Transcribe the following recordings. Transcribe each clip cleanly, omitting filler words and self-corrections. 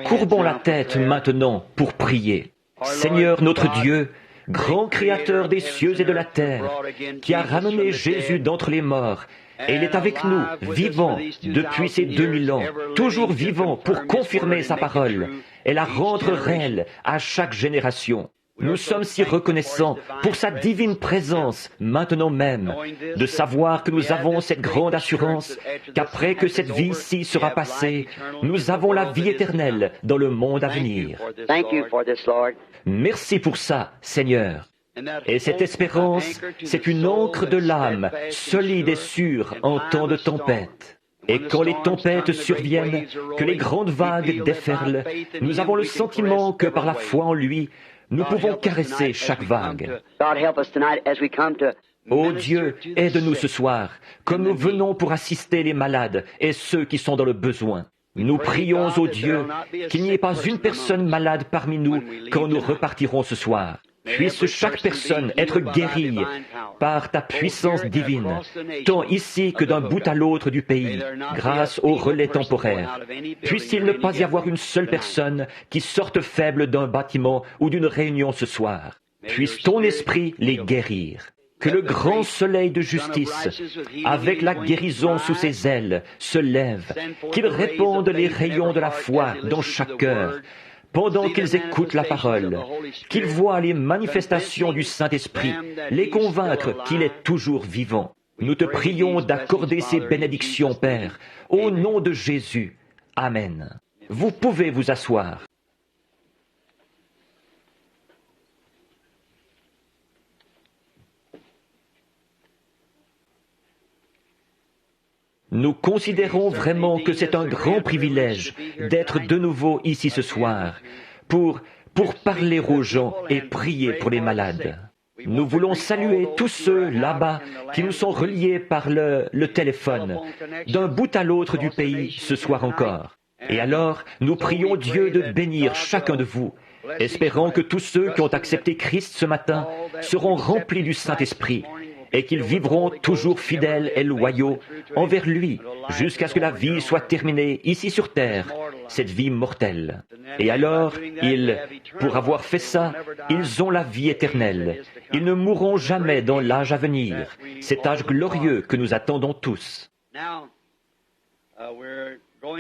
Courbons la tête maintenant pour prier. Seigneur notre Dieu, grand Créateur des cieux et de la terre, qui a ramené Jésus d'entre les morts, et il est avec nous, vivant, depuis ces 2000 ans, toujours vivant pour confirmer sa parole et la rendre réelle à chaque génération. Nous sommes si reconnaissants pour sa divine présence, maintenant même, de savoir que nous avons cette grande assurance qu'après que cette vie-ci sera passée, nous avons la vie éternelle dans le monde à venir. Merci pour ça, Seigneur. Et cette espérance, c'est une ancre de l'âme, solide et sûre en temps de tempête. Et quand les tempêtes surviennent, que les grandes vagues déferlent, nous avons le sentiment que par la foi en lui, nous pouvons caresser chaque vague. Ô Dieu, aide-nous ce soir, comme nous venons pour assister les malades et ceux qui sont dans le besoin. Nous prions, ô Dieu, qu'il n'y ait pas une personne malade parmi nous quand nous repartirons ce soir. Puisse chaque personne être guérie par ta puissance divine, tant ici que d'un bout à l'autre du pays, grâce au relais temporaire. Puisse-t-il ne pas y avoir une seule personne qui sorte faible d'un bâtiment ou d'une réunion ce soir. Puisse ton esprit les guérir. Que le grand soleil de justice, avec la guérison sous ses ailes, se lève, qu'il répande les rayons de la foi dans chaque cœur, pendant qu'ils écoutent la parole, qu'ils voient les manifestations du Saint-Esprit, les convaincre qu'il est toujours vivant. Nous te prions d'accorder ces bénédictions, Père, au nom de Jésus. Amen. Vous pouvez vous asseoir. Nous considérons vraiment que c'est un grand privilège d'être de nouveau ici ce soir pour parler aux gens et prier pour les malades. Nous voulons saluer tous ceux là-bas qui nous sont reliés par le téléphone, d'un bout à l'autre du pays ce soir encore. Et alors, nous prions Dieu de bénir chacun de vous, espérant que tous ceux qui ont accepté Christ ce matin seront remplis du Saint-Esprit, et qu'ils vivront toujours fidèles et loyaux envers lui jusqu'à ce que la vie soit terminée ici sur terre, cette vie mortelle. Et alors, pour avoir fait ça, ils ont la vie éternelle. Ils ne mourront jamais dans l'âge à venir, cet âge glorieux que nous attendons tous.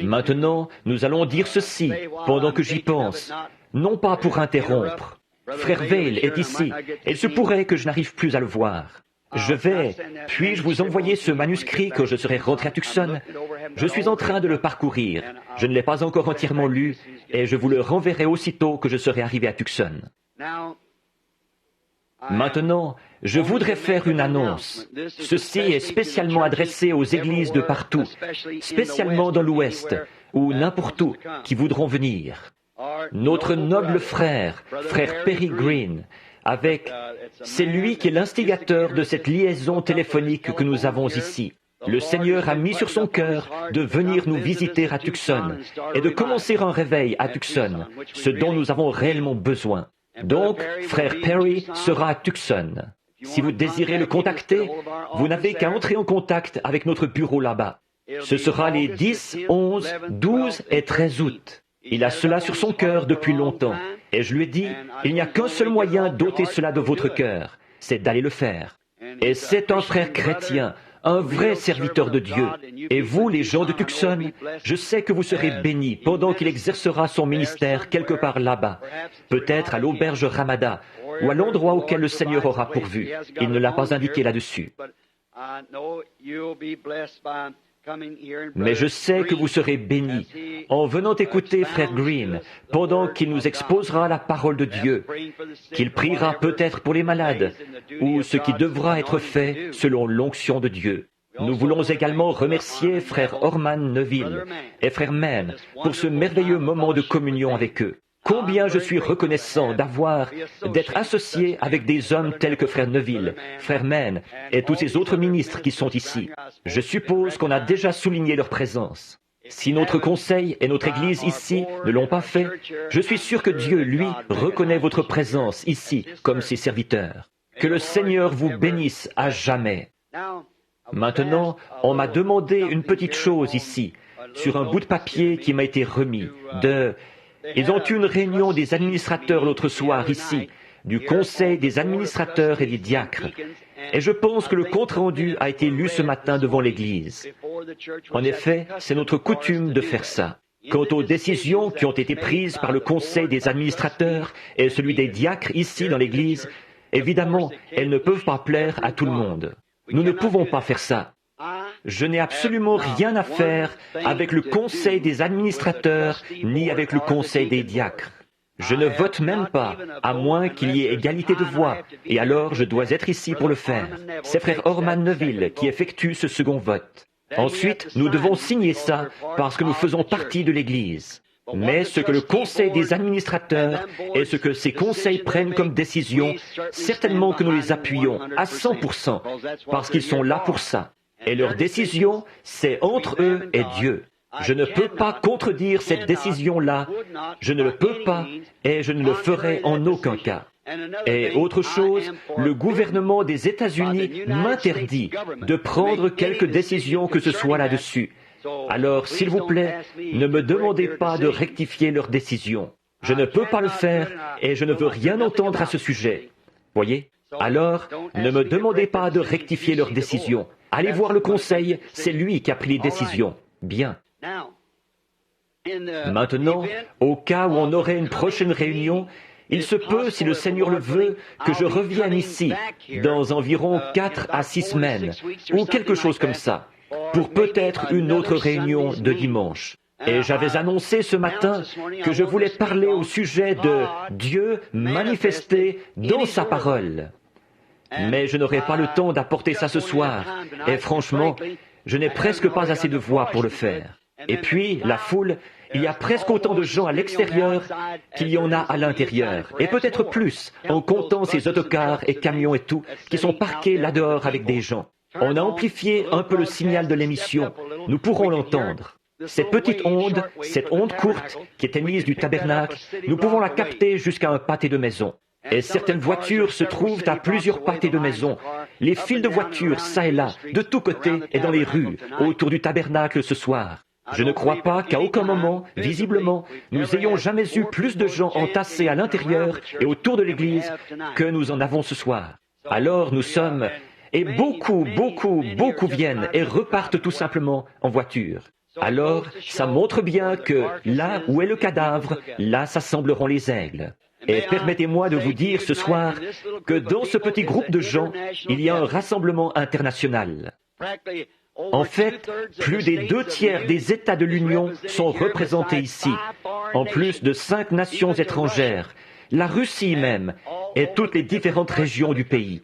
Maintenant, nous allons dire ceci, pendant que j'y pense, non pas pour interrompre. Frère Vail est ici, et il se pourrait que je n'arrive plus à le voir. Puis-je vous envoyer ce manuscrit quand je serai rentré à Tucson? Je suis en train de le parcourir. Je ne l'ai pas encore entièrement lu, et je vous le renverrai aussitôt que je serai arrivé à Tucson. Maintenant, je voudrais faire une annonce. Ceci est spécialement adressé aux églises de partout, spécialement dans l'Ouest, ou n'importe où, qui voudront venir. Notre noble frère Perry Green, c'est lui qui est l'instigateur de cette liaison téléphonique que nous avons ici. Le Seigneur a mis sur son cœur de venir nous visiter à Tucson et de commencer un réveil à Tucson, ce dont nous avons réellement besoin. Donc, frère Perry sera à Tucson. Si vous désirez le contacter, vous n'avez qu'à entrer en contact avec notre bureau là-bas. Ce sera les 10, 11, 12 et 13 août. Il a cela sur son cœur depuis longtemps. Et je lui ai dit, il n'y a qu'un seul moyen d'ôter cela de votre cœur, c'est d'aller le faire. Et c'est un frère chrétien, un vrai serviteur de Dieu. Et vous, les gens de Tucson, je sais que vous serez bénis pendant qu'il exercera son ministère quelque part là-bas, peut-être à l'auberge Ramada, ou à l'endroit auquel le Seigneur aura pourvu. Il ne l'a pas indiqué là-dessus. Mais je sais que vous serez bénis en venant écouter frère Green pendant qu'il nous exposera la parole de Dieu, qu'il priera peut-être pour les malades ou ce qui devra être fait selon l'onction de Dieu. Nous voulons également remercier frère Orman Neville et frère Mann pour ce merveilleux moment de communion avec eux. Combien je suis reconnaissant d'être associé avec des hommes tels que frère Neville, frère Mann et tous ces autres ministres qui sont ici. Je suppose qu'on a déjà souligné leur présence. Si notre conseil et notre Église ici ne l'ont pas fait, je suis sûr que Dieu, lui, reconnaît votre présence ici comme ses serviteurs. Que le Seigneur vous bénisse à jamais. Maintenant, on m'a demandé une petite chose ici, sur un bout de papier qui m'a été remis. Ils ont eu une réunion des administrateurs l'autre soir ici, du conseil des administrateurs et des diacres. Et je pense que le compte-rendu a été lu ce matin devant l'Église. En effet, c'est notre coutume de faire ça. Quant aux décisions qui ont été prises par le conseil des administrateurs et celui des diacres ici dans l'Église, évidemment, elles ne peuvent pas plaire à tout le monde. Nous ne pouvons pas faire ça. Je n'ai absolument rien à faire avec le conseil des administrateurs ni avec le conseil des diacres. Je ne vote même pas, à moins qu'il y ait égalité de voix, et alors je dois être ici pour le faire. C'est frère Orman Neville qui effectue ce second vote. Ensuite, nous devons signer ça parce que nous faisons partie de l'Église. Mais ce que le conseil des administrateurs et ce que ces conseils prennent comme décision, certainement que nous les appuyons à 100%, parce qu'ils sont là pour ça. Et leur décision, c'est entre eux et Dieu. Je ne peux pas contredire cette décision-là. Je ne le peux pas et je ne le ferai en aucun cas. Et autre chose, le gouvernement des États-Unis m'interdit de prendre quelque décision que ce soit là-dessus. Alors, s'il vous plaît, ne me demandez pas de rectifier leur décision. Je ne peux pas le faire et je ne veux rien entendre à ce sujet. Voyez? Alors, ne me demandez pas de rectifier leur décision. Allez voir le conseil, c'est lui qui a pris les décisions. Bien. Maintenant, au cas où on aurait une prochaine réunion, il se peut, si le Seigneur le veut, que je revienne ici dans environ 4 à 6 semaines, ou quelque chose comme ça, pour peut-être une autre réunion de dimanche. Et j'avais annoncé ce matin que je voulais parler au sujet de Dieu manifesté dans sa parole. Mais je n'aurai pas le temps d'apporter ça ce soir, et franchement, je n'ai presque pas assez de voix pour le faire. Et puis, la foule, il y a presque autant de gens à l'extérieur qu'il y en a à l'intérieur, et peut-être plus, en comptant ces autocars et camions et tout, qui sont parqués là-dehors avec des gens. On a amplifié un peu le signal de l'émission, nous pourrons l'entendre. Cette petite onde, cette onde courte qui est émise du tabernacle, nous pouvons la capter jusqu'à un pâté de maison. Et certaines voitures se trouvent à plusieurs pâtés de maison. Les files de voitures, ça et là, de tous côtés et dans les rues, autour du tabernacle ce soir. Je ne crois pas qu'à aucun moment, visiblement, nous ayons jamais eu plus de gens entassés à l'intérieur et autour de l'église que nous en avons ce soir. Alors nous sommes... Et beaucoup viennent et repartent tout simplement en voiture. Alors, ça montre bien que là où est le cadavre, là s'assembleront les aigles. Et permettez-moi de vous dire ce soir que dans ce petit groupe de gens, il y a un rassemblement international. En fait, plus des 2/3 des États de l'Union sont représentés ici, en plus de 5 nations étrangères, la Russie même, et toutes les différentes régions du pays.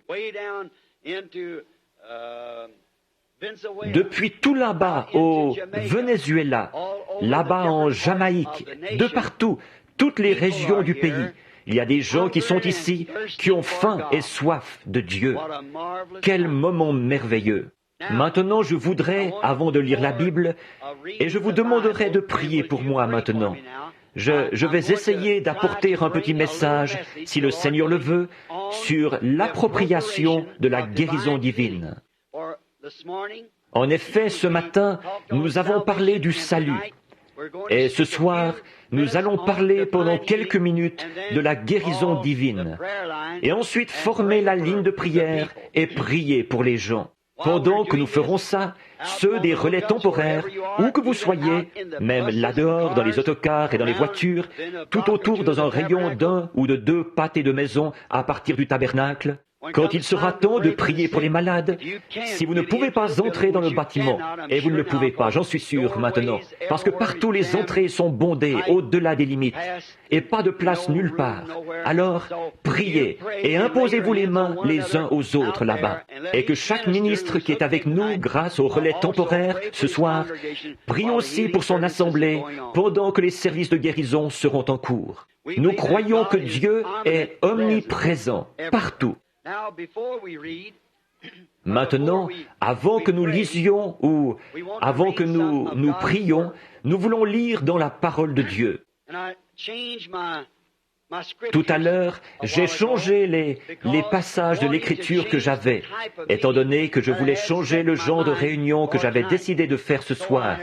Depuis tout là-bas au Venezuela, là-bas en Jamaïque, de partout, toutes les régions du pays, il y a des gens qui sont ici, qui ont faim et soif de Dieu. Quel moment merveilleux! Maintenant, je voudrais, avant de lire la Bible, et je vous demanderai de prier pour moi maintenant. Je vais essayer d'apporter un petit message, si le Seigneur le veut, sur l'appropriation de la guérison divine. En effet, ce matin, nous avons parlé du salut. Et ce soir, nous allons parler pendant quelques minutes de la guérison divine. Et ensuite former la ligne de prière et prier pour les gens. Pendant que nous ferons ça, ceux des relais temporaires, où que vous soyez, même là-dehors, dans les autocars et dans les voitures, tout autour dans un rayon d'1 ou de 2 pâtés de maison à partir du tabernacle, quand il sera temps de prier pour les malades, si vous ne pouvez pas entrer dans le bâtiment, et vous ne le pouvez pas, j'en suis sûr maintenant, parce que partout les entrées sont bondées au-delà des limites, et pas de place nulle part, alors priez et imposez-vous les mains les uns aux autres là-bas, et que chaque ministre qui est avec nous grâce au relais temporaire ce soir, prie aussi pour son assemblée pendant que les services de guérison seront en cours. Nous croyons que Dieu est omniprésent, partout. Maintenant, avant que nous lisions ou avant que nous prions, nous voulons lire dans la parole de Dieu. Tout à l'heure, j'ai changé les passages de l'Écriture que j'avais, étant donné que je voulais changer le genre de réunion que j'avais décidé de faire ce soir.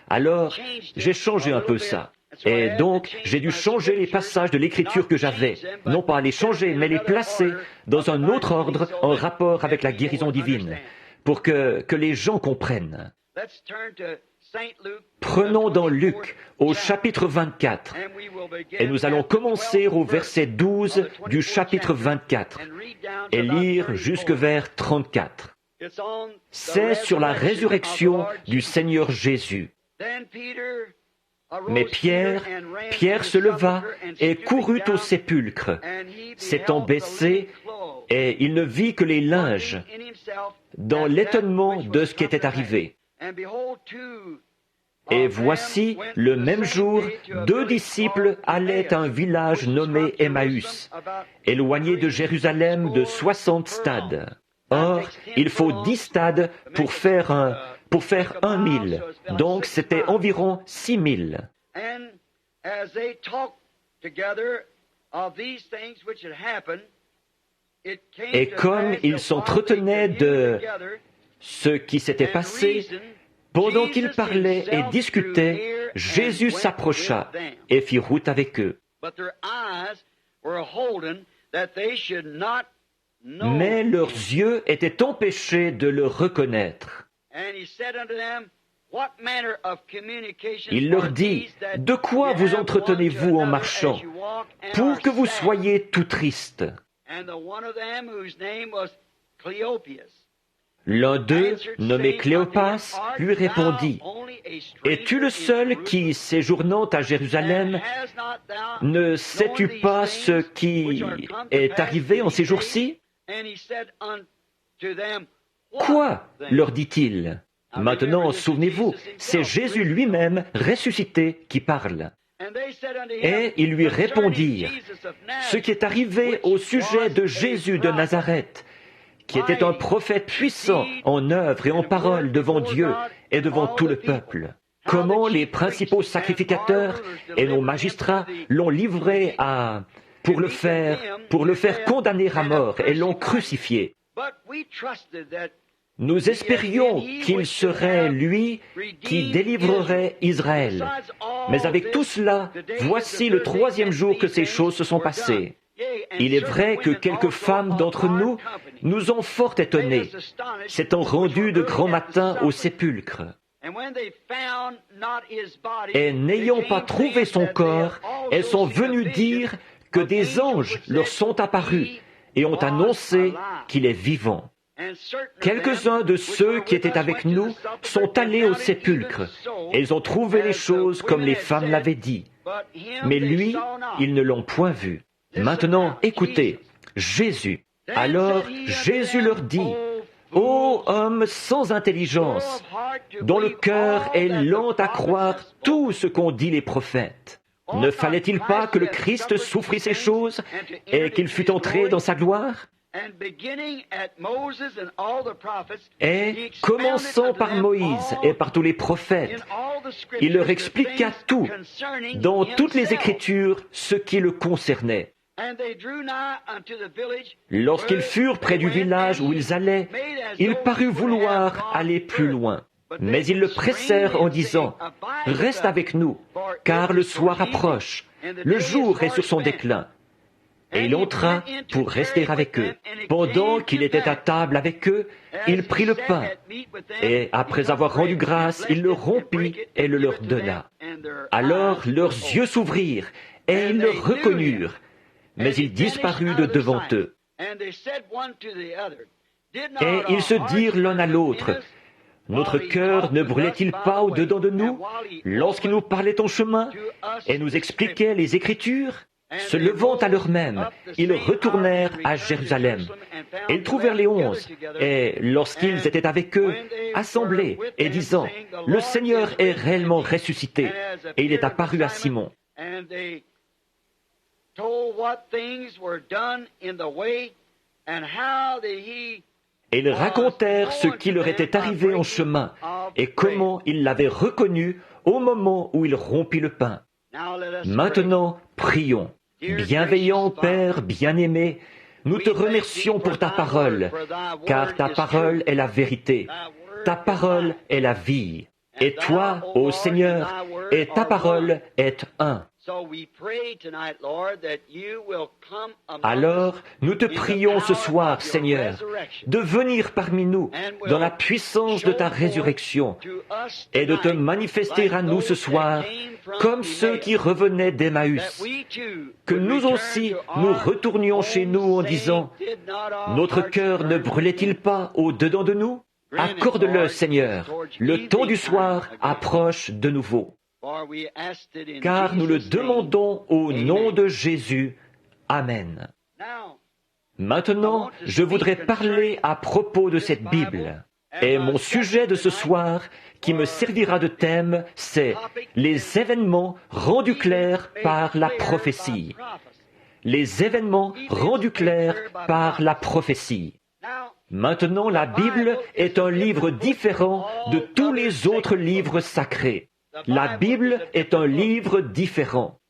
Alors, j'ai changé un peu ça. Et donc, j'ai dû changer les passages de l'Écriture que j'avais. Non pas les changer, mais les placer dans un autre ordre en rapport avec la guérison divine, pour que les gens comprennent. Prenons dans Luc, au chapitre 24, et nous allons commencer au verset 12 du chapitre 24 et lire jusque vers 34. C'est sur la résurrection du Seigneur Jésus. Mais Pierre se leva et courut au sépulcre, s'étant baissé, et il ne vit que les linges, dans l'étonnement de ce qui était arrivé. Et voici, le même jour, 2 disciples allaient à un village nommé Emmaüs, éloigné de Jérusalem de 60 stades. Or, il faut 10 stades pour faire 1 mille, donc c'était environ 6 milles. Et comme ils s'entretenaient de ce qui s'était passé, pendant qu'ils parlaient et discutaient, Jésus s'approcha et fit route avec eux. Mais leurs yeux étaient empêchés de le reconnaître. Il leur dit, « De quoi vous entretenez-vous en marchant, pour que vous soyez tout tristes ?» L'un d'eux, nommé Cléopas, lui répondit, « Es-tu le seul qui, séjournant à Jérusalem, ne sais-tu pas ce qui est arrivé en ces jours-ci » Quoi leur dit-il. Maintenant, souvenez-vous, c'est Jésus lui-même, ressuscité, qui parle. Et ils lui répondirent, « Ce qui est arrivé au sujet de Jésus de Nazareth, qui était un prophète puissant en œuvre et en parole devant Dieu et devant tout le peuple. Comment les principaux sacrificateurs et nos magistrats l'ont livré pour le faire condamner à mort et l'ont crucifié. Nous espérions qu'il serait lui qui délivrerait Israël. Mais avec tout cela, voici le 3e jour que ces choses se sont passées. Il est vrai que quelques femmes d'entre nous nous ont fort étonnés, s'étant rendues de grand matin au sépulcre. Et n'ayant pas trouvé son corps, elles sont venues dire que des anges leur sont apparus et ont annoncé qu'il est vivant. Quelques-uns de ceux qui étaient avec nous sont allés au sépulcre, et ils ont trouvé les choses comme les femmes l'avaient dit. Mais lui, ils ne l'ont point vu. Maintenant, écoutez, Jésus. Alors Jésus leur dit, « Ô homme sans intelligence, dont le cœur est lent à croire tout ce qu'ont dit les prophètes. Ne fallait-il pas que le Christ souffrit ces choses et qu'il fût entré dans sa gloire ?» Et, commençant par Moïse et par tous les prophètes, il leur expliqua tout, dans toutes les Écritures, ce qui le concernait. Lorsqu'ils furent près du village où ils allaient, il parut vouloir aller plus loin. Mais ils le pressèrent en disant, « Reste avec nous, car le soir approche, le jour est sur son déclin. » Et il entra pour rester avec eux. Pendant qu'il était à table avec eux, il prit le pain, et après avoir rendu grâce, il le rompit et le leur donna. Alors leurs yeux s'ouvrirent, et ils le reconnurent, mais il disparut de devant eux. Et ils se dirent l'un à l'autre, « Notre cœur ne brûlait-il pas au-dedans de nous, lorsqu'il nous parlait en chemin, et nous expliquait les Écritures ?» Se levant à l'heure même, ils retournèrent à Jérusalem. Ils trouvèrent les 11, et lorsqu'ils étaient avec eux, assemblés et disant, « Le Seigneur est réellement ressuscité, et il est apparu à Simon. » Et ils racontèrent ce qui leur était arrivé en chemin, et comment ils l'avaient reconnu au moment où il rompit le pain. Maintenant, prions. Bienveillant Père bien-aimé, nous te remercions pour ta parole, car ta parole est la vérité, ta parole est la vie. Et toi, ô Seigneur, et ta parole est un. Alors, nous te prions ce soir, Seigneur, de venir parmi nous dans la puissance de ta résurrection et de te manifester à nous ce soir comme ceux qui revenaient d'Emmaüs. Que nous aussi, nous retournions chez nous en disant, « Notre cœur ne brûlait-il pas au-dedans de nous ? Accorde-le, Seigneur. Le temps du soir approche de nouveau. » Car nous le demandons au nom de Jésus. Amen. Maintenant, je voudrais parler à propos de cette Bible. Et mon sujet de ce soir, qui me servira de thème, c'est les événements rendus clairs par la prophétie. Les événements rendus clairs par la prophétie. Maintenant, la Bible est un livre différent de tous les autres livres sacrés. La Bible est un livre différent.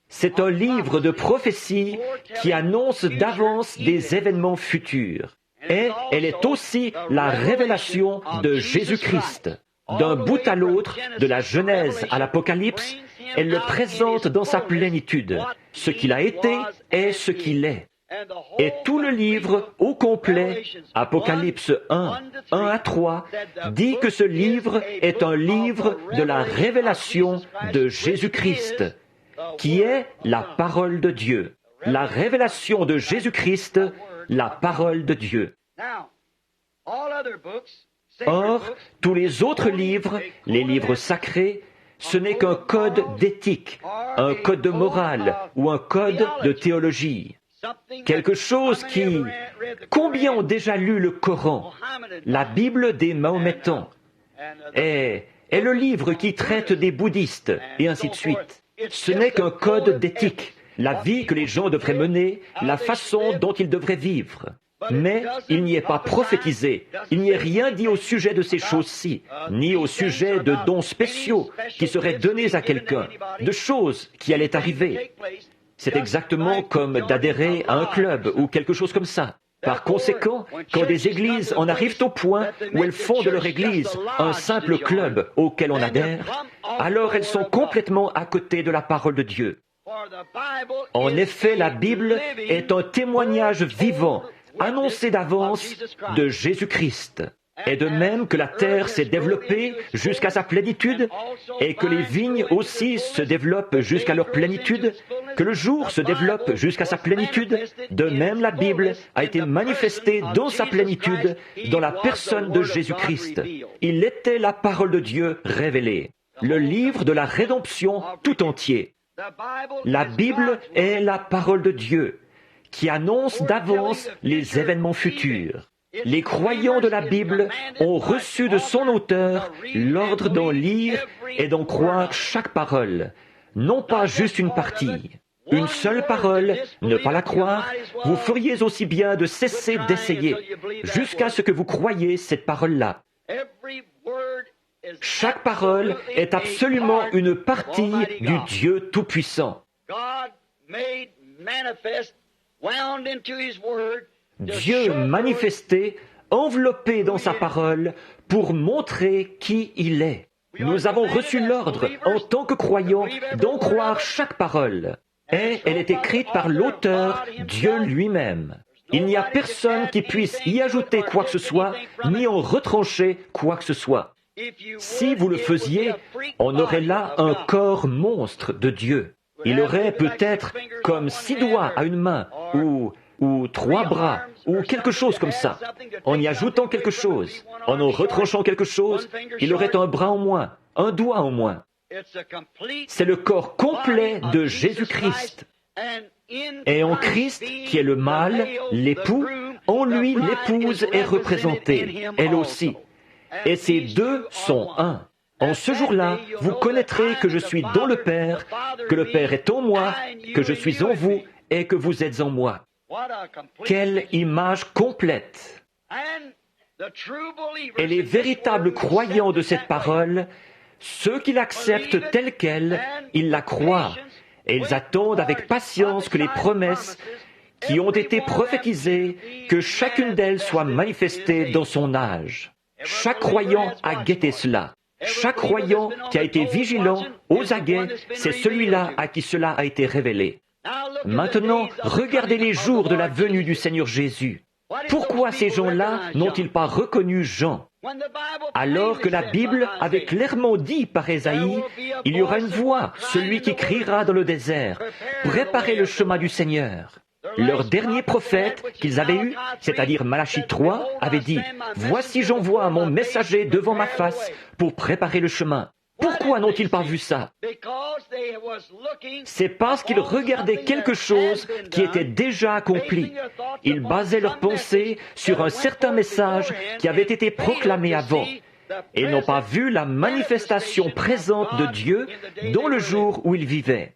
C'est un livre de prophétie qui annonce d'avance des événements futurs. Et elle est aussi la révélation de Jésus-Christ. D'un bout à l'autre, de la Genèse à l'Apocalypse, elle le présente dans sa plénitude, ce qu'il a été et ce qu'il est. Et tout le livre au complet, Apocalypse 1, 1 à 3, dit que ce livre est un livre de la révélation de Jésus-Christ, qui est la parole de Dieu. La révélation de Jésus-Christ, la parole de Dieu. Or, tous les autres livres, les livres sacrés, ce n'est qu'un code d'éthique, un code de morale ou un code de théologie. Quelque chose qui... Combien ont déjà lu le Coran, la Bible des Mahométans, et le livre qui traite des bouddhistes, et ainsi de suite. Ce n'est qu'un code d'éthique, la vie que les gens devraient mener, la façon dont ils devraient vivre. Mais il n'y est pas prophétisé, il n'y est rien dit au sujet de ces choses-ci, ni au sujet de dons spéciaux qui seraient donnés à quelqu'un, de choses qui allaient arriver. C'est exactement comme d'adhérer à un club ou quelque chose comme ça. Par conséquent, quand des églises en arrivent au point où elles font de leur église un simple club auquel on adhère, alors elles sont complètement à côté de la parole de Dieu. En effet, la Bible est un témoignage vivant, annoncé d'avance, de Jésus-Christ. Et de même que la terre s'est développée jusqu'à sa plénitude, et que les vignes aussi se développent jusqu'à leur plénitude, que le jour se développe jusqu'à sa plénitude, de même la Bible a été manifestée dans sa plénitude, dans la personne de Jésus-Christ. Il était la parole de Dieu révélée, le livre de la rédemption tout entier. La Bible est la parole de Dieu, qui annonce d'avance les événements futurs. Les croyants de la Bible ont reçu de son auteur l'ordre d'en lire et d'en croire chaque parole, non pas juste une partie. Une seule parole, ne pas la croire, vous feriez aussi bien de cesser d'essayer, jusqu'à ce que vous croyiez cette parole-là. Chaque parole est absolument une partie du Dieu Tout-Puissant. Dieu manifesté, enveloppé dans sa parole, pour montrer qui il est. Nous avons reçu l'ordre, en tant que croyants, d'en croire chaque parole. Et elle est écrite par l'auteur, Dieu lui-même. Il n'y a personne qui puisse y ajouter quoi que ce soit, ni en retrancher quoi que ce soit. Si vous le faisiez, on aurait là un corps monstre de Dieu. Il aurait peut-être comme 6 doigts à une main, ou 3 bras, ou quelque chose comme ça. En y ajoutant quelque chose, en retranchant quelque chose, il aurait un bras en moins, un doigt en moins. C'est le corps complet de Jésus-Christ. Et en Christ, qui est le mâle, l'époux, en lui l'épouse est représentée, elle aussi. Et ces deux sont un. En ce jour-là, vous connaîtrez que je suis dans le Père, que le Père est en moi, que je suis en vous et que vous êtes en moi. Quelle image complète! Et les véritables croyants de cette parole, ceux qui l'acceptent telle qu'elle, ils la croient, et ils attendent avec patience que les promesses qui ont été prophétisées, que chacune d'elles soit manifestée dans son âge. Chaque croyant a guetté cela. Chaque croyant qui a été vigilant, aux aguets, c'est celui-là à qui cela a été révélé. Maintenant, regardez les jours de la venue du Seigneur Jésus. Pourquoi ces gens-là n'ont-ils pas reconnu Jean? Alors que la Bible avait clairement dit par Ésaïe, il y aura une voix, celui qui criera dans le désert, préparez le chemin du Seigneur. Leur dernier prophète qu'ils avaient eu, c'est-à-dire Malachie 3, avait dit, voici j'envoie mon messager devant ma face pour préparer le chemin. Pourquoi n'ont-ils pas vu ça? C'est parce qu'ils regardaient quelque chose qui était déjà accompli. Ils basaient leurs pensées sur un certain message qui avait été proclamé avant. Et n'ont pas vu la manifestation présente de Dieu dans le jour où ils vivaient.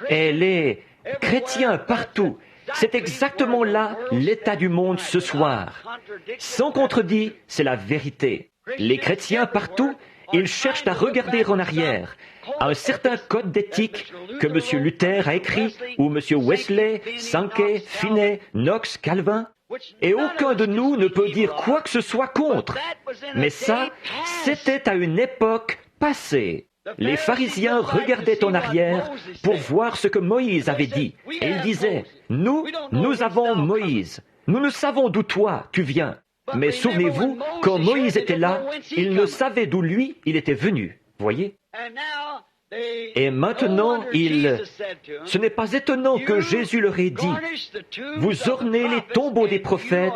Et les chrétiens partout, c'est exactement là l'état du monde ce soir. Sans contredit, c'est la vérité. Les chrétiens partout, ils cherchent à regarder en arrière, à un certain code d'éthique que M. Luther a écrit, ou M. Wesley, Sankey, Finney, Knox, Calvin, et aucun de nous ne peut dire quoi que ce soit contre. Mais ça, c'était à une époque passée. Les pharisiens regardaient en arrière pour voir ce que Moïse avait dit, et ils disaient, « Nous avons Moïse, nous ne savons d'où toi, tu viens. » Mais souvenez-vous, quand Moïse était là, il ne savait d'où lui, il était venu. Voyez? Et maintenant, ce n'est pas étonnant que Jésus leur ait dit, « Vous ornez les tombeaux des prophètes,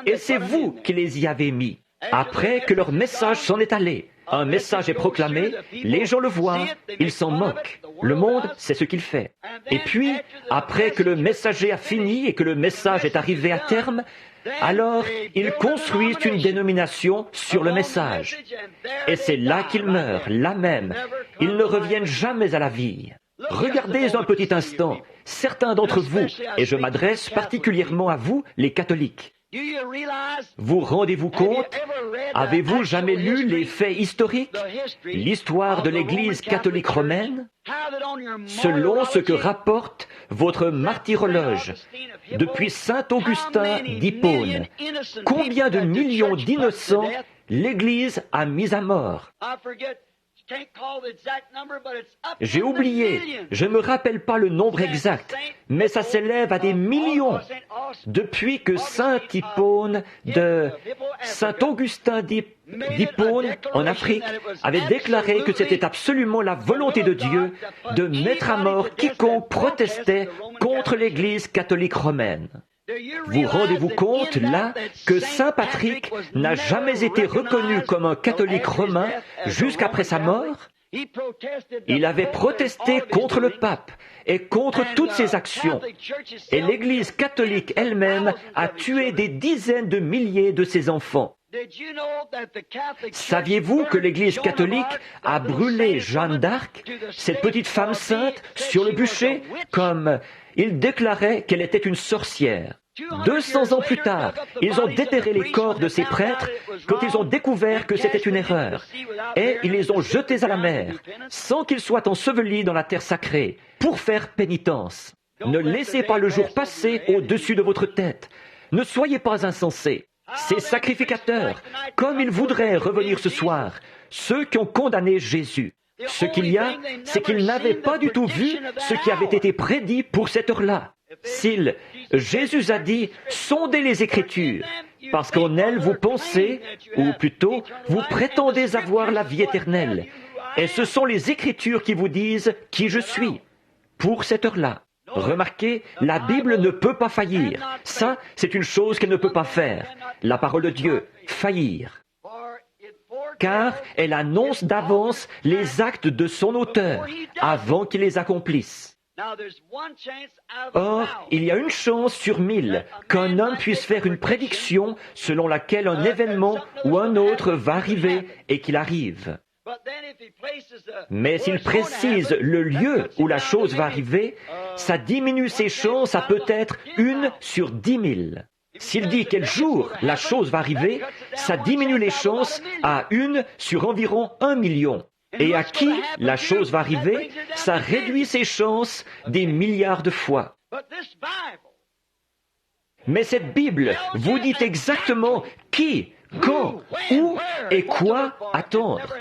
et c'est vous qui les y avez mis. » Après que leur message s'en est allé, un message est proclamé, les gens le voient, ils s'en moquent. Le monde, c'est ce qu'il fait. Et puis, après que le messager a fini et que le message est arrivé à terme, alors ils construisent une dénomination sur le message. Et c'est là qu'ils meurent, là même. Ils ne reviennent jamais à la vie. Regardez un petit instant, certains d'entre vous, et je m'adresse particulièrement à vous, les catholiques. Vous rendez-vous compte? Avez-vous jamais lu les faits historiques? L'histoire de l'Église catholique romaine? Selon ce que rapporte votre martyrologe, depuis saint Augustin d'Hippone, combien de millions d'innocents l'Église a mis à mort? J'ai oublié, je ne me rappelle pas le nombre exact, mais ça s'élève à des millions. Depuis que saint Hippone de saint Augustin d'Hippone en Afrique avait déclaré que c'était absolument la volonté de Dieu de mettre à mort quiconque protestait contre l'Église catholique romaine. Vous rendez-vous compte, là, que Saint Patrick n'a jamais été reconnu comme un catholique romain jusqu'après sa mort? Il avait protesté contre le pape et contre toutes ses actions. Et l'Église catholique elle-même a tué des dizaines de milliers de ses enfants. Saviez-vous que l'Église catholique a brûlé Jeanne d'Arc, cette petite femme sainte, sur le bûcher, comme il déclarait qu'elle était une sorcière? 200 ans plus tard, ils ont déterré les corps de ces prêtres quand ils ont découvert que c'était une erreur. Et ils les ont jetés à la mer, sans qu'ils soient ensevelis dans la terre sacrée, pour faire pénitence. Ne laissez pas le jour passer au-dessus de votre tête. Ne soyez pas insensés. Ces sacrificateurs, comme ils voudraient revenir ce soir, ceux qui ont condamné Jésus. Ce qu'il y a, c'est qu'ils n'avaient pas du tout vu ce qui avait été prédit pour cette heure-là. Jésus a dit, sondez les Écritures, parce qu'en elles vous pensez, ou plutôt, vous prétendez avoir la vie éternelle. Et ce sont les Écritures qui vous disent qui je suis, pour cette heure-là. Remarquez, la Bible ne peut pas faillir. Ça, c'est une chose qu'elle ne peut pas faire. La parole de Dieu, faillir. Car elle annonce d'avance les actes de son auteur, avant qu'il les accomplisse. Or, il y a une chance sur 1000 qu'un homme puisse faire une prédiction selon laquelle un événement ou un autre va arriver et qu'il arrive. Mais s'il précise le lieu où la chose va arriver, ça diminue ses chances à peut-être 1 sur 10 000. S'il dit quel jour la chose va arriver, ça diminue les chances à 1 sur environ 1 million. Et à qui la chose va arriver, ça réduit ses chances des milliards de fois. Mais cette Bible vous dit exactement qui, Quand, où et quoi attendre?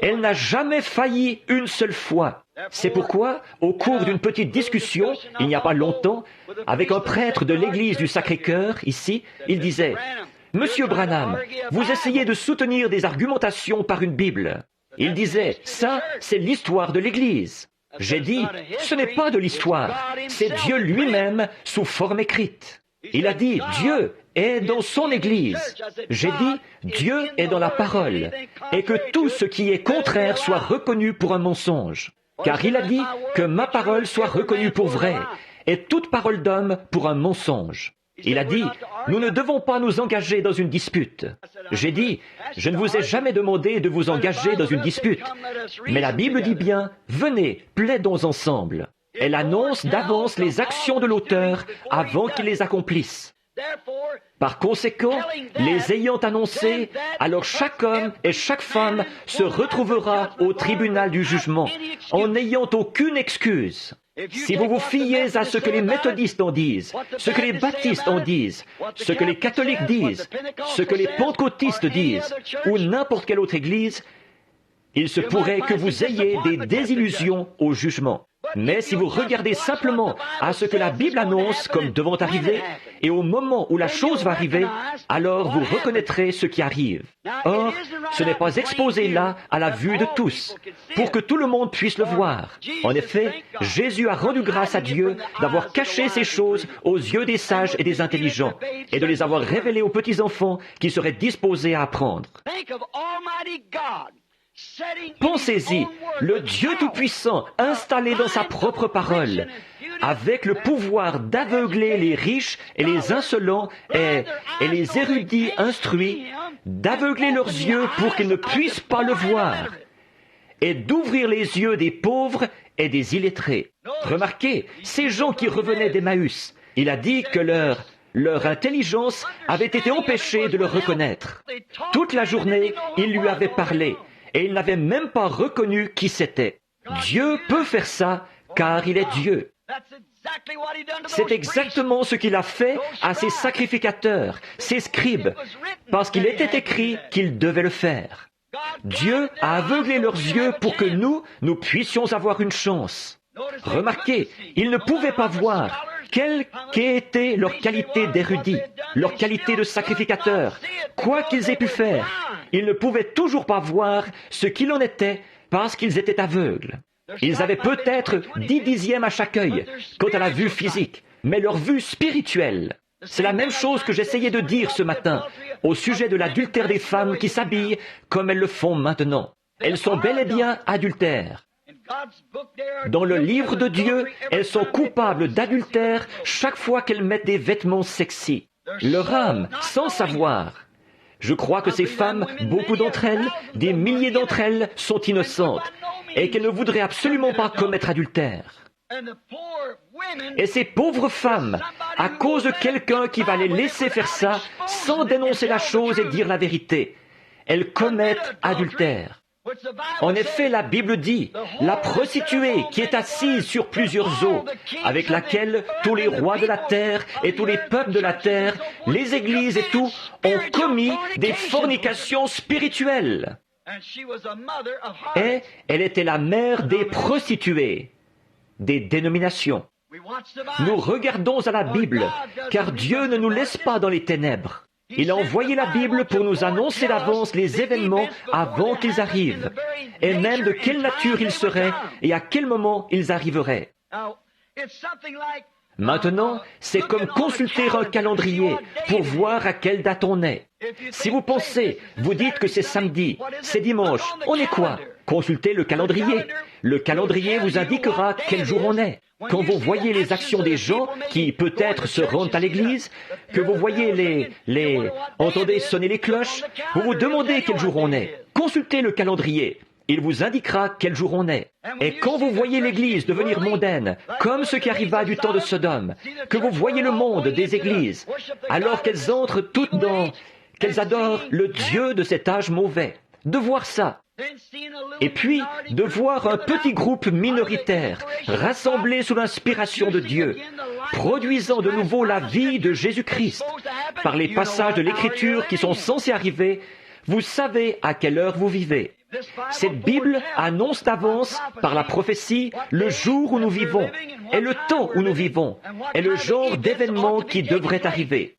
Elle n'a jamais failli une seule fois. C'est pourquoi, au cours d'une petite discussion, il n'y a pas longtemps, avec un prêtre de l'église du Sacré-Cœur, ici, il disait, « Monsieur Branham, vous essayez de soutenir des argumentations par une Bible. » Il disait, « Ça, c'est l'histoire de l'église. » J'ai dit, « Ce n'est pas de l'histoire, c'est Dieu lui-même sous forme écrite. » Il a dit, « Dieu est dans son Église. » J'ai dit, « Dieu est dans la parole, et que tout ce qui est contraire soit reconnu pour un mensonge. » Car il a dit que ma « soit reconnue pour vraie, et toute parole d'homme pour un mensonge. » Il a dit, « Nous ne devons pas nous engager dans une dispute. » J'ai dit, « Je ne vous ai jamais demandé de vous engager dans une dispute. Mais la Bible dit bien, « Venez, plaidons ensemble. » Elle annonce d'avance les actions de l'auteur avant qu'il les accomplisse. Par conséquent, les ayant annoncés, alors chaque homme et chaque femme se retrouvera au tribunal du jugement, en n'ayant aucune excuse. Si vous vous fiez à ce que les méthodistes en disent, ce que les baptistes en disent, ce que les catholiques disent, ce que les pentecôtistes disent, ou n'importe quelle autre église, il se pourrait que vous ayez des désillusions au jugement. Mais si vous regardez simplement à ce que la Bible annonce comme devant arriver, et au moment où la chose va arriver, alors vous reconnaîtrez ce qui arrive. Or, ce n'est pas exposé là à la vue de tous, pour que tout le monde puisse le voir. En effet, Jésus a rendu grâce à Dieu d'avoir caché ces choses aux yeux des sages et des intelligents, et de les avoir révélées aux petits-enfants qui seraient disposés à apprendre. Pensez-y, le Dieu Tout-Puissant installé dans sa propre parole, avec le pouvoir d'aveugler les riches et les insolents et les érudits instruits, d'aveugler leurs yeux pour qu'ils ne puissent pas le voir, et d'ouvrir les yeux des pauvres et des illettrés. Remarquez, ces gens qui revenaient d'Emmaüs, il a dit que leur intelligence avait été empêchée de le reconnaître. Toute la journée, il lui avait parlé, et il n'avait même pas reconnu qui c'était. Dieu peut faire ça, car il est Dieu. C'est exactement ce qu'il a fait à ses sacrificateurs, ses scribes, parce qu'il était écrit qu'ils devaient le faire. Dieu a aveuglé leurs yeux pour que nous puissions avoir une chance. Remarquez, ils ne pouvaient pas voir quelle qu'ait été leur qualité d'érudit, leur qualité de sacrificateur, quoi qu'ils aient pu faire. Ils ne pouvaient toujours pas voir ce qu'il en était parce qu'ils étaient aveugles. Ils avaient peut-être 10 dixièmes à chaque œil quant à la vue physique, mais leur vue spirituelle. C'est la même chose que j'essayais de dire ce matin au sujet de l'adultère des femmes qui s'habillent comme elles le font maintenant. Elles sont bel et bien adultères. Dans le livre de Dieu, elles sont coupables d'adultère chaque fois qu'elles mettent des vêtements sexy. Leur âme, sans savoir. Je crois que ces femmes, beaucoup d'entre elles, des milliers d'entre elles, sont innocentes et qu'elles ne voudraient absolument pas commettre adultère. Et ces pauvres femmes, à cause de quelqu'un qui va les laisser faire ça sans dénoncer la chose et dire la vérité, elles commettent adultère. En effet, la Bible dit, la prostituée qui est assise sur plusieurs eaux, avec laquelle tous les rois de la terre et tous les peuples de la terre, les églises et tout, ont commis des fornications spirituelles. Et elle était la mère des prostituées, des dénominations. Nous regardons à la Bible, car Dieu ne nous laisse pas dans les ténèbres. Il a envoyé la Bible pour nous annoncer d'avance les événements avant qu'ils arrivent, et même de quelle nature ils seraient et à quel moment ils arriveraient. Maintenant, c'est comme consulter un calendrier pour voir à quelle date on est. Si vous pensez, vous dites que c'est samedi, c'est dimanche, on est quoi? Consultez le calendrier. Le calendrier vous indiquera quel jour on est. Quand vous voyez les actions des gens qui peut-être se rendent à l'église, que vous voyez entendez sonner les cloches, vous vous demandez quel jour on est. Consultez le calendrier. Il vous indiquera quel jour on est. Et quand vous voyez l'Église devenir mondaine, comme ce qui arriva du temps de Sodome, que vous voyez le monde des églises, alors qu'elles entrent toutes qu'elles adorent le Dieu de cet âge mauvais, de voir ça. Et puis, de voir un petit groupe minoritaire, rassemblé sous l'inspiration de Dieu, produisant de nouveau la vie de Jésus-Christ. Par les passages de l'Écriture qui sont censés arriver, vous savez à quelle heure vous vivez. Cette Bible annonce d'avance, par la prophétie, le jour où nous vivons, et le temps où nous vivons, et le genre d'événements qui devraient arriver.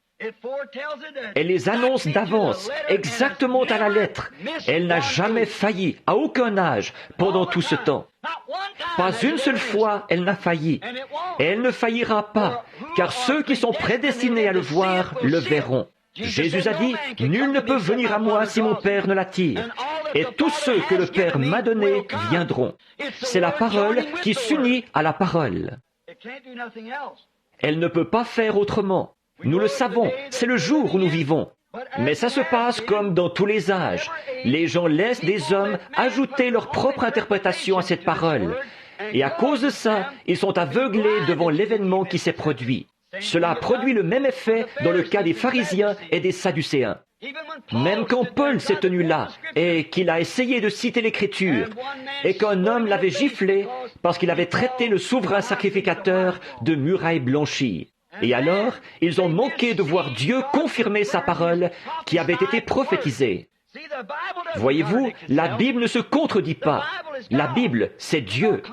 Elle les annonce d'avance, exactement à la lettre. Elle n'a jamais failli, à aucun âge, pendant tout ce temps. Pas une seule fois, elle n'a failli. Et elle ne faillira pas, car ceux qui sont prédestinés à le voir, le verront. Jésus a dit, « Nul ne peut venir à moi si mon Père ne l'attire. Et tous ceux que le Père m'a donnés viendront. » C'est la parole qui s'unit à la parole. Elle ne peut pas faire autrement. Nous le savons, c'est le jour où nous vivons. Mais ça se passe comme dans tous les âges. Les gens laissent des hommes ajouter leur propre interprétation à cette parole. Et à cause de ça, ils sont aveuglés devant l'événement qui s'est produit. Cela a produit le même effet dans le cas des pharisiens et des sadducéens. Même quand Paul s'est tenu là et qu'il a essayé de citer l'Écriture et qu'un homme l'avait giflé parce qu'il avait traité le souverain sacrificateur de muraille blanchie. Et alors, ils ont manqué de voir Dieu confirmer sa parole qui avait été prophétisée. Voyez-vous, la Bible ne se contredit pas. La Bible, c'est Dieu.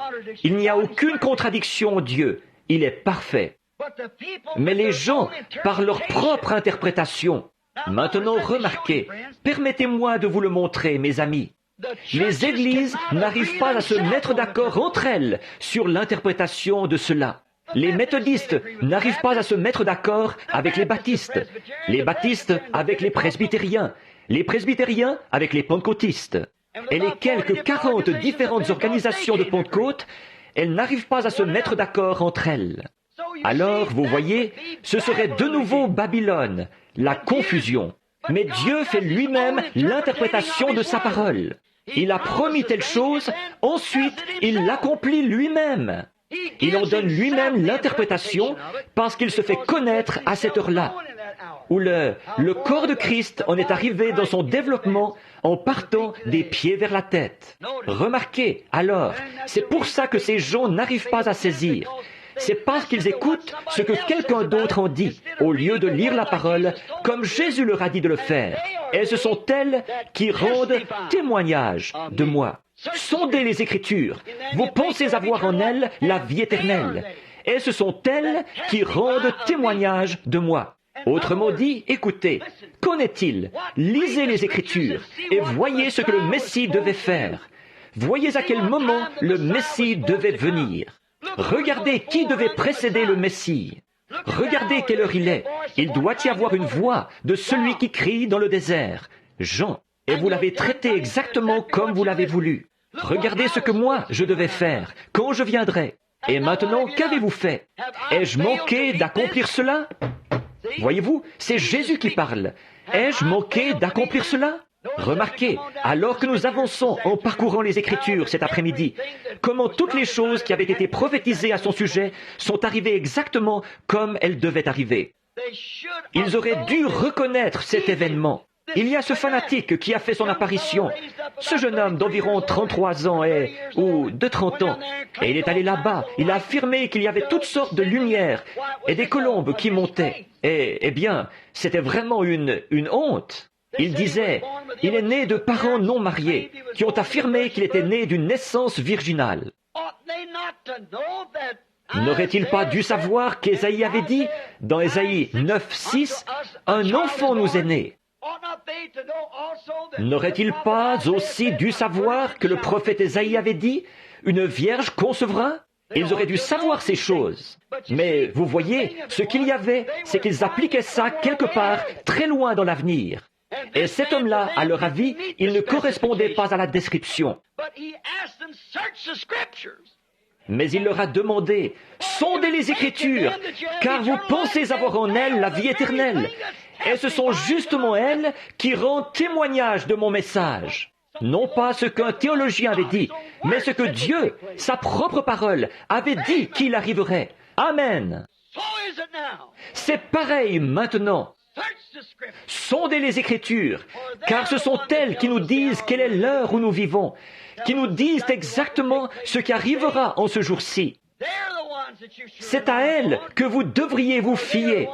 Il n'y a aucune contradiction en Dieu. Il est parfait. Mais les gens, par leur propre interprétation, maintenant remarquez, permettez-moi de vous le montrer, mes amis. Les églises n'arrivent pas à se mettre d'accord entre elles sur l'interprétation de cela. Les méthodistes n'arrivent pas à se mettre d'accord avec les baptistes avec les presbytériens avec les pentecôtistes. Et les quelques 40 différentes organisations de Pentecôte, elles n'arrivent pas à se mettre d'accord entre elles. Alors, vous voyez, ce serait de nouveau Babylone, la confusion. Mais Dieu fait lui-même l'interprétation de sa parole. Il a promis telle chose, ensuite il l'accomplit lui-même. Il en donne lui-même l'interprétation parce qu'il se fait connaître à cette heure-là, où le corps de Christ en est arrivé dans son développement en partant des pieds vers la tête. Remarquez, alors, c'est pour ça que ces gens n'arrivent pas à saisir. C'est parce qu'ils écoutent ce que quelqu'un d'autre en dit, au lieu de lire la parole comme Jésus leur a dit de le faire. Et ce sont elles qui rendent témoignage de moi. Sondez les Écritures. Vous pensez avoir en elles la vie éternelle. Et ce sont elles qui rendent témoignage de moi. Autrement dit, écoutez, qu'en est-il? Lisez les Écritures et voyez ce que le Messie devait faire. Voyez à quel moment le Messie devait venir. Regardez qui devait précéder le Messie. Regardez quelle heure il est. Il doit y avoir une voix de celui qui crie dans le désert. Jean. Et vous l'avez traité exactement comme vous l'avez voulu. Regardez ce que moi, je devais faire, quand je viendrai. Et maintenant, qu'avez-vous fait? Ai-je manqué d'accomplir cela? Voyez-vous, c'est Jésus qui parle. Ai-je manqué d'accomplir cela? Remarquez, alors que nous avançons en parcourant les Écritures cet après-midi, comment toutes les choses qui avaient été prophétisées à son sujet sont arrivées exactement comme elles devaient arriver. Ils auraient dû reconnaître cet événement. Il y a ce fanatique qui a fait son apparition, ce jeune homme d'environ 33 ans ou de 30 ans, et il est allé là-bas, il a affirmé qu'il y avait toutes sortes de lumières et des colombes qui montaient. Et, eh bien, c'était vraiment une honte. Il disait, il est né de parents non mariés, qui ont affirmé qu'il était né d'une naissance virginale. N'aurait-il pas dû savoir qu'Ésaïe avait dit, dans Ésaïe 9:6, un enfant nous est né? N'aurait-il pas aussi dû savoir que le prophète Ésaïe avait dit, une vierge concevra? Ils auraient dû savoir ces choses. Mais vous voyez, ce qu'il y avait, c'est qu'ils appliquaient ça quelque part très loin dans l'avenir. Et cet homme-là, à leur avis, il ne correspondait pas à la description. Mais il leur a demandé, sondez les Écritures, car vous pensez avoir en elles la vie éternelle. Et ce sont justement elles qui rendent témoignage de mon message. Non pas ce qu'un théologien avait dit, mais ce que Dieu, sa propre parole, avait dit qu'il arriverait. Amen. C'est pareil maintenant. Sondez les Écritures, car ce sont elles qui nous disent quelle est l'heure où nous vivons, qui nous disent exactement ce qui arrivera en ce jour-ci. C'est à elles que vous devriez vous fier,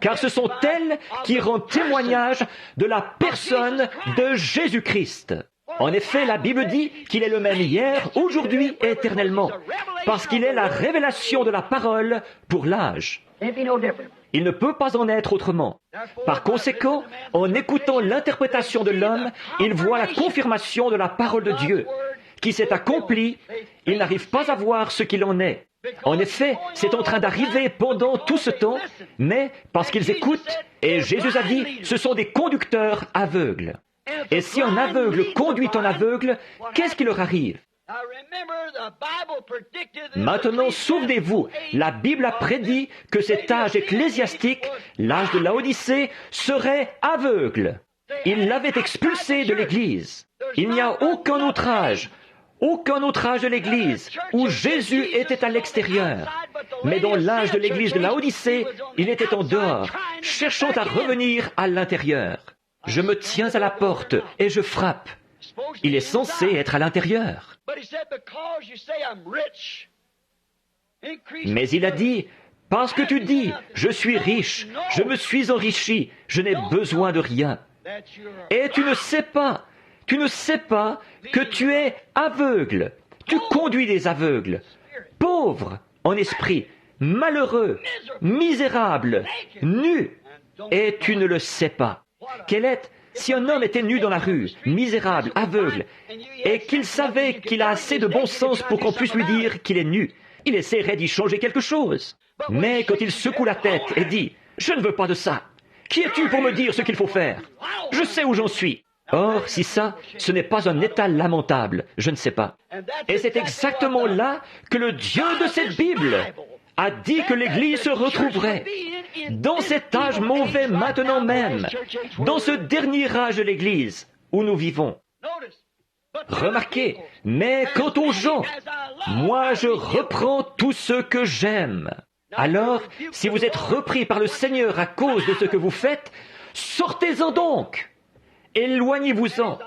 car ce sont elles qui rendent témoignage de la personne de Jésus-Christ. En effet, la Bible dit qu'il est le même hier, aujourd'hui et éternellement, parce qu'il est la révélation de la parole pour l'âge. Il ne peut pas en être autrement. Par conséquent, en écoutant l'interprétation de l'homme, il voit la confirmation de la parole de Dieu, qui s'est accomplie. Il n'arrive pas à voir ce qu'il en est. En effet, c'est en train d'arriver pendant tout ce temps, mais parce qu'ils écoutent, et Jésus a dit, ce sont des conducteurs aveugles. Et si un aveugle conduit un aveugle, qu'est-ce qui leur arrive? Maintenant, souvenez-vous, la Bible a prédit que cet âge ecclésiastique, l'âge de Laodicée, serait aveugle. Il l'avait expulsé de l'Église. Il n'y a aucun autre âge de l'Église où Jésus était à l'extérieur. Mais dans l'âge de l'Église de Laodicée, il était en dehors, cherchant à revenir à l'intérieur. Je me tiens à la porte et je frappe. Il est censé être à l'intérieur. Mais il a dit, parce que tu dis, je suis riche, je me suis enrichi, je n'ai besoin de rien. Et tu ne sais pas que tu es aveugle. Tu conduis des aveugles, pauvre en esprit, malheureux, misérable, nu, et tu ne le sais pas. Si un homme était nu dans la rue, misérable, aveugle, et qu'il savait qu'il a assez de bon sens pour qu'on puisse lui dire qu'il est nu, il essaierait d'y changer quelque chose. Mais quand il secoue la tête et dit « Je ne veux pas de ça. Qui es-tu pour me dire ce qu'il faut faire? Je sais où j'en suis. » Or, si ça, ce n'est pas un état lamentable, je ne sais pas. Et c'est exactement là que le Dieu de cette Bible a dit que l'Église se retrouverait. Dans cet âge mauvais maintenant même, dans ce dernier âge de l'Église où nous vivons. Remarquez, mais quant aux gens, moi je reprends tout ce que j'aime. Alors, si vous êtes repris par le Seigneur à cause de ce que vous faites, sortez-en donc. Éloignez-vous-en.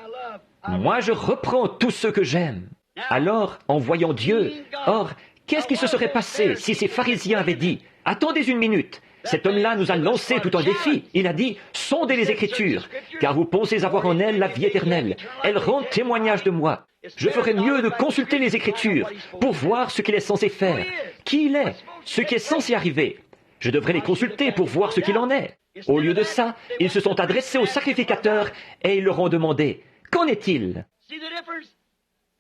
Moi je reprends tout ce que j'aime. Alors, en voyant Dieu, qu'est-ce qui se serait passé si ces pharisiens avaient dit « Attendez une minute, cet homme-là nous a lancé tout un défi. Il a dit « Sondez les Écritures, car vous pensez avoir en elles la vie éternelle. Elles rendent témoignage de moi. Je ferais mieux de consulter les Écritures pour voir ce qu'il est censé faire, qui il est, ce qui est censé arriver. Je devrais les consulter pour voir ce qu'il en est. » Au lieu de ça, ils se sont adressés aux sacrificateurs et ils leur ont demandé « Qu'en est-il »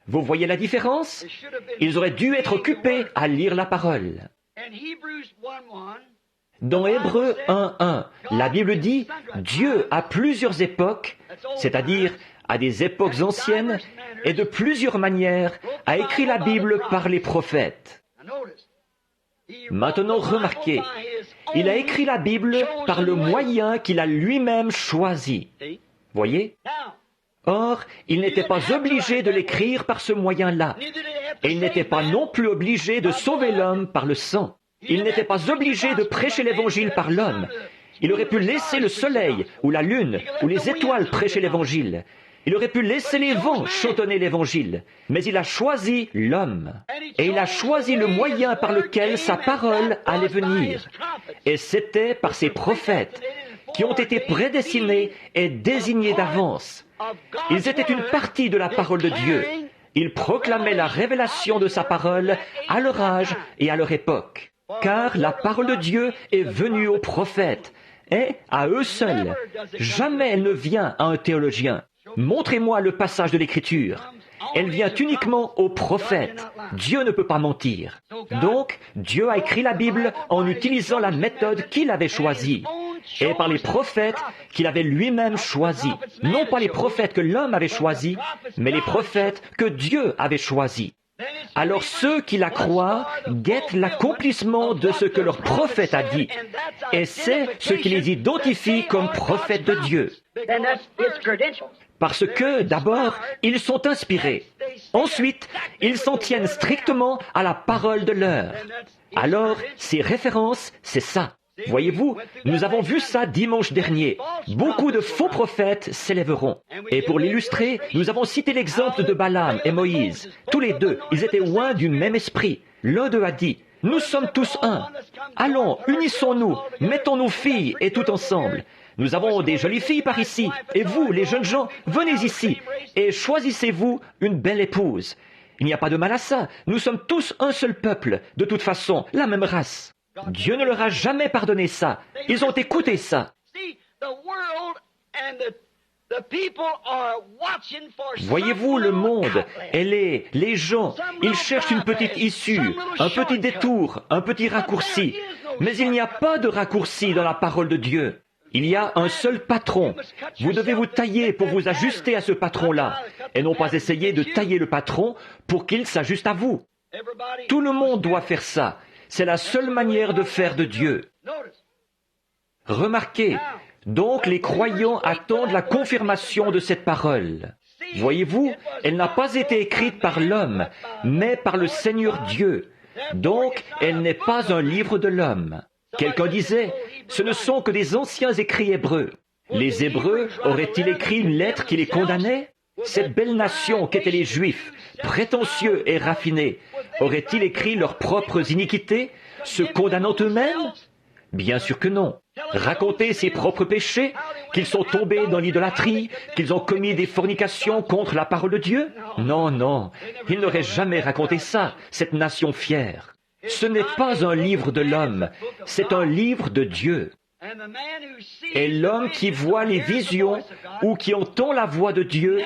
Vous voyez la différence? Ils auraient dû être occupés à lire la parole. Dans Hébreux 1:1, la Bible dit « Dieu à plusieurs époques, c'est-à-dire à des époques anciennes, et de plusieurs manières, a écrit la Bible par les prophètes. » Maintenant, remarquez, il a écrit la Bible par le moyen qu'il a lui-même choisi. Voyez? Or, il n'était pas obligé de l'écrire par ce moyen-là. Et il n'était pas non plus obligé de sauver l'homme par le sang. Il n'était pas obligé de prêcher l'Évangile par l'homme. Il aurait pu laisser le soleil, ou la lune, ou les étoiles prêcher l'Évangile. Il aurait pu laisser les vents chantonner l'Évangile. Mais il a choisi l'homme. Et il a choisi le moyen par lequel sa parole allait venir. Et c'était par ses prophètes, qui ont été prédestinés et désignés d'avance. Ils étaient une partie de la parole de Dieu. Ils proclamaient la révélation de sa parole à leur âge et à leur époque. Car la parole de Dieu est venue aux prophètes, et à eux seuls. Jamais elle ne vient à un théologien. Montrez-moi le passage de l'Écriture. Elle vient uniquement aux prophètes. Dieu ne peut pas mentir. Donc, Dieu a écrit la Bible en utilisant la méthode qu'il avait choisie. Et par les prophètes qu'il avait lui-même choisis. Non pas les prophètes que l'homme avait choisis, mais les prophètes que Dieu avait choisis. Alors ceux qui la croient guettent l'accomplissement de ce que leur prophète a dit. Et c'est ce qui les identifie comme prophètes de Dieu. Parce que, d'abord, ils sont inspirés. Ensuite, ils s'en tiennent strictement à la parole de l'heure. Alors, ces références, c'est ça. Voyez-vous, nous avons vu ça dimanche dernier. Beaucoup de faux prophètes s'élèveront. Et pour l'illustrer, nous avons cité l'exemple de Balaam et Moïse. Tous les deux, ils étaient loin du même esprit. L'un d'eux a dit, « Nous sommes tous un. Allons, unissons-nous, mettons nos filles et tout ensemble. Nous avons des jolies filles par ici, et vous, les jeunes gens, venez ici, et choisissez-vous une belle épouse. Il n'y a pas de mal à ça. Nous sommes tous un seul peuple, de toute façon, la même race. Dieu ne leur a jamais pardonné ça. Ils ont écouté ça. Voyez-vous, le monde et les gens, ils cherchent une petite issue, un petit détour, un petit raccourci. Mais il n'y a pas de raccourci dans la parole de Dieu. Il y a un seul patron. Vous devez vous tailler pour vous ajuster à ce patron-là, et non pas essayer de tailler le patron pour qu'il s'ajuste à vous. Tout le monde doit faire ça. C'est la seule manière de faire de Dieu. Remarquez, donc les croyants attendent la confirmation de cette parole. Voyez-vous, elle n'a pas été écrite par l'homme, mais par le Seigneur Dieu. Donc, elle n'est pas un livre de l'homme. Quelqu'un disait, ce ne sont que des anciens écrits hébreux. Les Hébreux auraient-ils écrit une lettre qui les condamnait? Cette belle nation qu'étaient les Juifs, prétentieux et raffinés, auraient-ils écrit leurs propres iniquités, se condamnant eux-mêmes? Bien sûr que non. Raconter ses propres péchés, qu'ils sont tombés dans l'idolâtrie, qu'ils ont commis des fornications contre la parole de Dieu? Non, non, ils n'auraient jamais raconté ça, cette nation fière. Ce n'est pas un livre de l'homme, c'est un livre de Dieu. Et l'homme qui voit les visions ou qui entend la voix de Dieu,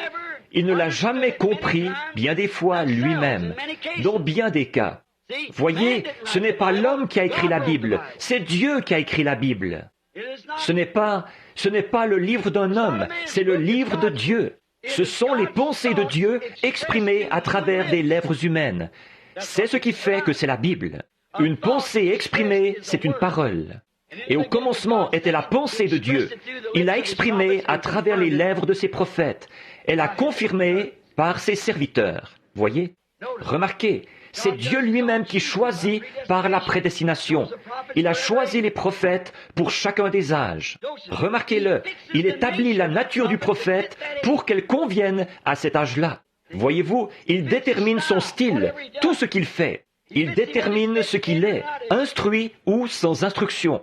il ne l'a jamais compris, bien des fois lui-même, dans bien des cas. Voyez, ce n'est pas l'homme qui a écrit la Bible, c'est Dieu qui a écrit la Bible. Ce n'est pas le livre d'un homme, c'est le livre de Dieu. Ce sont les pensées de Dieu exprimées à travers des lèvres humaines. C'est ce qui fait que c'est la Bible. Une pensée exprimée, c'est une parole. Et au commencement était la pensée de Dieu. Il l'a exprimée à travers les lèvres de ses prophètes. Elle l'a confirmée par ses serviteurs. Voyez? Remarquez, c'est Dieu lui-même qui choisit par la prédestination. Il a choisi les prophètes pour chacun des âges. Remarquez-le, il établit la nature du prophète pour qu'elle convienne à cet âge-là. Voyez-vous, il détermine son style, tout ce qu'il fait. Il détermine ce qu'il est, instruit ou sans instruction.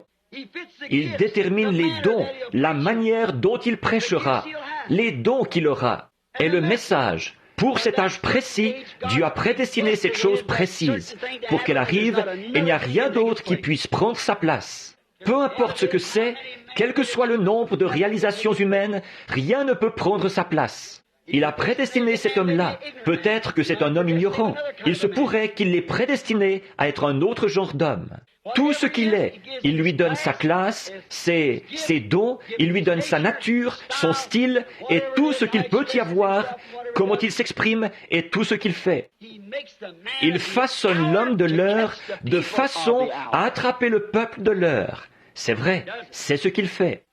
Il détermine les dons, la manière dont il prêchera, les dons qu'il aura, et le message. Pour cet âge précis, Dieu a prédestiné cette chose précise. Pour qu'elle arrive, il n'y a rien d'autre qui puisse prendre sa place. Peu importe ce que c'est, quel que soit le nombre de réalisations humaines, rien ne peut prendre sa place. Il a prédestiné cet homme-là. Peut-être que c'est un homme ignorant. Il se pourrait qu'il l'ait prédestiné à être un autre genre d'homme. Tout ce qu'il est, il lui donne sa classe, ses dons, il lui donne sa nature, son style, et tout ce qu'il peut y avoir, comment il s'exprime, et tout ce qu'il fait. Il façonne l'homme de l'heure de façon à attraper le peuple de l'heure. C'est vrai, c'est ce qu'il fait.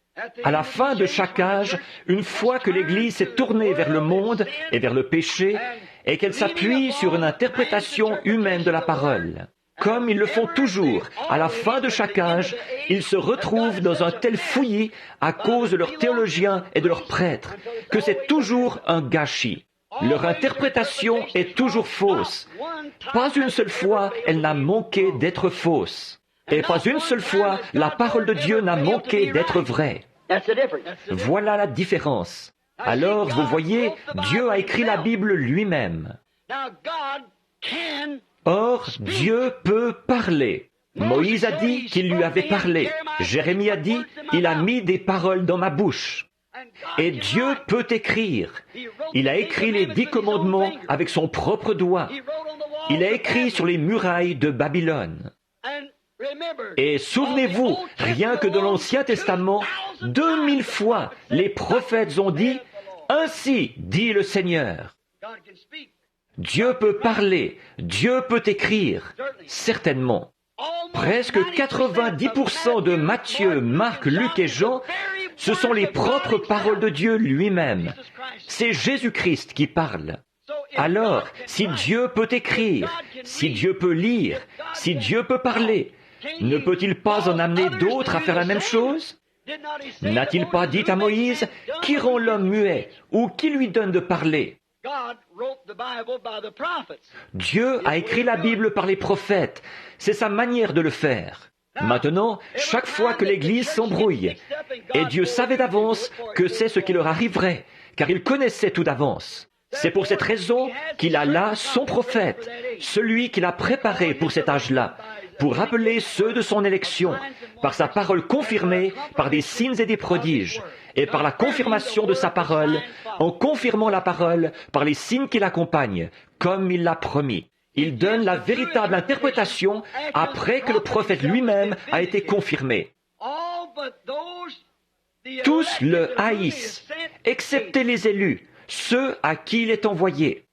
À la fin de chaque âge, une fois que l'Église s'est tournée vers le monde et vers le péché, et qu'elle s'appuie sur une interprétation humaine de la parole, comme ils le font toujours, à la fin de chaque âge, ils se retrouvent dans un tel fouillis à cause de leurs théologiens et de leurs prêtres, que c'est toujours un gâchis. Leur interprétation est toujours fausse. Pas une seule fois, elle n'a manqué d'être fausse. Et pas une seule fois, la parole de Dieu n'a manqué d'être vraie. Voilà la différence. Alors, vous voyez, Dieu a écrit la Bible lui-même. Or, Dieu peut parler. Moïse a dit qu'il lui avait parlé. Jérémie a dit, il a mis des paroles dans ma bouche. Et Dieu peut écrire. Il a écrit les 10 commandements avec son propre doigt. Il a écrit sur les murailles de Babylone. Et souvenez-vous, rien que dans l'Ancien Testament, 2000 fois, les prophètes ont dit, « Ainsi dit le Seigneur ». Dieu peut parler, Dieu peut écrire, certainement. Presque 90% de Matthieu, Marc, Luc et Jean, ce sont les propres paroles de Dieu lui-même. C'est Jésus-Christ qui parle. Alors, si Dieu peut écrire, si Dieu peut lire, si Dieu peut parler, ne peut-il pas en amener d'autres à faire la même chose? N'a-t-il pas dit à Moïse, « Qui rend l'homme muet ou qui lui donne de parler ?» Dieu a écrit la Bible par les prophètes. C'est sa manière de le faire. Maintenant, chaque fois que l'Église s'embrouille, et Dieu savait d'avance que c'est ce qui leur arriverait, car il connaissait tout d'avance. C'est pour cette raison qu'il a là son prophète, celui qu'il a préparé pour cet âge-là, pour rappeler ceux de son élection, par sa parole confirmée, par des signes et des prodiges, et par la confirmation de sa parole, en confirmant la parole par les signes qui l'accompagnent, comme il l'a promis. Il donne la véritable interprétation après que le prophète lui-même a été confirmé. Tous le haïssent, excepté les élus, ceux à qui il est envoyé.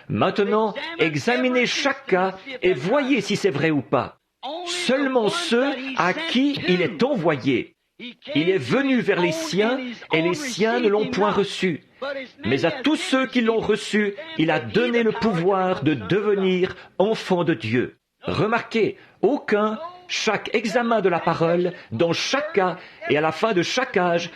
Maintenant, examinez chaque cas et voyez si c'est vrai ou pas. Seulement ceux à qui il est envoyé. Il est venu vers les siens et les siens ne l'ont point reçu. Mais à tous ceux qui l'ont reçu, il a donné le pouvoir de devenir enfants de Dieu. Remarquez, chaque examen de la parole, dans chaque cas et à la fin de chaque âge,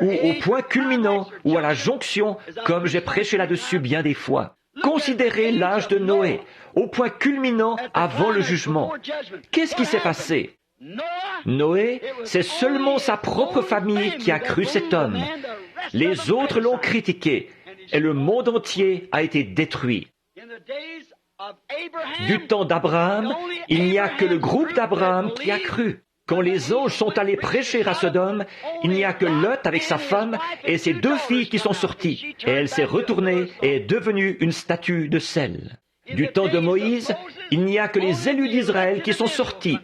ou au point culminant, ou à la jonction, comme j'ai prêché là-dessus bien des fois. Considérez l'âge de Noé, au point culminant avant le jugement. Qu'est-ce qui s'est passé? Noé, c'est seulement sa propre famille qui a cru cet homme. Les autres l'ont critiqué, et le monde entier a été détruit. Du temps d'Abraham, il n'y a que le groupe d'Abraham qui a cru. Quand les anges sont allés prêcher à Sodome, il n'y a que Lot avec sa femme et ses 2 filles qui sont sorties. Et elle s'est retournée et est devenue une statue de sel. Du temps de Moïse, il n'y a que les élus d'Israël qui sont sortis.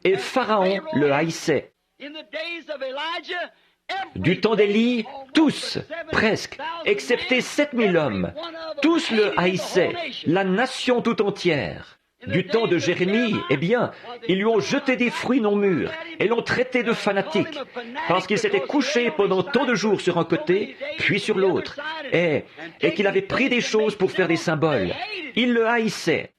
Et Pharaon le haïssait. Du temps d'Élie, tous, presque, excepté 7000 hommes, tous le haïssaient, la nation tout entière. Du temps de Jérémie, eh bien, ils lui ont jeté des fruits non mûrs et l'ont traité de fanatique, parce qu'il s'était couché pendant tant de jours sur un côté, puis sur l'autre, et qu'il avait pris des choses pour faire des symboles. Il le haïssait.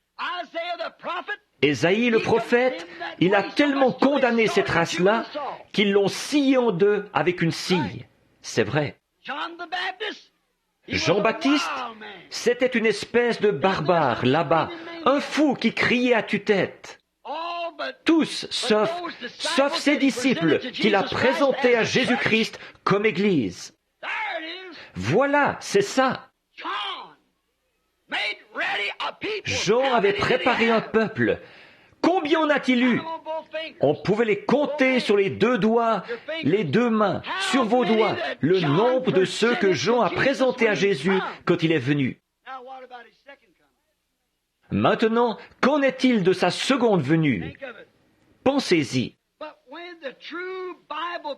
Ésaïe le prophète, il a tellement condamné cette race-là qu'ils l'ont scié en deux avec une scie. C'est vrai. Jean-Baptiste, c'était une espèce de barbare là-bas, un fou qui criait à tue-tête. Tous, sauf ses disciples, qu'il a présentés à Jésus-Christ comme Église. Voilà, c'est ça. Jean avait préparé un peuple. Combien en a-t-il eu? On pouvait les compter sur les 2 doigts, les 2 mains, sur vos doigts, le nombre de ceux que Jean a présentés à Jésus quand il est venu. Maintenant, qu'en est-il de sa seconde venue? Pensez-y.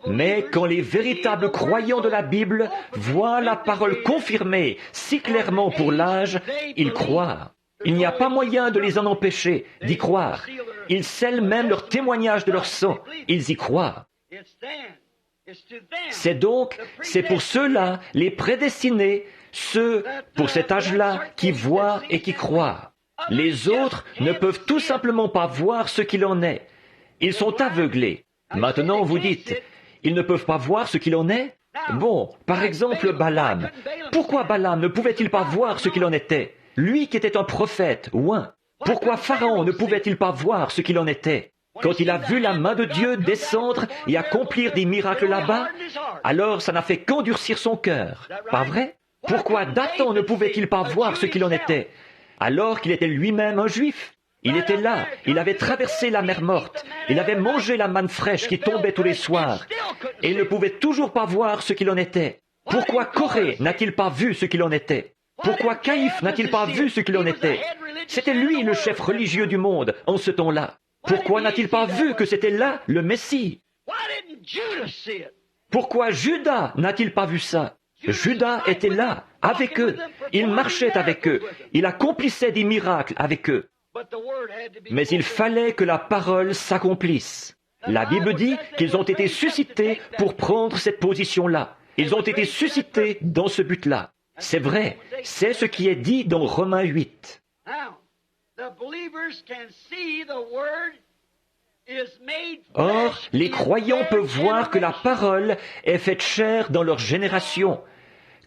Mais quand les véritables croyants de la Bible voient la parole confirmée si clairement pour l'âge, ils croient. Il n'y a pas moyen de les en empêcher d'y croire. Ils scellent même leur témoignage de leur sang. Ils y croient. C'est pour ceux-là, les prédestinés, ceux, pour cet âge-là, qui voient et qui croient. Les autres ne peuvent tout simplement pas voir ce qu'il en est. Ils sont aveuglés. Maintenant, vous dites, ils ne peuvent pas voir ce qu'il en est? Bon, par exemple, Balaam. Pourquoi Balaam ne pouvait-il pas voir ce qu'il en était? Lui qui était un prophète, ouin. Pourquoi Pharaon ne pouvait-il pas voir ce qu'il en était? Quand il a vu la main de Dieu descendre et accomplir des miracles là-bas, alors ça n'a fait qu'endurcir son cœur. Pas vrai? Pourquoi Dathan ne pouvait-il pas voir ce qu'il en était, alors qu'il était lui-même un juif? Il était là, il avait traversé la mer morte, il avait mangé la manne fraîche qui tombait tous les soirs, et il ne pouvait toujours pas voir ce qu'il en était. Pourquoi Corée n'a-t-il pas vu ce qu'il en était? Pourquoi Caïphe n'a-t-il pas vu ce qu'il en était? C'était lui le chef religieux du monde en ce temps-là. Pourquoi n'a-t-il pas vu que c'était là le Messie? Pourquoi Judas n'a-t-il pas vu ça? Judas était là, avec eux. Il marchait avec eux. Il accomplissait des miracles avec eux. Mais il fallait que la parole s'accomplisse. La Bible dit qu'ils ont été suscités pour prendre cette position-là. Ils ont été suscités dans ce but-là. C'est vrai, c'est ce qui est dit dans Romains 8. Or, les croyants peuvent voir que la parole est faite chair dans leur génération,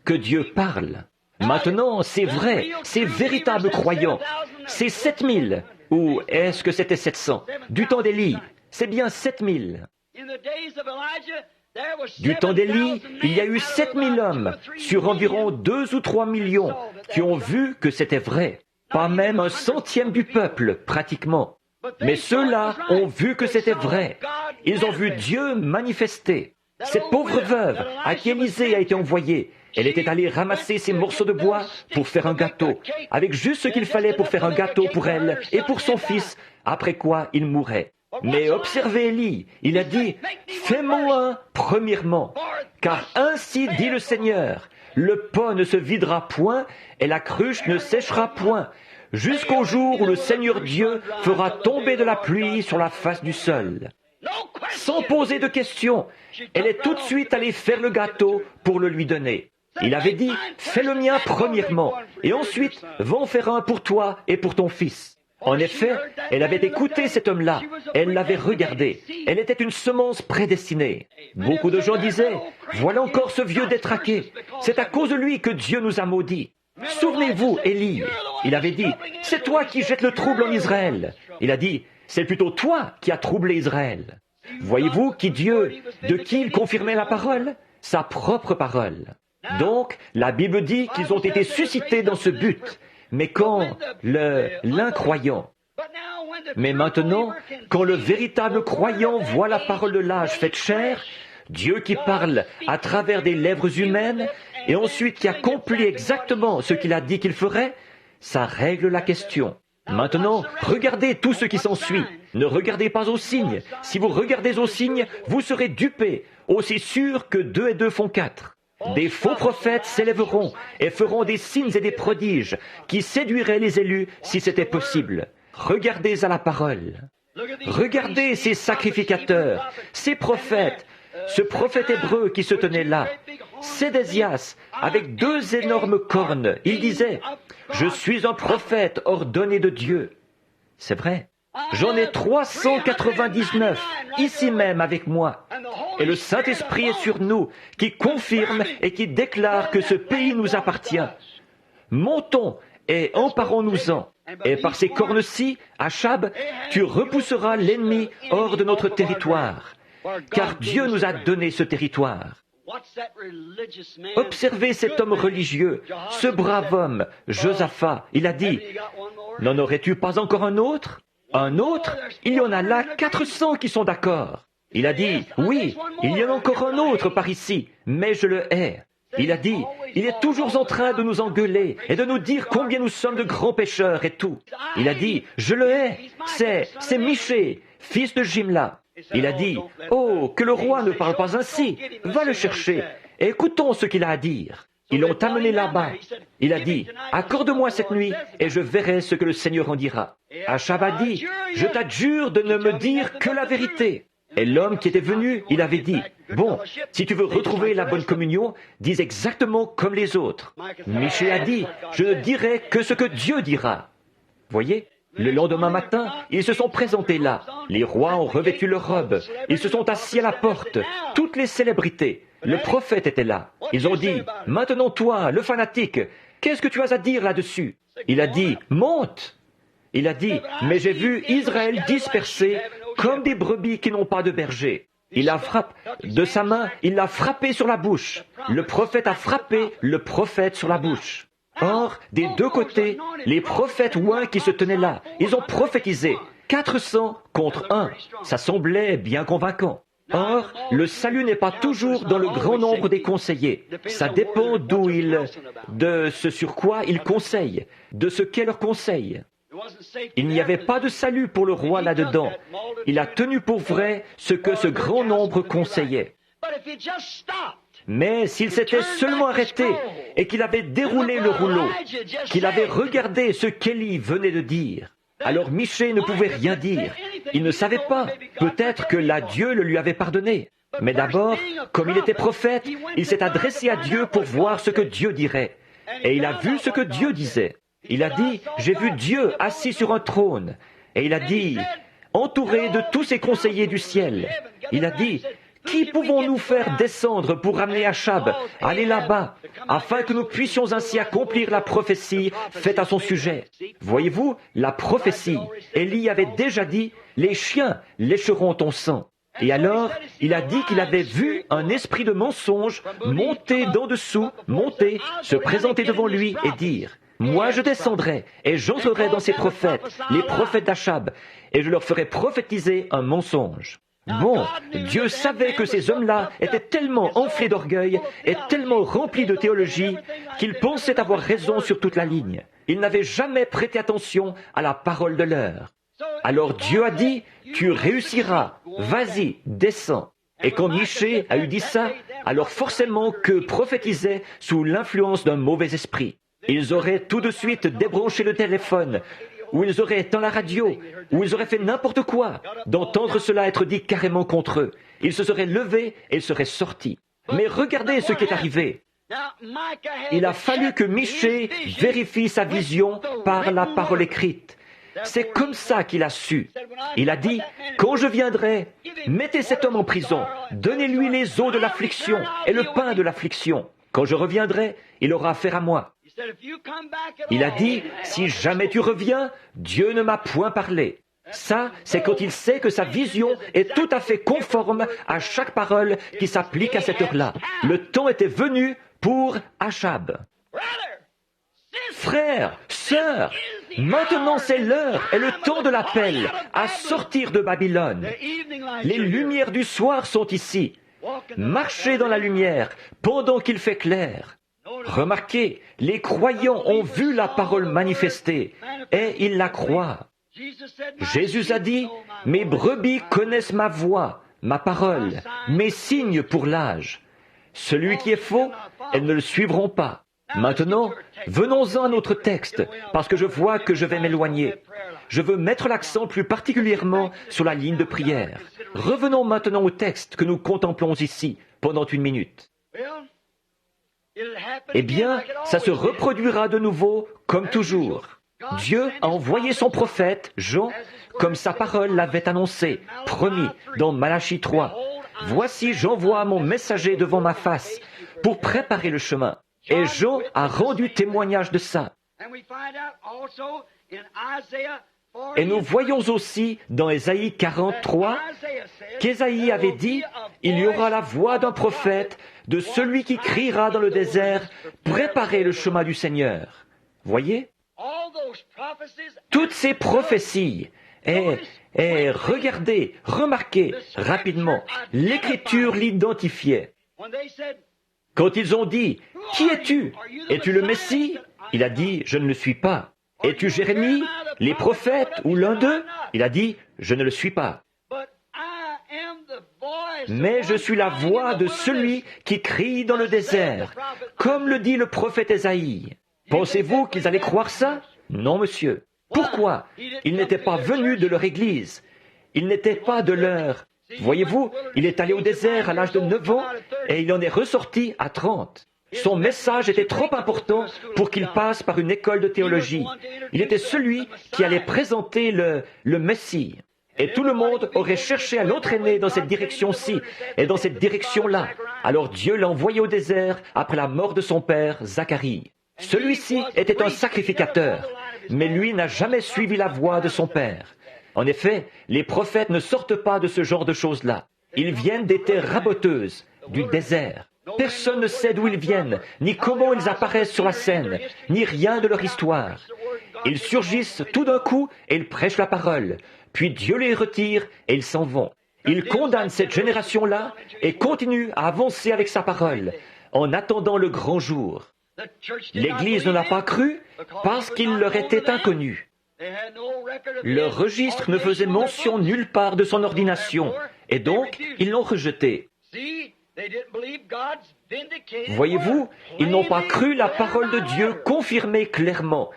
que Dieu parle. Maintenant, c'est vrai, ces véritables croyants, c'est 7000, ou est-ce que c'était 700? Du temps d'Élie, c'est bien 7000. Du temps d'Élie, il y a eu 7000 hommes sur environ 2 ou 3 millions qui ont vu que c'était vrai. Pas même un centième du peuple, pratiquement. Mais ceux-là ont vu que c'était vrai. Ils ont vu Dieu manifester. Cette pauvre veuve à qui Élisée a été envoyé, elle était allée ramasser ces morceaux de bois pour faire un gâteau, avec juste ce qu'il fallait pour faire un gâteau pour elle et pour son fils, après quoi il mourait. Mais observez Élie, il a dit, « Fais-moi un premièrement, car ainsi dit le Seigneur, le pot ne se videra point et la cruche ne séchera point, jusqu'au jour où le Seigneur Dieu fera tomber de la pluie sur la face du sol. » Sans poser de questions, elle est tout de suite allée faire le gâteau pour le lui donner. Il avait dit, « Fais le mien premièrement, et ensuite, va en faire un pour toi et pour ton fils. » En effet, elle avait écouté cet homme-là, elle l'avait regardé, elle était une semence prédestinée. Beaucoup de gens disaient, « Voilà encore ce vieux détraqué, c'est à cause de lui que Dieu nous a maudits. » Souvenez-vous, Élie, il avait dit, « C'est toi qui jettes le trouble en Israël. » Il a dit, « C'est plutôt toi qui as troublé Israël. » Voyez-vous qui Dieu, de qui il confirmait la parole? Sa propre parole. Donc, la Bible dit qu'ils ont été suscités dans ce but. Mais quand l'incroyant, mais maintenant, quand le véritable croyant voit la parole de l'âge faite chair, Dieu qui parle à travers des lèvres humaines, et ensuite qui accomplit exactement ce qu'il a dit qu'il ferait, ça règle la question. Maintenant, regardez tout ce qui s'ensuit. Ne regardez pas aux signes. Si vous regardez aux signes, vous serez dupés, aussi sûr que 2 et 2 font 4. Des faux prophètes s'élèveront et feront des signes et des prodiges qui séduiraient les élus si c'était possible. Regardez à la parole. Regardez ces sacrificateurs, ces prophètes, ce prophète hébreu qui se tenait là, Sédécias, avec 2 énormes cornes. Il disait, « Je suis un prophète ordonné de Dieu. » C'est vrai. J'en ai 399 ici même avec moi. Et le Saint-Esprit est sur nous, qui confirme et qui déclare que ce pays nous appartient. Montons et emparons-nous-en. Et par ces cornes-ci, Achab, tu repousseras l'ennemi hors de notre territoire. Car Dieu nous a donné ce territoire. Observez cet homme religieux, ce brave homme, Josaphat. Il a dit, « N'en aurais-tu pas encore un autre ? Un autre ? Il y en a là 400 qui sont d'accord. » Il a dit, « Oui, il y en a encore un autre par ici, mais je le hais. » Il a dit, « Il est toujours en train de nous engueuler et de nous dire combien nous sommes de grands pécheurs et tout. » Il a dit, « Je le hais, c'est Michée, fils de Jimla. » Il a dit, « Oh, que le roi ne parle pas ainsi, va le chercher, et écoutons ce qu'il a à dire. » Ils l'ont amené là-bas. Il a dit, « Accorde-moi cette nuit, et je verrai ce que le Seigneur en dira. » Achab a dit, « Je t'adjure de ne me dire que la vérité. » Et l'homme qui était venu, il avait dit, « Bon, si tu veux retrouver la bonne communion, dis exactement comme les autres. » Michée a dit, « Je ne dirai que ce que Dieu dira. » Voyez, le lendemain matin, ils se sont présentés là. Les rois ont revêtu leurs robes. Ils se sont assis à la porte. Toutes les célébrités. Le prophète était là. Ils ont dit, « Maintenant toi, le fanatique, qu'est-ce que tu as à dire là-dessus ?» Il a dit, « Monte !» Il a dit, « Mais j'ai vu Israël dispersé comme des brebis qui n'ont pas de berger. » Il la frappe de sa main, il l'a frappé sur la bouche. Le prophète a frappé le prophète sur la bouche. Or, des 2 côtés, les prophètes ouins qui se tenaient là, ils ont prophétisé 400 contre 1. Ça semblait bien convaincant. Or, le salut n'est pas toujours dans le grand nombre des conseillers. Ça dépend de ce sur quoi ils conseillent, de ce qu'est leur conseil. Il n'y avait pas de salut pour le roi là-dedans. Il a tenu pour vrai ce que ce grand nombre conseillait. Mais s'il s'était seulement arrêté et qu'il avait déroulé le rouleau, qu'il avait regardé ce qu'Élie venait de dire, alors Michée ne pouvait rien dire. Il ne savait pas. Peut-être que là Dieu le lui avait pardonné. Mais d'abord, comme il était prophète, il s'est adressé à Dieu pour voir ce que Dieu dirait. Et il a vu ce que Dieu disait. Il a dit, j'ai vu Dieu assis sur un trône. Et il a dit, entouré de tous ses conseillers du ciel. Il a dit, qui pouvons-nous faire descendre pour ramener Achab, aller là-bas, afin que nous puissions ainsi accomplir la prophétie faite à son sujet? Voyez-vous, la prophétie, Élie avait déjà dit, les chiens lécheront ton sang. Et alors, il a dit qu'il avait vu un esprit de mensonge monter d'en dessous, monter, se présenter devant lui et dire, moi je descendrai et j'entrerai dans ces prophètes, les prophètes d'Achab, et je leur ferai prophétiser un mensonge. Bon, Dieu savait que ces hommes-là étaient tellement enflés d'orgueil et tellement remplis de théologie qu'ils pensaient avoir raison sur toute la ligne. Ils n'avaient jamais prêté attention à la parole de l'heure. Alors Dieu a dit, tu réussiras, vas-y, descends. Et quand Michée a eu dit ça, alors forcément que prophétisait sous l'influence d'un mauvais esprit. Ils auraient tout de suite débranché le téléphone, ou ils auraient éteint la radio, ou ils auraient fait n'importe quoi, d'entendre cela être dit carrément contre eux. Ils se seraient levés et ils seraient sortis. Mais regardez ce qui est arrivé. Il a fallu que Michée vérifie sa vision par la parole écrite. C'est comme ça qu'il a su. Il a dit, quand je viendrai, mettez cet homme en prison, donnez-lui les eaux de l'affliction et le pain de l'affliction. Quand je reviendrai, il aura affaire à moi. Il a dit, si jamais tu reviens, Dieu ne m'a point parlé. Ça, c'est quand il sait que sa vision est tout à fait conforme à chaque parole qui s'applique à cette heure-là. Le temps était venu pour Achab. Frères, sœurs, maintenant c'est l'heure et le temps de l'appel à sortir de Babylone. Les lumières du soir sont ici. Marchez dans la lumière pendant qu'il fait clair. Remarquez, les croyants ont vu la parole manifestée et ils la croient. Jésus a dit, « Mes brebis connaissent ma voix, ma parole, mes signes pour l'âge. Celui qui est faux, elles ne le suivront pas. » Maintenant, venons-en à notre texte, parce que je vois que je vais m'éloigner. Je veux mettre l'accent plus particulièrement sur la ligne de prière. Revenons maintenant au texte que nous contemplons ici, pendant une minute. Eh bien, ça se reproduira de nouveau, comme toujours. Dieu a envoyé son prophète, Jean, comme sa parole l'avait annoncé, promis, dans Malachie 3. « Voici, j'envoie mon messager devant ma face, pour préparer le chemin. » Et Jean a rendu témoignage de ça. Et nous voyons aussi dans Ésaïe 43 qu'Ésaïe avait dit, « Il y aura la voix d'un prophète, de celui qui criera dans le désert, préparez le chemin du Seigneur. » Voyez? Toutes ces prophéties, et regardez, remarquez rapidement, l'Écriture l'identifiait. Quand ils ont dit, « Qui es-tu? Es-tu le Messie ?» Il a dit, « Je ne le suis pas. » « Es-tu Jérémie, les prophètes ou l'un d'eux ?» Il a dit, « Je ne le suis pas. » Mais je suis la voix de celui qui crie dans le désert, comme le dit le prophète Ésaïe. Pensez-vous qu'ils allaient croire ça? Non, monsieur. Pourquoi? Il n'était pas venu de leur église. Il n'était pas de leur... Voyez-vous, il est allé au désert à l'âge de 9 ans et il en est ressorti à 30. Son message était trop important pour qu'il passe par une école de théologie. Il était celui qui allait présenter le Messie. Et tout le monde aurait cherché à l'entraîner dans cette direction-ci et dans cette direction-là. Alors Dieu l'a envoyé au désert après la mort de son père, Zacharie. Celui-ci était un sacrificateur, mais lui n'a jamais suivi la voie de son père. En effet, les prophètes ne sortent pas de ce genre de choses-là. Ils viennent des terres raboteuses, du désert. Personne ne sait d'où ils viennent, ni comment ils apparaissent sur la scène, ni rien de leur histoire. Ils surgissent tout d'un coup et ils prêchent la parole. Puis Dieu les retire et ils s'en vont. Il condamne cette génération-là et continue à avancer avec sa parole, en attendant le grand jour. L'Église ne l'a pas cru parce qu'il leur était inconnu. Leur registre ne faisait mention nulle part de son ordination, et donc ils l'ont rejeté. Voyez-vous, ils n'ont pas cru la parole de Dieu confirmée clairement,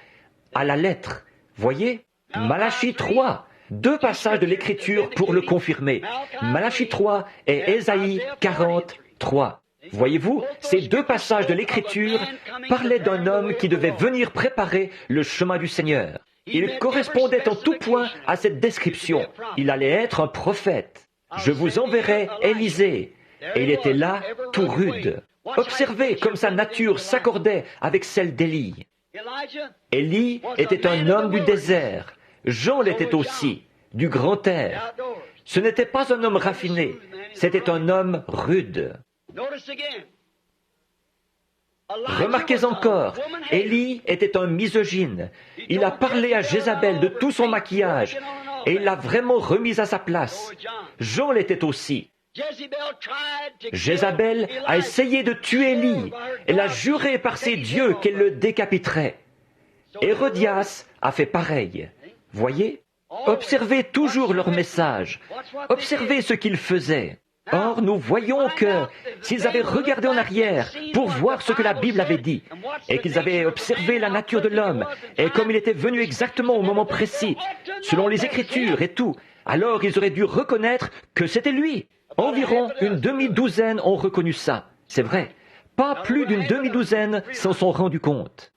à la lettre. Voyez, Malachie 3, 2 passages de l'Écriture pour le confirmer. Malachie 3 et Ésaïe 43. Voyez-vous, ces deux passages de l'Écriture parlaient d'un homme qui devait venir préparer le chemin du Seigneur. Il correspondait en tout point à cette description. Il allait être un prophète. Je vous enverrai Élisée. Et il était là, tout rude. Observez comme sa nature s'accordait avec celle d'Élie. Élie était un homme du désert. Jean l'était aussi, du grand air. Ce n'était pas un homme raffiné, c'était un homme rude. Remarquez encore, Élie était un misogyne. Il a parlé à Jézabel de tout son maquillage et il l'a vraiment remise à sa place. Jean l'était aussi. Jézabel a essayé de tuer Élie. Elle a juré par ses dieux qu'elle le décapiterait. Hérodias a fait pareil. Voyez, observez toujours leur message. Observez ce qu'ils faisaient. Or, nous voyons que s'ils avaient regardé en arrière pour voir ce que la Bible avait dit, et qu'ils avaient observé la nature de l'homme, et comme il était venu exactement au moment précis, selon les Écritures et tout, alors ils auraient dû reconnaître que c'était lui. Environ une demi-douzaine ont reconnu ça. C'est vrai. Pas plus d'une demi-douzaine s'en sont rendus compte.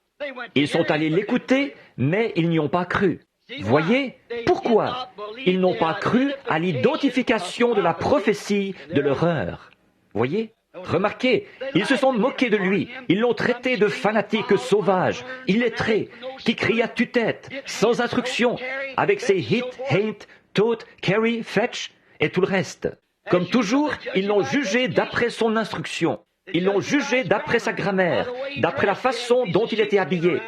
Ils sont allés l'écouter, mais ils n'y ont pas cru. Voyez, pourquoi? Ils n'ont pas cru à l'identification de la prophétie de leur heure. Voyez? Remarquez, ils se sont moqués de lui. Ils l'ont traité de fanatique sauvage, illettré, qui crie à tue-tête, sans instruction, avec ses hit, hate, tote, carry, fetch et tout le reste. Comme toujours, ils l'ont jugé d'après son instruction. Ils l'ont jugé d'après sa grammaire, d'après la façon dont il était habillé.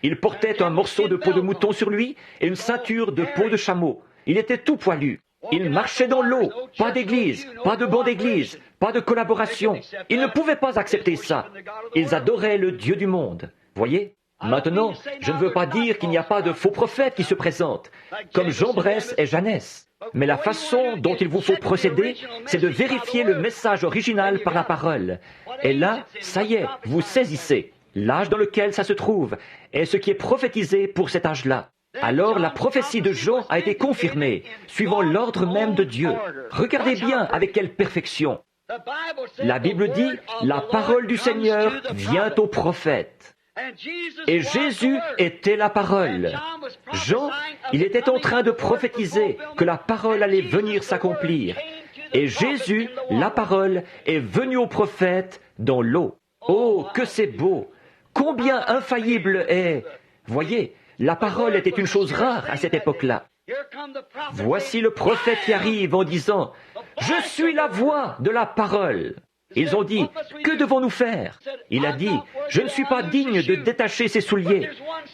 Il portait un morceau de peau de mouton sur lui et une ceinture de peau de chameau. Il était tout poilu. Il marchait dans l'eau. Pas d'église, pas de banc d'église, pas de collaboration. Ils ne pouvaient pas accepter ça. Ils adoraient le Dieu du monde. Voyez? Maintenant, je ne veux pas dire qu'il n'y a pas de faux prophètes qui se présentent, comme Jean Bresse et Jeannès. Mais la façon dont il vous faut procéder, c'est de vérifier le message original par la parole. Et là, ça y est, vous saisissez l'âge dans lequel ça se trouve et ce qui est prophétisé pour cet âge-là. Alors la prophétie de Jean a été confirmée, suivant l'ordre même de Dieu. Regardez bien avec quelle perfection. La Bible dit, la parole du Seigneur vient au prophète. Et Jésus était la parole. Jean, il était en train de prophétiser que la parole allait venir s'accomplir. Et Jésus, la parole, est venu au prophète dans l'eau. Oh, que c'est beau! Combien infaillible est... Voyez, la parole était une chose rare à cette époque-là. Voici le prophète qui arrive en disant, « Je suis la voix de la parole ». Ils ont dit, « Que devons-nous faire ?» Il a dit, « Je ne suis pas digne de détacher ses souliers,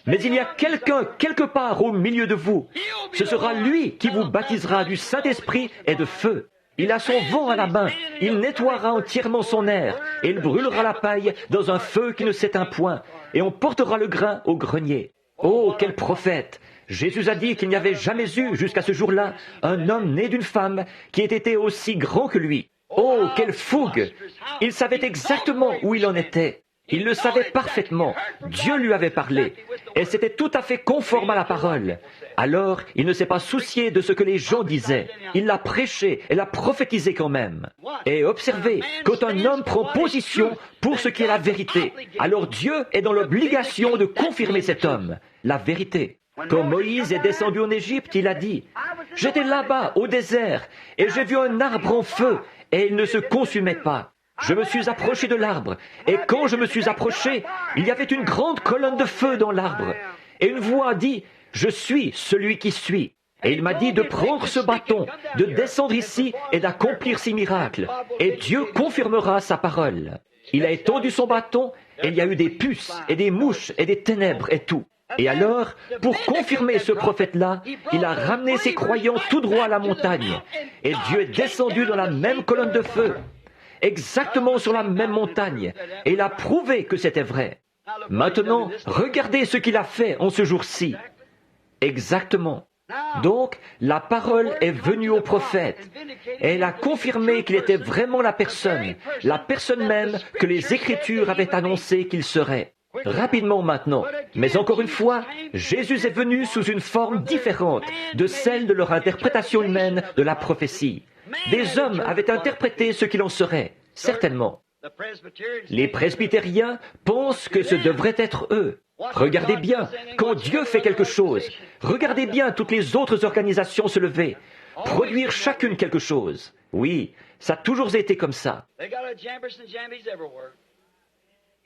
mais il y a quelqu'un quelque part au milieu de vous. Ce sera lui qui vous baptisera du Saint-Esprit et de feu. Il a son vent à la main, il nettoiera entièrement son air, et il brûlera la paille dans un feu qui ne s'éteint point, et on portera le grain au grenier. » Oh, quel prophète! Jésus a dit qu'il n'y avait jamais eu, jusqu'à ce jour-là, un homme né d'une femme qui ait été aussi grand que lui. Oh, quelle fougue! Il savait exactement où il en était. Il le savait parfaitement. Dieu lui avait parlé. Et c'était tout à fait conforme à la parole. Alors, il ne s'est pas soucié de ce que les gens disaient. Il l'a prêché et l'a prophétisé quand même. Et observez, quand un homme prend position pour ce qui est la vérité, alors Dieu est dans l'obligation de confirmer cet homme, la vérité. Quand Moïse est descendu en Égypte, il a dit, « J'étais là-bas, au désert, et j'ai vu un arbre en feu, et il ne se consumait pas. Je me suis approché de l'arbre, et quand je me suis approché, il y avait une grande colonne de feu dans l'arbre. Et une voix a dit, « Je suis celui qui suis. » Et il m'a dit de prendre ce bâton, de descendre ici et d'accomplir ces miracles. Et Dieu confirmera sa parole. Il a étendu son bâton, et il y a eu des puces, et des mouches, et des ténèbres, et tout. Et alors, pour confirmer ce prophète-là, il a ramené ses croyants tout droit à la montagne. Et Dieu est descendu dans la même colonne de feu, exactement sur la même montagne, et il a prouvé que c'était vrai. Maintenant, regardez ce qu'il a fait en ce jour-ci. Exactement. Donc, la parole est venue au prophète, et elle a confirmé qu'il était vraiment la personne même que les Écritures avaient annoncé qu'il serait. Rapidement maintenant, mais encore une fois, Jésus est venu sous une forme différente de celle de leur interprétation humaine de la prophétie. Des hommes avaient interprété ce qu'il en serait, certainement. Les presbytériens pensent que ce devrait être eux. Regardez bien, quand Dieu fait quelque chose, regardez bien toutes les autres organisations se lever, produire chacune quelque chose. Oui, ça a toujours été comme ça.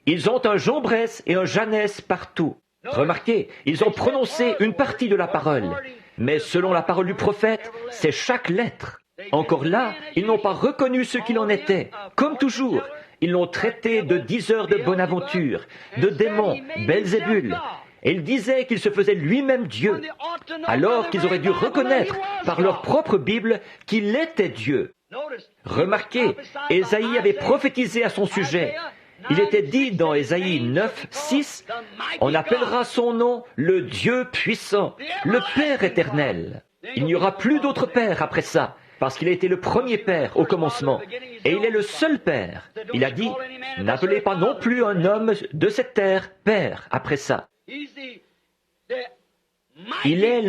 Ils ont un Jean Bresse et un Jeannès partout. Remarquez, ils ont prononcé une partie de la parole, mais selon la parole du prophète, c'est chaque lettre. Encore là, ils n'ont pas reconnu ce qu'il en était. Comme toujours, ils l'ont traité de diseur de bonne aventure, de démon, Belzébul. Et ils disaient qu'il se faisait lui-même Dieu, alors qu'ils auraient dû reconnaître par leur propre Bible qu'il était Dieu. Remarquez, Ésaïe avait prophétisé à son sujet. Il était dit dans Ésaïe 9, 6, « On appellera son nom le Dieu puissant, le Père éternel. » Il n'y aura plus d'autre Père après ça, parce qu'il a été le premier Père au commencement, et il est le seul Père. Il a dit, « N'appelez pas non plus un homme de cette terre Père après ça. » Il est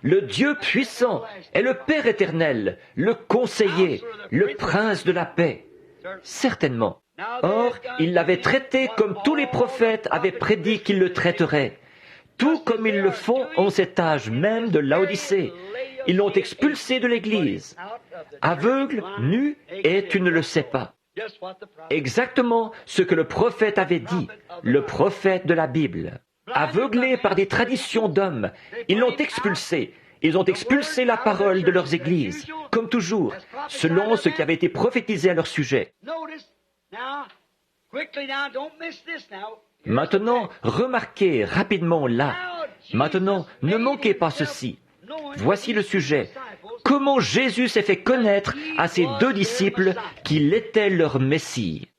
le Dieu puissant et le Père éternel, le conseiller, le prince de la paix. Certainement. Or, il l'avait traité comme tous les prophètes avaient prédit qu'ils le traiteraient, tout comme ils le font en cet âge même de Laodicée. Ils l'ont expulsé de l'Église. Aveugle, nu, et tu ne le sais pas. Exactement ce que le prophète avait dit, le prophète de la Bible. Aveuglés par des traditions d'hommes, ils l'ont expulsé. Ils ont expulsé la parole de leurs églises, comme toujours, selon ce qui avait été prophétisé à leur sujet. Maintenant, remarquez rapidement là. Maintenant, ne manquez pas ceci. Voici le sujet. Comment Jésus s'est fait connaître à ses deux disciples qu'il était leur Messie.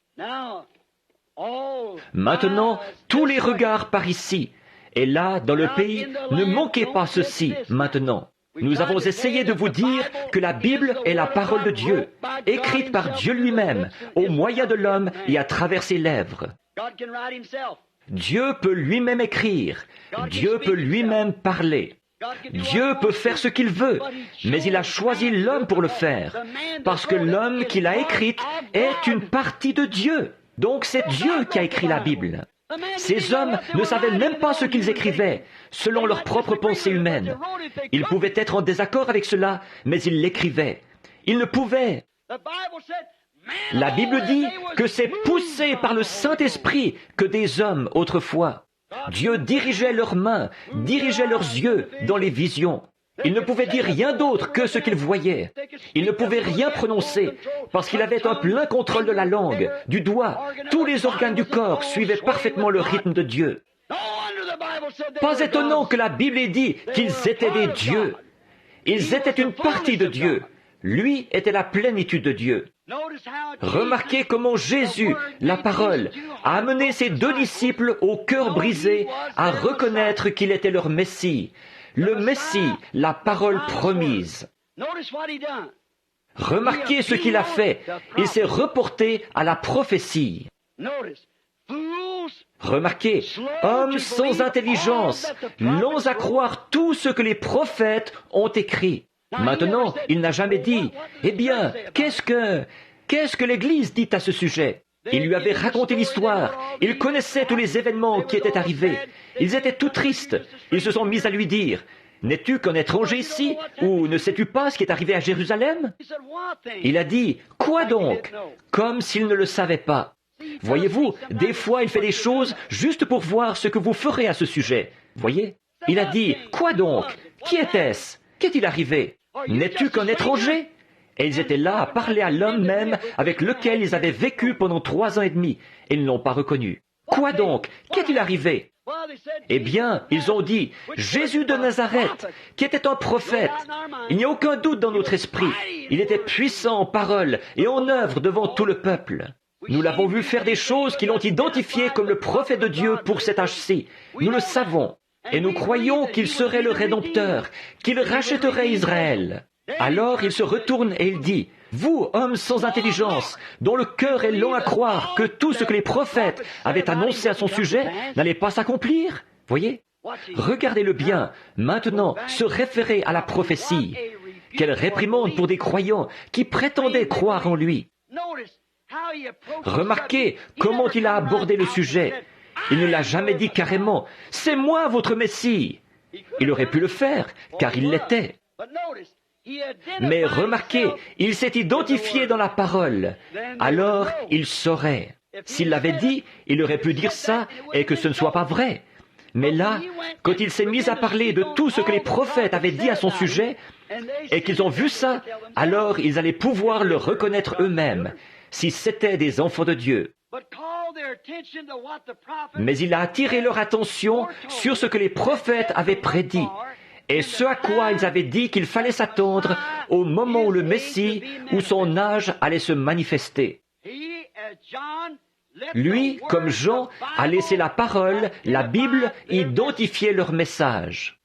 Maintenant, tous les regards par ici. Et là, dans le pays, ne manquez pas ceci maintenant. Nous avons essayé de vous dire que la Bible est la parole de Dieu, écrite par Dieu lui-même, au moyen de l'homme et à travers ses lèvres. Dieu peut lui-même écrire, Dieu peut lui-même parler. Dieu peut faire ce qu'il veut, mais il a choisi l'homme pour le faire, parce que l'homme qu'il a écrit est une partie de Dieu. Donc c'est Dieu qui a écrit la Bible. Ces hommes ne savaient même pas ce qu'ils écrivaient, selon leur propre pensée humaine. Ils pouvaient être en désaccord avec cela, mais ils l'écrivaient. Ils ne pouvaient. La Bible dit que c'est poussé par le Saint-Esprit que des hommes autrefois. Dieu dirigeait leurs mains, dirigeait leurs yeux dans les visions. Ils ne pouvaient dire rien d'autre que ce qu'ils voyaient. Ils ne pouvaient rien prononcer, parce qu'il avait un plein contrôle de la langue, du doigt. Tous les organes du corps suivaient parfaitement le rythme de Dieu. Pas étonnant que la Bible ait dit qu'ils étaient des dieux. Ils étaient une partie de Dieu. Lui était la plénitude de Dieu. Remarquez comment Jésus, la parole, a amené ses deux disciples au cœur brisé à reconnaître qu'il était leur Messie. Le Messie, la parole promise. Remarquez ce qu'il a fait. Il s'est reporté à la prophétie. Remarquez, hommes sans intelligence, longs à croire tout ce que les prophètes ont écrit. Maintenant, il n'a jamais dit, « Eh bien, qu'est-ce que l'Église dit à ce sujet ?» Il lui avait raconté l'histoire. Il connaissait tous les événements qui étaient arrivés. Ils étaient tout tristes. Ils se sont mis à lui dire, « N'es-tu qu'un étranger ici? Ou ne sais-tu pas ce qui est arrivé à Jérusalem ?» Il a dit, « Quoi donc ?» Comme s'il ne le savait pas. Voyez-vous, des fois il fait des choses juste pour voir ce que vous ferez à ce sujet. Voyez? Il a dit, « Quoi donc? Qui était-ce? Qu'est-il arrivé? N'es-tu qu'un étranger ?» Et ils étaient là à parler à l'homme même avec lequel ils avaient vécu pendant 3 ans et demi, et ils ne l'ont pas reconnu. Quoi donc? Qu'est-il arrivé? Eh bien, ils ont dit, Jésus de Nazareth, qui était un prophète. Il n'y a aucun doute dans notre esprit. Il était puissant en parole et en œuvre devant tout le peuple. Nous l'avons vu faire des choses qui l'ont identifié comme le prophète de Dieu pour cet âge-ci. Nous le savons. Et nous croyons qu'il serait le Rédempteur, qu'il rachèterait Israël. Alors il se retourne et il dit, « Vous, hommes sans intelligence, dont le cœur est long à croire que tout ce que les prophètes avaient annoncé à son sujet n'allait pas s'accomplir. » Voyez? Regardez-le bien, maintenant, se référer à la prophétie. Quelle réprimande pour des croyants qui prétendaient croire en lui. Remarquez comment il a abordé le sujet. Il ne l'a jamais dit carrément, « C'est moi votre Messie !» Il aurait pu le faire, car il l'était. Mais remarquez, il s'est identifié dans la parole. Alors, il saurait. S'il l'avait dit, il aurait pu dire ça et que ce ne soit pas vrai. Mais là, quand il s'est mis à parler de tout ce que les prophètes avaient dit à son sujet, et qu'ils ont vu ça, alors ils allaient pouvoir le reconnaître eux-mêmes, si c'étaient des enfants de Dieu. Mais il a attiré leur attention sur ce que les prophètes avaient prédit, et ce à quoi ils avaient dit qu'il fallait s'attendre au moment où le Messie ou son âge allait se manifester. Lui, comme Jean, a laissé la parole, la Bible, identifier leur message.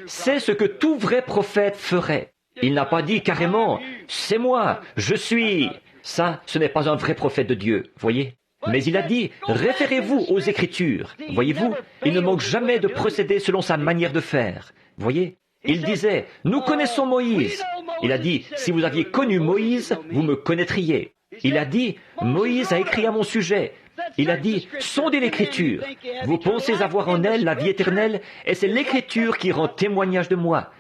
C'est ce que tout vrai prophète ferait. Il n'a pas dit carrément « C'est moi, je suis ». Ça, ce n'est pas un vrai prophète de Dieu, voyez. Mais il a dit « Référez-vous aux Écritures ». Voyez-vous, il ne manque jamais de procéder selon sa manière de faire. Voyez, il disait « Nous connaissons Moïse ». Il a dit « Si vous aviez connu Moïse, vous me connaîtriez ». Il a dit « Moïse a écrit à mon sujet ». Il a dit « Sondez l'Écriture. Vous pensez avoir en elle la vie éternelle, et c'est l'Écriture qui rend témoignage de moi.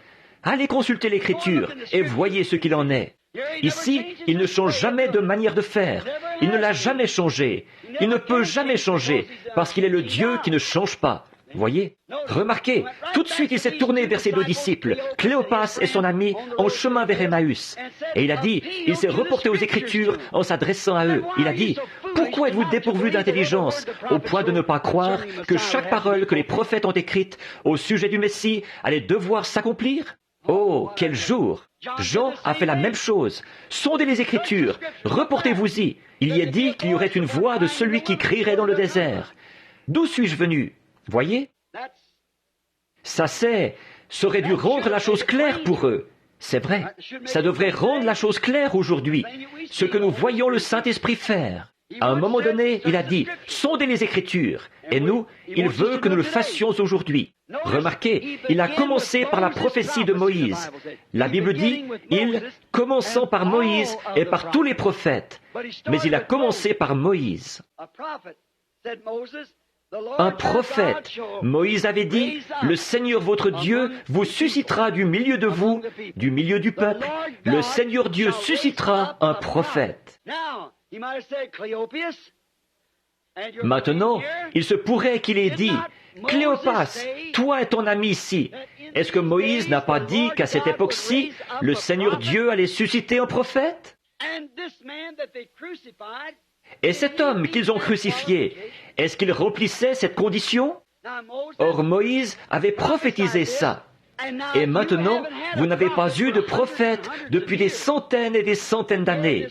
Allez consulter l'Écriture et voyez ce qu'il en est. » Ici, il ne change jamais de manière de faire. Il ne l'a jamais changé. Il ne peut jamais changer, parce qu'il est le Dieu qui ne change pas. Voyez? Remarquez, tout de suite il s'est tourné vers ses deux disciples, Cléopas et son ami, en chemin vers Emmaüs. Et il a dit, il s'est reporté aux Écritures en s'adressant à eux. Il a dit, « Pourquoi êtes-vous dépourvus d'intelligence, au point de ne pas croire que chaque parole que les prophètes ont écrite au sujet du Messie allait devoir s'accomplir? Oh, quel jour! Jean a fait la même chose. Sondez les Écritures, reportez-vous-y. Il y est dit qu'il y aurait une voix de celui qui crierait dans le désert. D'où suis-je venu? Voyez? Ça aurait dû rendre la chose claire pour eux. C'est vrai, ça devrait rendre la chose claire aujourd'hui, ce que nous voyons le Saint-Esprit faire. À un moment donné, il a dit, sondez les Écritures, et nous, il veut que nous le fassions aujourd'hui. Remarquez, il a commencé par la prophétie de Moïse. La Bible dit, commençant par Moïse et par tous les prophètes, mais il a commencé par Moïse. Un prophète. Moïse avait dit, « Le Seigneur votre Dieu vous suscitera du milieu de vous, du milieu du peuple. Le Seigneur Dieu suscitera un prophète. » Maintenant, il se pourrait qu'il ait dit, « Cléopas, toi et ton ami ici, est-ce que Moïse n'a pas dit qu'à cette époque-ci, le Seigneur Dieu allait susciter un prophète? » Et cet homme qu'ils ont crucifié, est-ce qu'il remplissait cette condition? Or Moïse avait prophétisé ça. Et maintenant, vous n'avez pas eu de prophète depuis des centaines et des centaines d'années.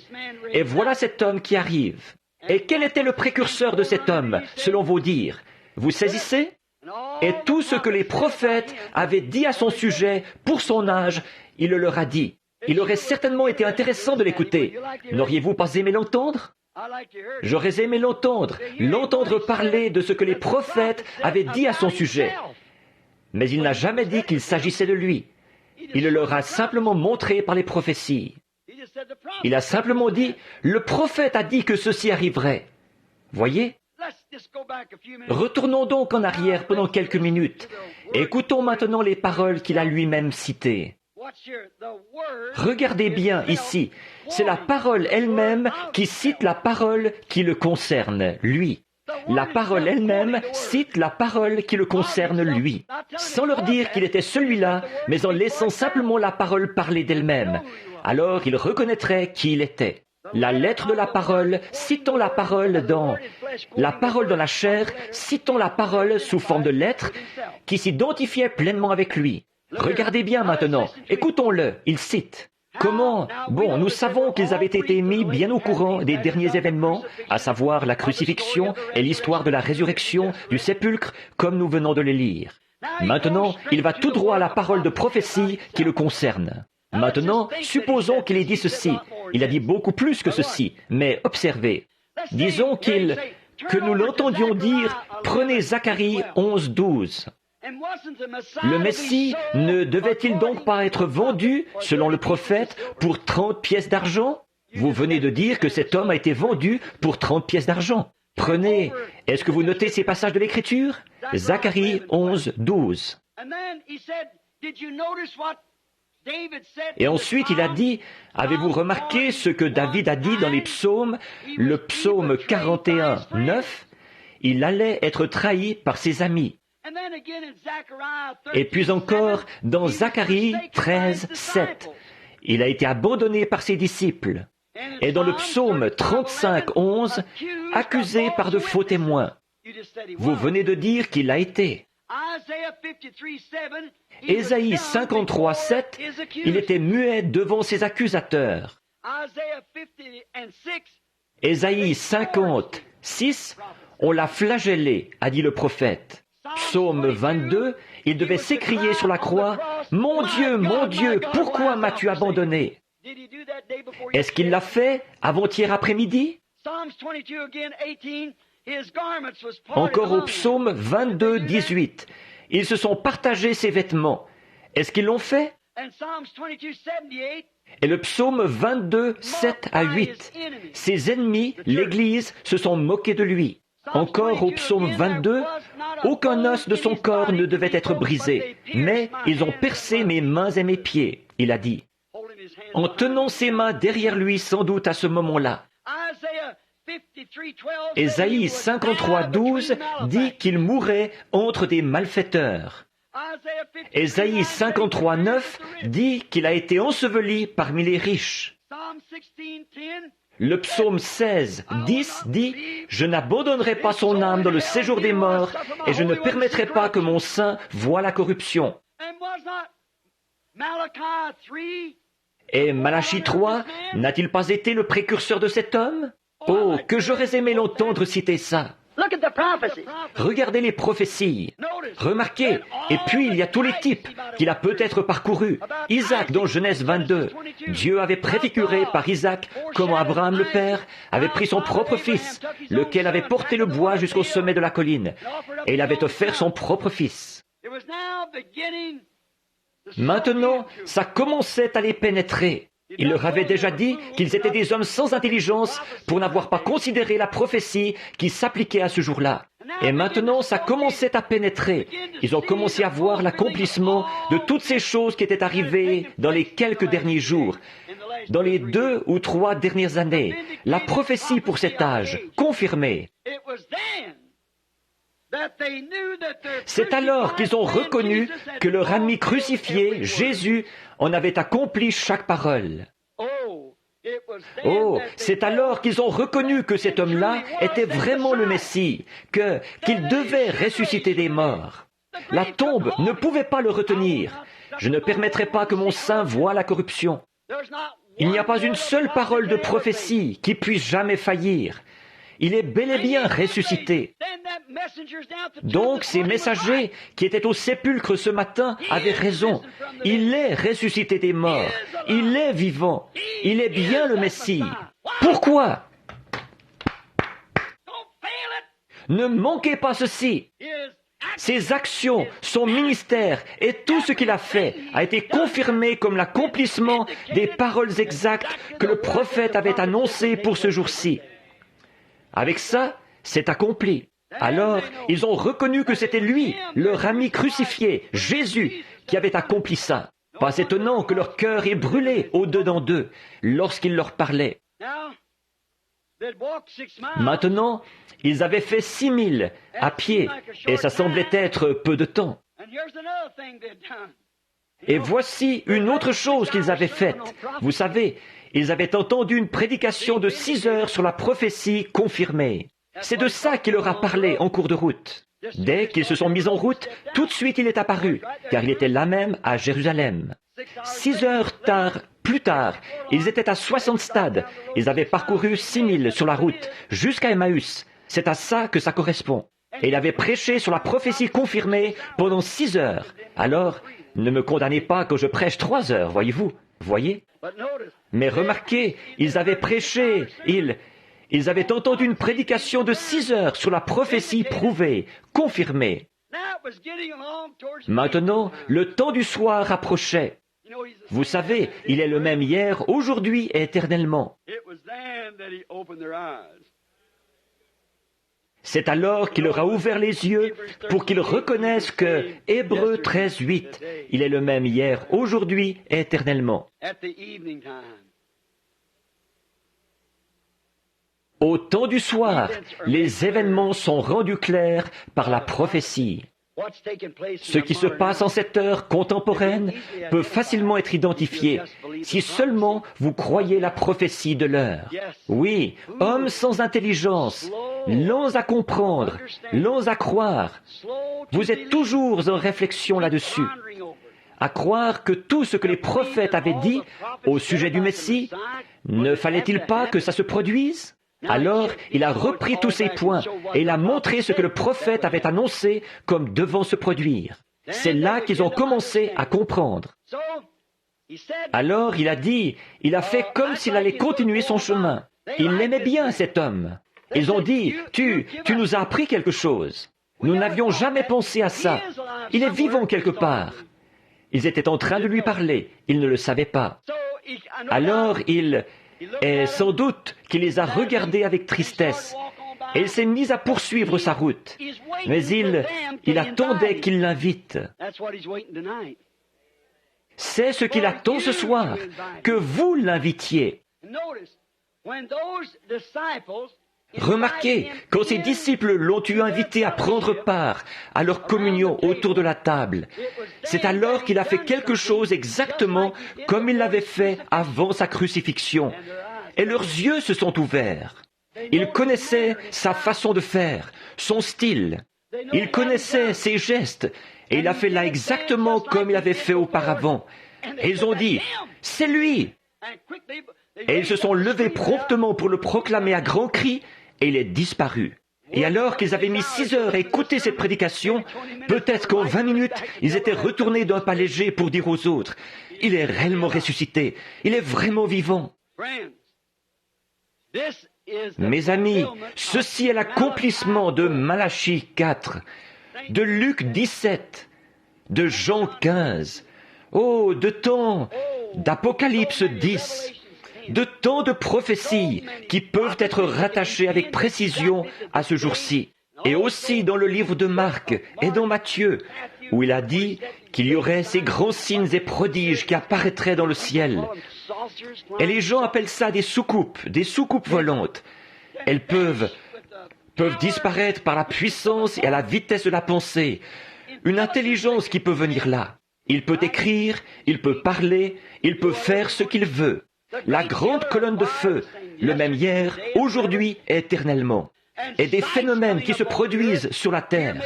Et voilà cet homme qui arrive. Et quel était le précurseur de cet homme, selon vos dires? Vous saisissez? Et tout ce que les prophètes avaient dit à son sujet, pour son âge, il le leur a dit. Il aurait certainement été intéressant de l'écouter. N'auriez-vous pas aimé l'entendre? J'aurais aimé l'entendre parler de ce que les prophètes avaient dit à son sujet. Mais il n'a jamais dit qu'il s'agissait de lui. Il le leur a simplement montré par les prophéties. Il a simplement dit, le prophète a dit que ceci arriverait. Voyez? Retournons donc en arrière pendant quelques minutes. Écoutons maintenant les paroles qu'il a lui-même citées. Regardez bien ici, c'est la parole elle-même qui cite la parole qui le concerne, lui. La parole elle-même cite la parole qui le concerne, lui, sans leur dire qu'il était celui-là, mais en laissant simplement la parole parler d'elle-même. Alors ils reconnaîtraient qui il était. La lettre de la parole, citons la parole dans la chair, citons la parole sous forme de lettre qui s'identifiait pleinement avec lui. Regardez bien maintenant, écoutons-le, il cite. Comment? Bon, nous savons qu'ils avaient été mis bien au courant des derniers événements, à savoir la crucifixion et l'histoire de la résurrection du sépulcre, comme nous venons de les lire. Maintenant, il va tout droit à la parole de prophétie qui le concerne. Maintenant, supposons qu'il ait dit ceci. Il a dit beaucoup plus que ceci, mais observez. Disons que nous l'entendions dire, prenez Zacharie 11:12. Le Messie ne devait-il donc pas être vendu, selon le prophète, pour 30 pièces d'argent? Vous venez de dire que cet homme a été vendu pour 30 pièces d'argent. Prenez, est-ce que vous notez ces passages de l'Écriture? Zacharie 11, 12. Et ensuite il a dit, avez-vous remarqué ce que David a dit dans les psaumes, le psaume 41, 9? Il allait être trahi par ses amis. Et puis encore dans Zacharie 13, 7, il a été abandonné par ses disciples. Et dans le psaume 35, 11, accusé par de faux témoins. Vous venez de dire qu'il l'a été. Ésaïe 53, 7, il était muet devant ses accusateurs. Ésaïe 50, 6, on l'a flagellé, a dit le prophète. Psaume 22, il devait s'écrier sur la croix, « Mon Dieu, pourquoi m'as-tu abandonné ?» Est-ce qu'il l'a fait avant-hier après-midi? Encore au psaume 22, 18, ils se sont partagés ses vêtements. Est-ce qu'ils l'ont fait? Et le psaume 22, 7 à 8, ses ennemis, l'Église, se sont moqués de lui. Encore au psaume 22, aucun os de son corps ne devait être brisé, mais ils ont percé mes mains et mes pieds, il a dit, en tenant ses mains derrière lui sans doute à ce moment-là. Ésaïe 53, 12 dit qu'il mourrait entre des malfaiteurs. Ésaïe 53, 9 dit qu'il a été enseveli parmi les riches. Le psaume 16, 10 dit « Je n'abandonnerai pas son âme dans le séjour des morts, et je ne permettrai pas que mon sein voie la corruption. » Et Malachie 3 n'a-t-il pas été le précurseur de cet homme? Oh, que j'aurais aimé l'entendre citer ça. Regardez les prophéties. Remarquez, et puis il y a tous les types qu'il a peut-être parcourus. Isaac dans Genèse 22. Dieu avait préfiguré par Isaac comment Abraham le père avait pris son propre fils, lequel avait porté le bois jusqu'au sommet de la colline, et il avait offert son propre fils. Maintenant, ça commençait à les pénétrer. Il leur avait déjà dit qu'ils étaient des hommes sans intelligence pour n'avoir pas considéré la prophétie qui s'appliquait à ce jour-là. Et maintenant, ça commençait à pénétrer. Ils ont commencé à voir l'accomplissement de toutes ces choses qui étaient arrivées dans les quelques derniers jours, dans les 2 ou 3 dernières années. La prophétie pour cet âge, confirmée. C'est alors qu'ils ont reconnu que leur ami crucifié, Jésus, en avait accompli chaque parole. Oh, c'est alors qu'ils ont reconnu que cet homme-là était vraiment le Messie, qu'il devait ressusciter des morts. La tombe ne pouvait pas le retenir. Je ne permettrai pas que mon sein voie la corruption. Il n'y a pas une seule parole de prophétie qui puisse jamais faillir. Il est bel et bien ressuscité. Donc ces messagers qui étaient au sépulcre ce matin avaient raison. Il est ressuscité des morts. Il est vivant. Il est bien le Messie. Pourquoi? Ne manquez pas ceci. Ses actions, son ministère et tout ce qu'il a fait a été confirmé comme l'accomplissement des paroles exactes que le prophète avait annoncées pour ce jour-ci. Avec ça, c'est accompli. Alors, ils ont reconnu que c'était lui, leur ami crucifié, Jésus, qui avait accompli ça. Pas étonnant que leur cœur ait brûlé au-dedans d'eux lorsqu'il leur parlait. Maintenant, ils avaient fait 6000 à pied, et ça semblait être peu de temps. Et voici une autre chose qu'ils avaient faite. Vous savez, ils avaient entendu une prédication de 6 heures sur la prophétie confirmée. C'est de ça qu'il leur a parlé en cours de route. Dès qu'ils se sont mis en route, tout de suite il est apparu, car il était là même à Jérusalem. 6 heures plus tard, ils étaient à 60 stades. Ils avaient parcouru 6000 sur la route, jusqu'à Emmaüs. C'est à ça que ça correspond. Et il avait prêché sur la prophétie confirmée pendant 6 heures. Alors, ne me condamnez pas que je prêche 3 heures, voyez-vous. Voyez? Mais remarquez, ils avaient prêché, ils avaient entendu une prédication de 6 heures sur la prophétie prouvée, confirmée. Maintenant, le temps du soir approchait. Vous savez, il est le même hier, aujourd'hui et éternellement. C'est alors qu'il leur a ouvert les yeux pour qu'ils reconnaissent que, Hébreux 13:8, il est le même hier, aujourd'hui et éternellement. Au temps du soir, les événements sont rendus clairs par la prophétie. Ce qui se passe en cette heure contemporaine peut facilement être identifié si seulement vous croyez la prophétie de l'heure. Oui, hommes sans intelligence, lents à comprendre, lents à croire. Vous êtes toujours en réflexion là-dessus. À croire que tout ce que les prophètes avaient dit au sujet du Messie, ne fallait-il pas que ça se produise ? Alors, il a repris tous ces points et il a montré ce que le prophète avait annoncé comme devant se produire. C'est là qu'ils ont commencé à comprendre. Alors, il a dit, il a fait comme s'il allait continuer son chemin. Il l'aimait bien, cet homme. Ils ont dit, tu nous as appris quelque chose. Nous n'avions jamais pensé à ça. Il est vivant quelque part. Ils étaient en train de lui parler. Ils ne le savaient pas. Alors, et sans doute qu'il les a regardés avec tristesse, et il s'est mis à poursuivre sa route. Mais il attendait qu'ils l'invitent. C'est ce qu'il attend ce soir, que vous l'invitiez. Remarquez, quand ses disciples l'ont eu invité à prendre part à leur communion autour de la table, c'est alors qu'il a fait quelque chose exactement comme il l'avait fait avant sa crucifixion. Et leurs yeux se sont ouverts. Ils connaissaient sa façon de faire, son style. Ils connaissaient ses gestes. Et il a fait là exactement comme il avait fait auparavant. Et ils ont dit, « C'est lui !» Et ils se sont levés promptement pour le proclamer à grands cris, et il est disparu. Et alors qu'ils avaient mis 6 heures à écouter cette prédication, peut-être qu'en 20 minutes, ils étaient retournés d'un pas léger pour dire aux autres, « Il est réellement ressuscité, il est vraiment vivant. » Mes amis, ceci est l'accomplissement de Malachie 4, de Luc 17, de Jean 15, de temps d'Apocalypse 10, de tant de prophéties qui peuvent être rattachées avec précision à ce jour-ci. Et aussi dans le livre de Marc et dans Matthieu, où il a dit qu'il y aurait ces grands signes et prodiges qui apparaîtraient dans le ciel. Et les gens appellent ça des soucoupes volantes. Elles peuvent disparaître par la puissance et à la vitesse de la pensée. Une intelligence qui peut venir là. Il peut écrire, il peut parler, il peut faire ce qu'il veut. La grande colonne de feu, le même hier, aujourd'hui et éternellement. Et des phénomènes qui se produisent sur la terre.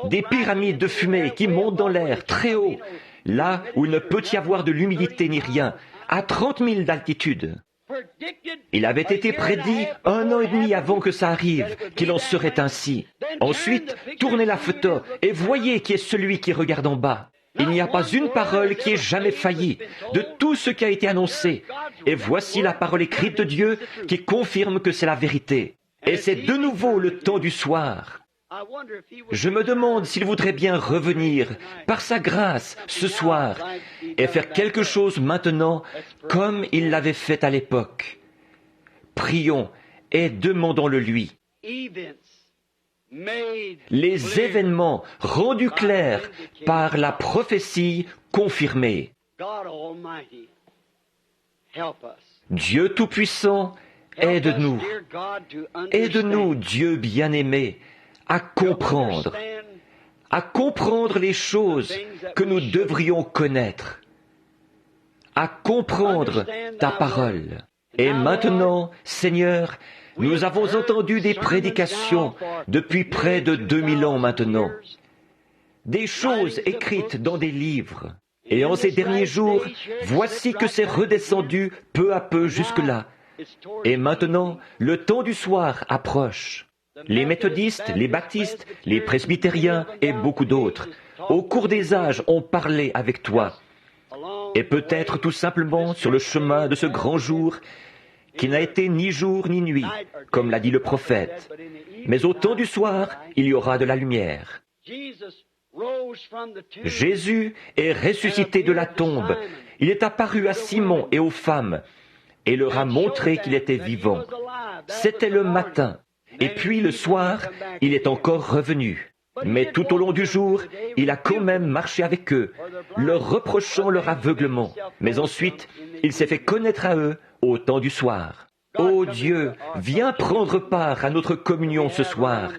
Des pyramides de fumée qui montent dans l'air très haut, là où il ne peut y avoir de l'humidité ni rien, à 30 000 d'altitude. Il avait été prédit 1 an et demi avant que ça arrive, qu'il en serait ainsi. Ensuite, tournez la photo et voyez qui est celui qui regarde en bas. Il n'y a pas une parole qui ait jamais failli de tout ce qui a été annoncé. Et voici la parole écrite de Dieu qui confirme que c'est la vérité. Et c'est de nouveau le temps du soir. Je me demande s'il voudrait bien revenir, par sa grâce, ce soir, et faire quelque chose maintenant comme il l'avait fait à l'époque. Prions et demandons-le lui. Les événements rendus clairs par la prophétie confirmée. Dieu Tout-Puissant, aide-nous. Aide-nous, Dieu bien-aimé, à comprendre les choses que nous devrions connaître, à comprendre ta parole. Et maintenant, Seigneur, nous avons entendu des prédications depuis près de 2000 ans maintenant, des choses écrites dans des livres. Et en ces derniers jours, voici que c'est redescendu peu à peu jusque-là. Et maintenant, le temps du soir approche. Les méthodistes, les baptistes, les presbytériens et beaucoup d'autres, au cours des âges, ont parlé avec toi. Et peut-être tout simplement sur le chemin de ce grand jour, qui n'a été ni jour ni nuit, comme l'a dit le prophète. Mais au temps du soir, il y aura de la lumière. Jésus est ressuscité de la tombe. Il est apparu à Simon et aux femmes et leur a montré qu'il était vivant. C'était le matin. Et puis le soir, il est encore revenu. Mais tout au long du jour, il a quand même marché avec eux, leur reprochant leur aveuglement. Mais ensuite, il s'est fait connaître à eux au temps du soir. Ô Dieu, viens prendre part à notre communion ce soir,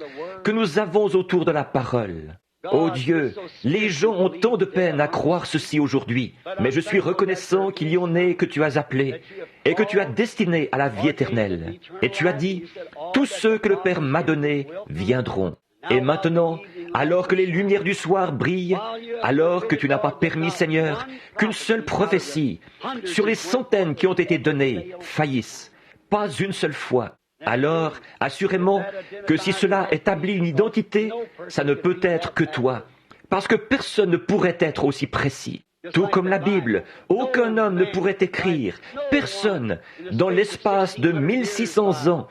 que nous avons autour de la parole. Ô Dieu, les gens ont tant de peine à croire ceci aujourd'hui, mais je suis reconnaissant qu'il y en ait que tu as appelés et que tu as destinés à la vie éternelle. Et tu as dit, tous ceux que le Père m'a donnés viendront. Et maintenant, alors que les lumières du soir brillent, alors que tu n'as pas permis, Seigneur, qu'une seule prophétie sur les centaines qui ont été données faillisse, pas une seule fois, alors, assurément, que si cela établit une identité, ça ne peut être que toi, parce que personne ne pourrait être aussi précis. Tout comme la Bible, aucun homme ne pourrait écrire, personne, dans l'espace de 1600 ans,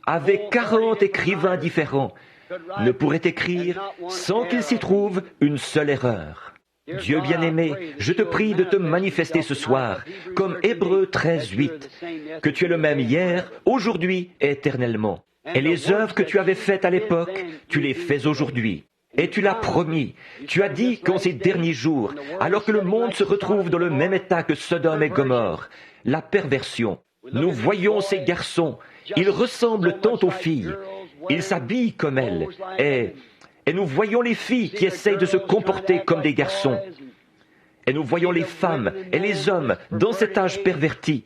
avec 40 écrivains différents, ne pourrait écrire sans qu'il s'y trouve une seule erreur. Dieu bien-aimé, je te prie de te manifester ce soir, comme Hébreux 13:8, que tu es le même hier, aujourd'hui et éternellement. Et les œuvres que tu avais faites à l'époque, tu les fais aujourd'hui. Et tu l'as promis. Tu as dit qu'en ces derniers jours, alors que le monde se retrouve dans le même état que Sodome et Gomorrhe, la perversion, nous voyons ces garçons, ils ressemblent tant aux filles, ils s'habillent comme elles, et nous voyons les filles qui essayent de se comporter comme des garçons. Et nous voyons les femmes et les hommes dans cet âge perverti.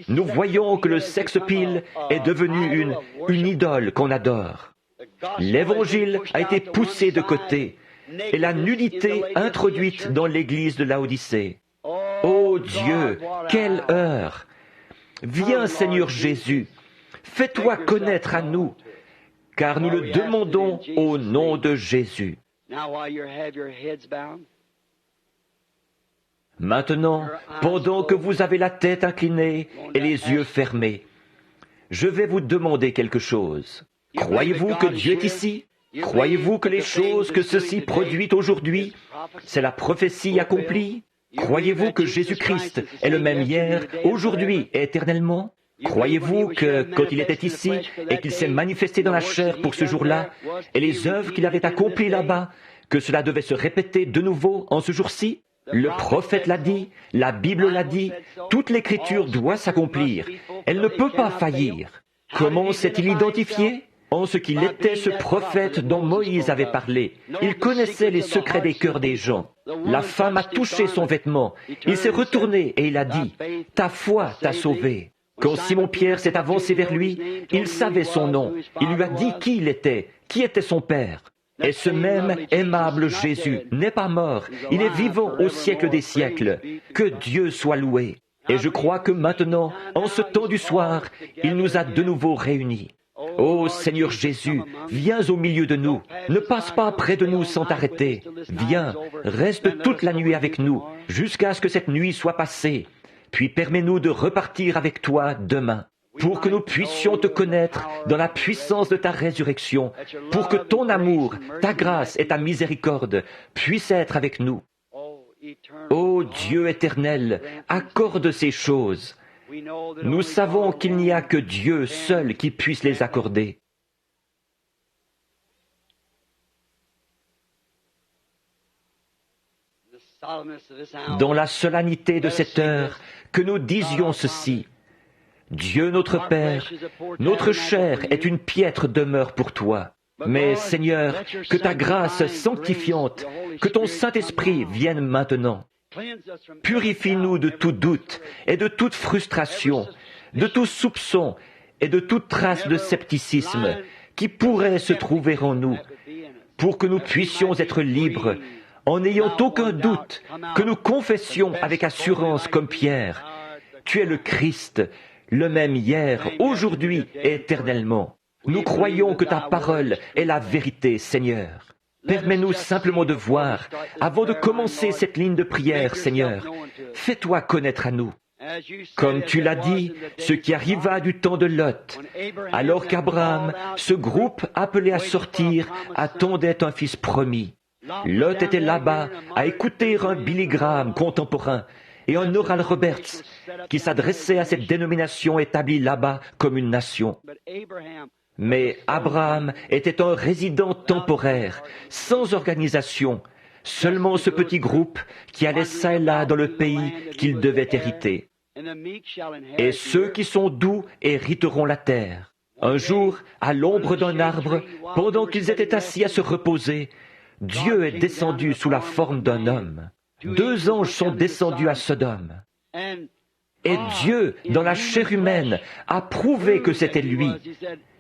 Nous voyons que le sex-appeal est devenu une idole qu'on adore. L'Évangile a été poussé de côté et la nudité introduite dans l'église de Laodicée. Ô Dieu, quelle heure! Viens, Seigneur Jésus, fais-toi connaître à nous, car nous le demandons au nom de Jésus. Maintenant, pendant que vous avez la tête inclinée et les yeux fermés, je vais vous demander quelque chose. Croyez-vous que Dieu est ici? Croyez-vous que les choses que ceci produit aujourd'hui, c'est la prophétie accomplie? Croyez-vous que Jésus-Christ est le même hier, aujourd'hui et éternellement? Croyez-vous que, quand il était ici et qu'il s'est manifesté dans la chair pour ce jour-là, et les œuvres qu'il avait accomplies là-bas, que cela devait se répéter de nouveau en ce jour-ci? Le prophète l'a dit, la Bible l'a dit, toute l'Écriture doit s'accomplir. Elle ne peut pas faillir. Comment s'est-il identifié? En ce qu'il était ce prophète dont Moïse avait parlé. Il connaissait les secrets des cœurs des gens. La femme a touché son vêtement. Il s'est retourné et il a dit, « Ta foi t'a sauvé. » Quand Simon-Pierre s'est avancé vers lui, il savait son nom. Il lui a dit qui il était, qui était son père. Et ce même aimable Jésus n'est pas mort. Il est vivant au siècle des siècles. Que Dieu soit loué. Et je crois que maintenant, en ce temps du soir, il nous a de nouveau réunis. Ô Seigneur Jésus, viens au milieu de nous. Ne passe pas près de nous sans t'arrêter. Viens, reste toute la nuit avec nous, jusqu'à ce que cette nuit soit passée. Puis permets-nous de repartir avec toi demain, pour que nous puissions te connaître dans la puissance de ta résurrection, pour que ton amour, ta grâce et ta miséricorde puissent être avec nous. Ô Dieu éternel, accorde ces choses. Nous savons qu'il n'y a que Dieu seul qui puisse les accorder. Dans la solennité de cette heure, que nous disions ceci. Dieu notre Père, notre chair est une piètre demeure pour toi. Mais Seigneur, que ta grâce sanctifiante, que ton Saint-Esprit vienne maintenant. Purifie-nous de tout doute et de toute frustration, de tout soupçon et de toute trace de scepticisme qui pourrait se trouver en nous, pour que nous puissions être libres, en n'ayant aucun doute, que nous confessions avec assurance comme Pierre, « Tu es le Christ, le même hier, aujourd'hui et éternellement. » Nous croyons que ta parole est la vérité, Seigneur. Permets-nous simplement de voir, avant de commencer cette ligne de prière, Seigneur, fais-toi connaître à nous. Comme tu l'as dit, ce qui arriva du temps de Lot, alors qu'Abraham, ce groupe appelé à sortir, attendait un fils promis. Lot était là-bas à écouter un Billy Graham contemporain et un Oral Roberts qui s'adressait à cette dénomination établie là-bas comme une nation. Mais Abraham était un résident temporaire, sans organisation, seulement ce petit groupe qui allait çà et là dans le pays qu'il devait hériter. Et ceux qui sont doux hériteront la terre. Un jour, à l'ombre d'un arbre, pendant qu'ils étaient assis à se reposer, Dieu est descendu sous la forme d'un homme. 2 anges sont descendus à Sodome. Et Dieu, dans la chair humaine, a prouvé que c'était lui.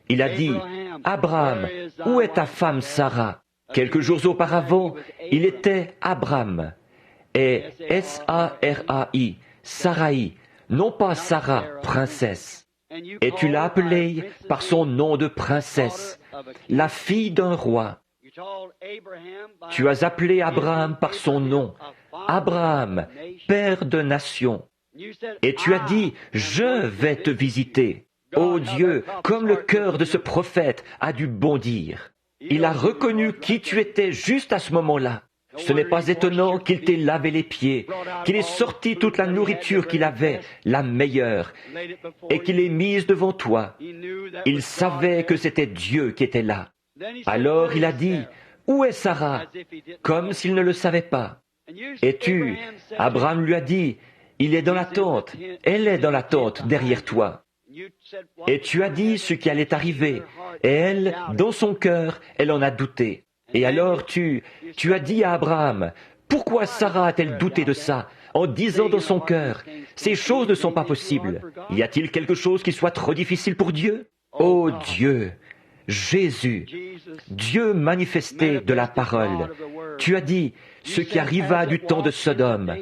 Il a dit, « Abraham, où est ta femme Sarah ?» Quelques jours auparavant, il était Abram, et S-A-R-A-I, Sarai, non pas Sarah, princesse. Et tu l'as appelée par son nom de princesse, la fille d'un roi. Tu as appelé Abraham par son nom, Abraham, père de nations. Et tu as dit, je vais te visiter. Ô Dieu, comme le cœur de ce prophète a dû bondir. Il a reconnu qui tu étais juste à ce moment-là. Ce n'est pas étonnant qu'il t'ait lavé les pieds, qu'il ait sorti toute la nourriture qu'il avait, la meilleure, et qu'il l'ait mise devant toi. Il savait que c'était Dieu qui était là. Alors il a dit, « Où est Sarah ?» comme s'il ne le savait pas. Et Abraham lui a dit, « Il est dans la tente, elle est dans la tente derrière toi. » Et tu as dit ce qui allait arriver, et elle, dans son cœur, elle en a douté. Et alors tu as dit à Abraham, « Pourquoi Sarah a-t-elle douté de ça, en disant dans son cœur, « Ces choses ne sont pas possibles. Y a-t-il quelque chose qui soit trop difficile pour Dieu ?» Ô Dieu, Jésus, Dieu manifesté de la parole, tu as dit, ce qui arriva du temps de Sodome.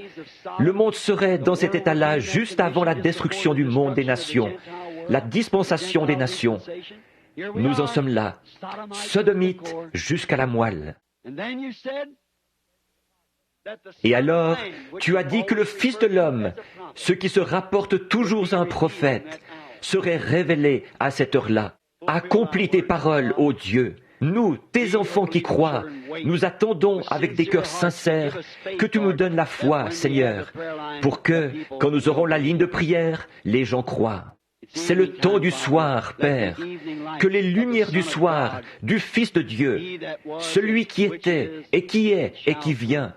Le monde serait dans cet état-là juste avant la destruction du monde des nations, la dispensation des nations. Nous en sommes là, sodomites jusqu'à la moelle. Et alors, tu as dit que le Fils de l'homme, ce qui se rapporte toujours à un prophète, serait révélé à cette heure-là. Accomplis tes paroles, ô Dieu. Nous, tes enfants qui croient, nous attendons avec des cœurs sincères que tu nous donnes la foi, Seigneur, pour que, quand nous aurons la ligne de prière, les gens croient. C'est le temps du soir, Père, que les lumières du soir, du Fils de Dieu, celui qui était et qui est et qui vient,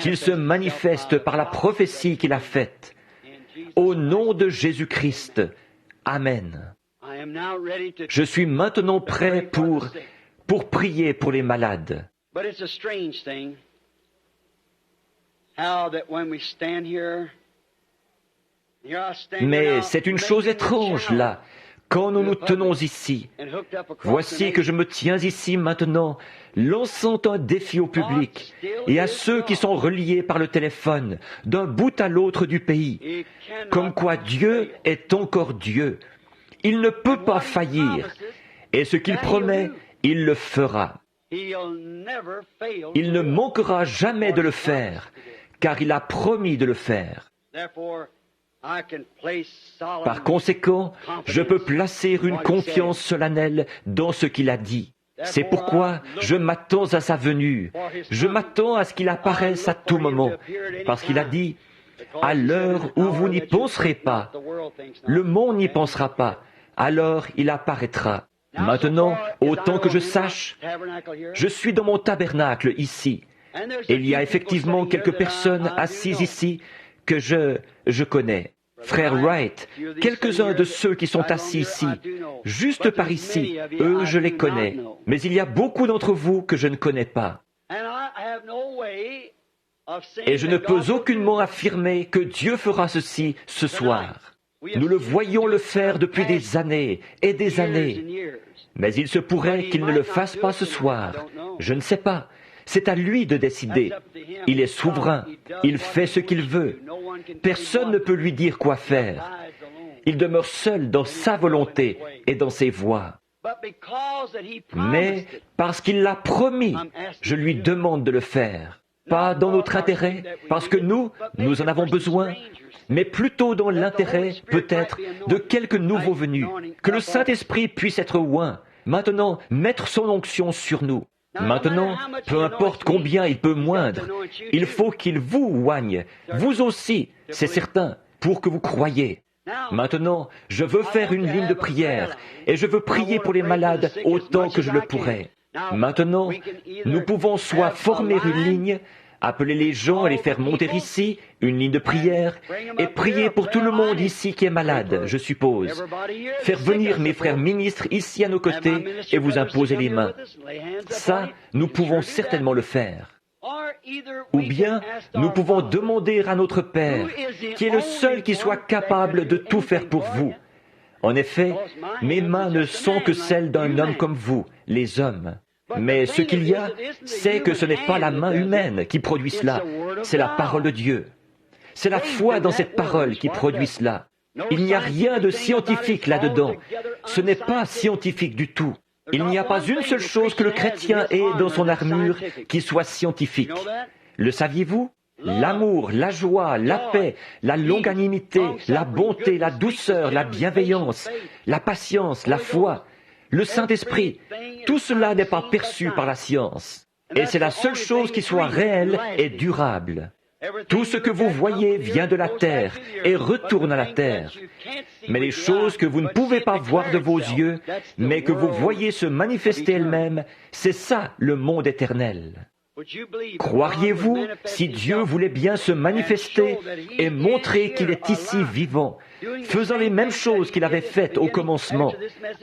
qu'il se manifeste par la prophétie qu'il a faite. Au nom de Jésus-Christ, Amen. Je suis maintenant prêt pour prier pour les malades. Mais c'est une chose étrange, là, quand nous nous tenons ici. Voici que je me tiens ici maintenant, lançant un défi au public et à ceux qui sont reliés par le téléphone, d'un bout à l'autre du pays, comme quoi Dieu est encore Dieu. Il ne peut pas faillir, et ce qu'il promet, il le fera. Il ne manquera jamais de le faire, car il a promis de le faire. Par conséquent, je peux placer une confiance solennelle dans ce qu'il a dit. C'est pourquoi je m'attends à sa venue. Je m'attends à ce qu'il apparaisse à tout moment, parce qu'il a dit, « À l'heure où vous n'y penserez pas, le monde n'y pensera pas, alors il apparaîtra. » Maintenant, autant que je sache, je suis dans mon tabernacle ici. Et il y a effectivement quelques personnes assises ici que je connais. Frère Wright, quelques-uns de ceux qui sont assis ici, juste par ici, eux je les connais. Mais il y a beaucoup d'entre vous que je ne connais pas. Et je ne peux aucunement affirmer que Dieu fera ceci ce soir. Nous le voyons le faire depuis des années et des années. Mais il se pourrait qu'il ne le fasse pas ce soir. Je ne sais pas. C'est à lui de décider. Il est souverain. Il fait ce qu'il veut. Personne ne peut lui dire quoi faire. Il demeure seul dans sa volonté et dans ses voies. Mais parce qu'il l'a promis, je lui demande de le faire. Pas dans notre intérêt, parce que nous en avons besoin, mais plutôt dans l'intérêt, peut-être, de quelques nouveaux venus. Que le Saint-Esprit puisse être oint, maintenant mettre son onction sur nous. Maintenant, peu importe combien il peut moindre, il faut qu'il vous oigne, vous aussi, c'est certain, pour que vous croyiez. Maintenant, je veux faire une ligne de prière et je veux prier pour les malades autant que je le pourrai. Maintenant, nous pouvons soit former une ligne, appeler les gens et les faire monter ici, une ligne de prière, et prier pour tout le monde ici qui est malade, je suppose. Faire venir mes frères ministres ici à nos côtés et vous imposer les mains. Ça, nous pouvons certainement le faire. Ou bien, nous pouvons demander à notre Père, qui est le seul qui soit capable de tout faire pour vous. En effet, mes mains ne sont que celles d'un homme comme vous, les hommes. Mais ce qu'il y a, c'est que ce n'est pas la main humaine qui produit cela, c'est la parole de Dieu. C'est la foi dans cette parole qui produit cela. Il n'y a rien de scientifique là-dedans. Ce n'est pas scientifique du tout. Il n'y a pas une seule chose que le chrétien ait dans son armure qui soit scientifique. Le saviez-vous? L'amour, la joie, la paix, la longanimité, la bonté, la douceur, la bienveillance, la patience, la foi, le Saint-Esprit, tout cela n'est pas perçu par la science. Et c'est la seule chose qui soit réelle et durable. Tout ce que vous voyez vient de la terre et retourne à la terre. Mais les choses que vous ne pouvez pas voir de vos yeux, mais que vous voyez se manifester elles-mêmes, c'est ça le monde éternel. Croiriez-vous, si Dieu voulait bien se manifester et montrer qu'il est ici vivant, faisant les mêmes choses qu'il avait faites au commencement,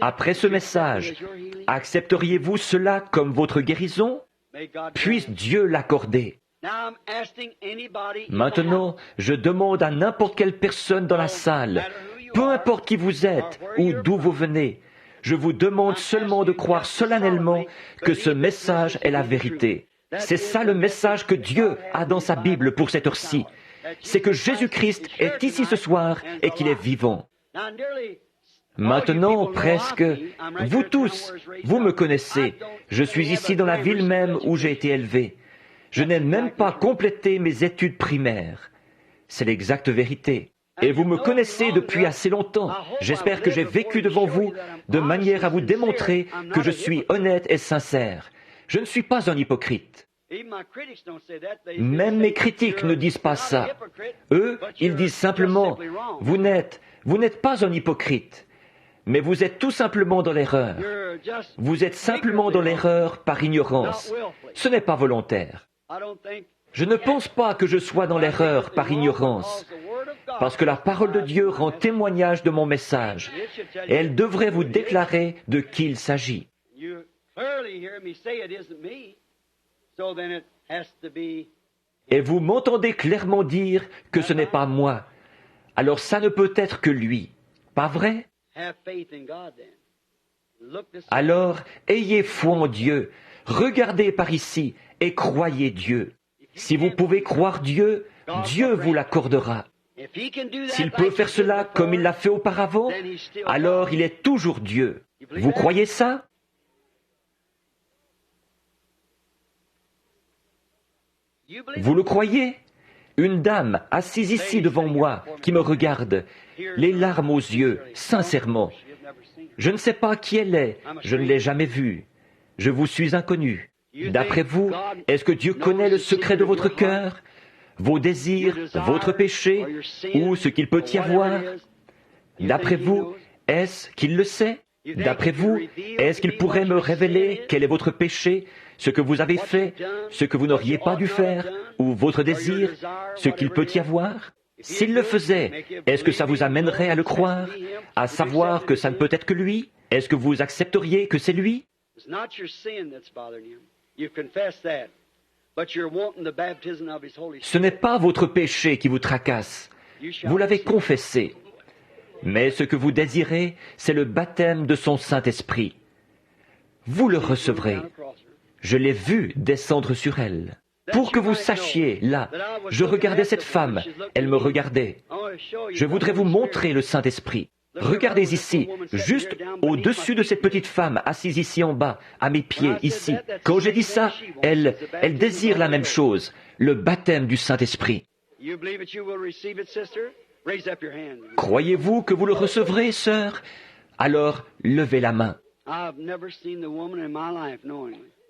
après ce message, accepteriez-vous cela comme votre guérison? Puisse Dieu l'accorder. Maintenant, je demande à n'importe quelle personne dans la salle, peu importe qui vous êtes ou d'où vous venez, je vous demande seulement de croire solennellement que ce message est la vérité. C'est ça le message que Dieu a dans sa Bible pour cette heure-ci. C'est que Jésus-Christ est ici ce soir et qu'il est vivant. Maintenant, presque, vous tous, vous me connaissez. Je suis ici dans la ville même où j'ai été élevé. Je n'ai même pas complété mes études primaires. C'est l'exacte vérité. Et vous me connaissez depuis assez longtemps. J'espère que j'ai vécu devant vous de manière à vous démontrer que je suis honnête et sincère. Je ne suis pas un hypocrite. Même mes critiques ne disent pas ça. Eux, ils disent simplement, vous n'êtes pas un hypocrite, mais vous êtes tout simplement dans l'erreur. Vous êtes simplement dans l'erreur par ignorance. Ce n'est pas volontaire. Je ne pense pas que je sois dans l'erreur par ignorance, parce que la parole de Dieu rend témoignage de mon message, et elle devrait vous déclarer de qui il s'agit. Et vous m'entendez clairement dire que ce n'est pas moi. Alors ça ne peut être que lui. Pas vrai? Alors, ayez foi en Dieu. Regardez par ici et croyez Dieu. Si vous pouvez croire Dieu, Dieu vous l'accordera. S'il peut faire cela comme il l'a fait auparavant, alors il est toujours Dieu. Vous croyez ça? Vous le croyez? Une dame assise ici devant moi, qui me regarde, les larmes aux yeux, sincèrement. Je ne sais pas qui elle est, je ne l'ai jamais vue. Je vous suis inconnu. D'après vous, est-ce que Dieu connaît le secret de votre cœur, vos désirs, votre péché, ou ce qu'il peut y avoir? D'après vous, est-ce qu'il le sait? D'après vous, est-ce qu'il pourrait me révéler quel est votre péché, ce que vous avez fait, ce que vous n'auriez pas dû faire, ou votre désir, ce qu'il peut y avoir? S'il le faisait, est-ce que ça vous amènerait à le croire, à savoir que ça ne peut être que lui? Est-ce que vous accepteriez que c'est lui? Ce n'est pas votre péché qui vous tracasse. Vous l'avez confessé. Mais ce que vous désirez, c'est le baptême de son Saint-Esprit. Vous le recevrez. Je l'ai vu descendre sur elle. Pour que vous sachiez, là, je regardais cette femme, elle me regardait. Je voudrais vous montrer le Saint-Esprit. Regardez ici, juste au-dessus de cette petite femme assise ici en bas, à mes pieds, ici. Quand j'ai dit ça, elle désire la même chose, le baptême du Saint-Esprit. Croyez-vous que vous le recevrez, sœur? Alors, levez la main.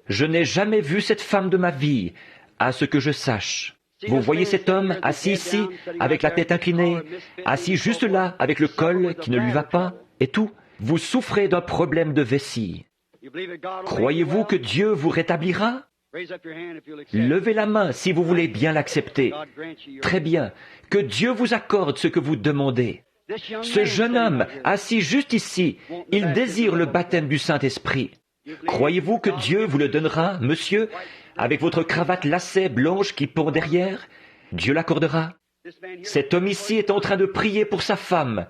Je n'ai jamais vu cette femme de ma vie, à ce que je sache. Vous voyez cet homme assis ici, avec la tête inclinée, assis juste là, avec le col qui ne lui va pas, et tout. Vous souffrez d'un problème de vessie. Croyez-vous que Dieu vous rétablira? Levez la main si vous voulez bien l'accepter. Très bien. Que Dieu vous accorde ce que vous demandez. Ce jeune homme, assis juste ici, il désire le baptême du Saint-Esprit. Croyez-vous que Dieu vous le donnera, monsieur, avec votre cravate lacet blanche qui pend derrière? Dieu l'accordera. Cet homme ici est en train de prier pour sa femme.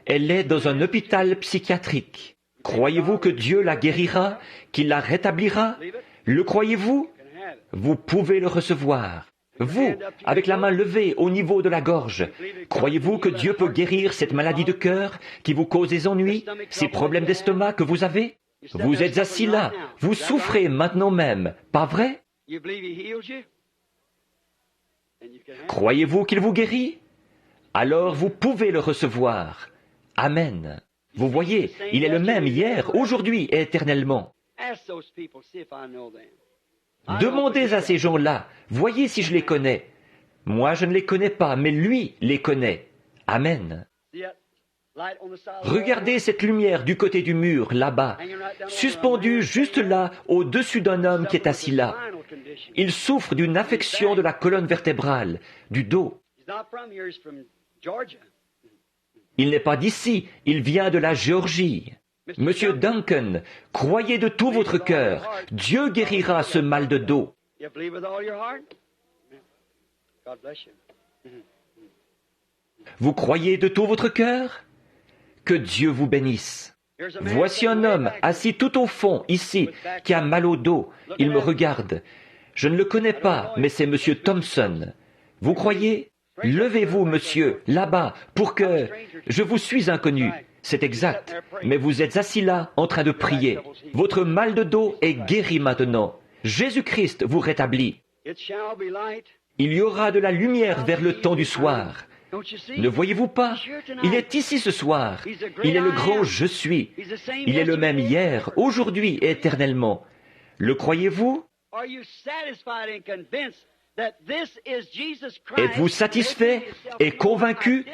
Elle est dans un hôpital psychiatrique. Croyez-vous que Dieu la guérira, qu'il la rétablira? Le croyez-vous? Vous pouvez le recevoir. Vous, avec la main levée au niveau de la gorge, croyez-vous que Dieu peut guérir cette maladie de cœur qui vous cause des ennuis, ces problèmes d'estomac que vous avez? Vous êtes assis là, vous souffrez maintenant même, pas vrai? Croyez-vous qu'il vous guérit? Alors vous pouvez le recevoir. Amen. Vous voyez, il est le même hier, aujourd'hui et éternellement. Demandez à ces gens-là, voyez si je les connais. Moi, je ne les connais pas, mais lui les connaît. Amen. Regardez cette lumière du côté du mur, là-bas, suspendue juste là, au-dessus d'un homme qui est assis là. Il souffre d'une affection de la colonne vertébrale, du dos. Il n'est pas d'ici, il vient de la Géorgie. Monsieur Duncan, croyez de tout votre cœur, Dieu guérira ce mal de dos. Vous croyez de tout votre cœur? Que Dieu vous bénisse. Voici un homme assis tout au fond, ici, qui a mal au dos. Il me regarde. Je ne le connais pas, mais c'est Monsieur Thompson. Vous croyez? Levez-vous, monsieur, là-bas, pour que... Je vous suis inconnu. C'est exact. Mais vous êtes assis là, en train de prier. Votre mal de dos est guéri maintenant. Jésus-Christ vous rétablit. Il y aura de la lumière vers le temps du soir. Ne voyez-vous pas? Il est ici ce soir. Il est le grand je suis. Il est le même hier, aujourd'hui et éternellement. Le croyez-vous? Êtes-vous satisfait et convaincu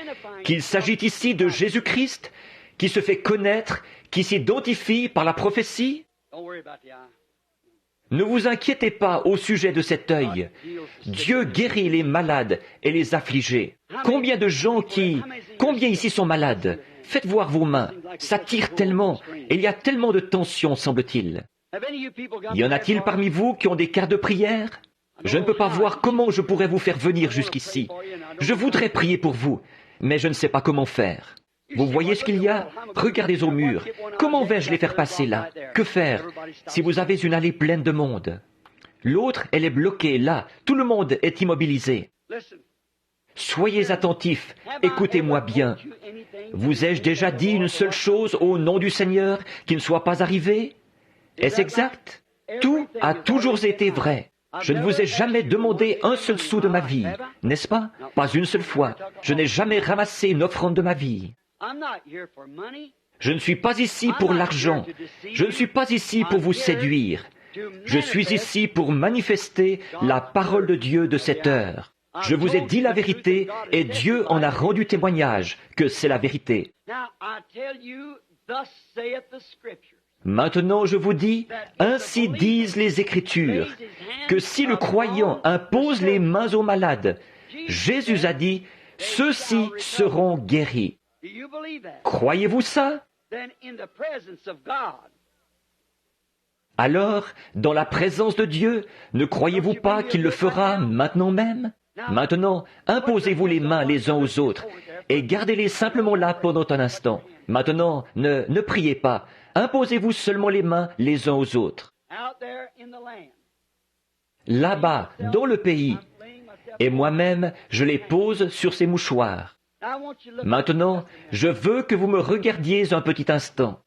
qu'il s'agit ici de Jésus-Christ, qui se fait connaître, qui s'identifie par la prophétie? Ne vous inquiétez pas au sujet de cet œil. Dieu guérit les malades et les affligés. Combien de gens Combien ici sont malades? Faites voir vos mains. Ça tire tellement, et il y a tellement de tension, semble-t-il. Y en a-t-il parmi vous qui ont des cartes de prière? Je ne peux pas voir comment je pourrais vous faire venir jusqu'ici. Je voudrais prier pour vous, mais je ne sais pas comment faire. Vous voyez ce qu'il y a? Regardez au mur. Comment vais-je les faire passer là? Que faire si vous avez une allée pleine de monde? L'autre, elle est bloquée là. Tout le monde est immobilisé. Soyez attentifs. Écoutez-moi bien. Vous ai-je déjà dit une seule chose au nom du Seigneur qui ne soit pas arrivée? Est-ce exact? Tout a toujours été vrai. Je ne vous ai jamais demandé un seul sou de ma vie, n'est-ce pas? Pas une seule fois. Je n'ai jamais ramassé une offrande de ma vie. Je ne suis pas ici pour l'argent. Je ne suis pas ici pour vous séduire. Je suis ici pour manifester la parole de Dieu de cette heure. Je vous ai dit la vérité et Dieu en a rendu témoignage que c'est la vérité. Maintenant, je vous dis, ainsi disent les Écritures, que si le croyant impose les mains aux malades, Jésus a dit, ceux-ci seront guéris. Croyez-vous ça? Alors, dans la présence de Dieu, ne croyez-vous pas qu'il le fera maintenant même? Maintenant, imposez-vous les mains les uns aux autres et gardez-les simplement là pendant un instant. Maintenant, ne priez pas. Imposez-vous seulement les mains les uns aux autres. Là-bas, dans le pays, et moi-même, je les pose sur ces mouchoirs. Maintenant, je veux que vous me regardiez un petit instant.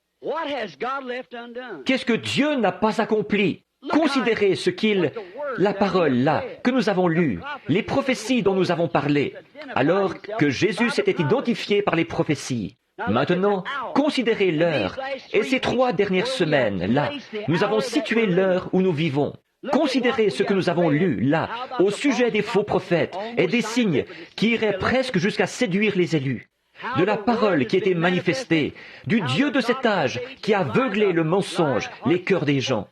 Qu'est-ce que Dieu n'a pas accompli? Considérez la parole là, que nous avons lue, les prophéties dont nous avons parlé, alors que Jésus s'était identifié par les prophéties. Maintenant, considérez l'heure. Et ces 3 dernières semaines, là, nous avons situé l'heure où nous vivons. Considérez ce que nous avons lu, là, au sujet des faux prophètes et des signes qui iraient presque jusqu'à séduire les élus. De la parole qui était manifestée, du Dieu de cet âge qui a aveuglé le mensonge, les cœurs des gens.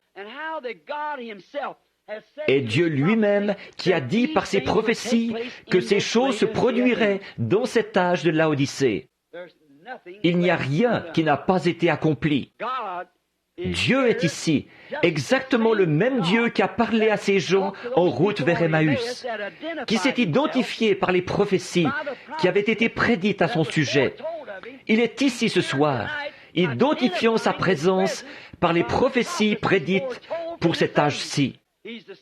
Et Dieu lui-même qui a dit par ses prophéties que ces choses se produiraient dans cet âge de Laodicée. Il n'y a rien qui n'a pas été accompli. Dieu est ici, exactement le même Dieu qui a parlé à ces gens en route vers Emmaüs, qui s'est identifié par les prophéties qui avaient été prédites à son sujet. Il est ici ce soir, identifiant sa présence par les prophéties prédites pour cet âge-ci.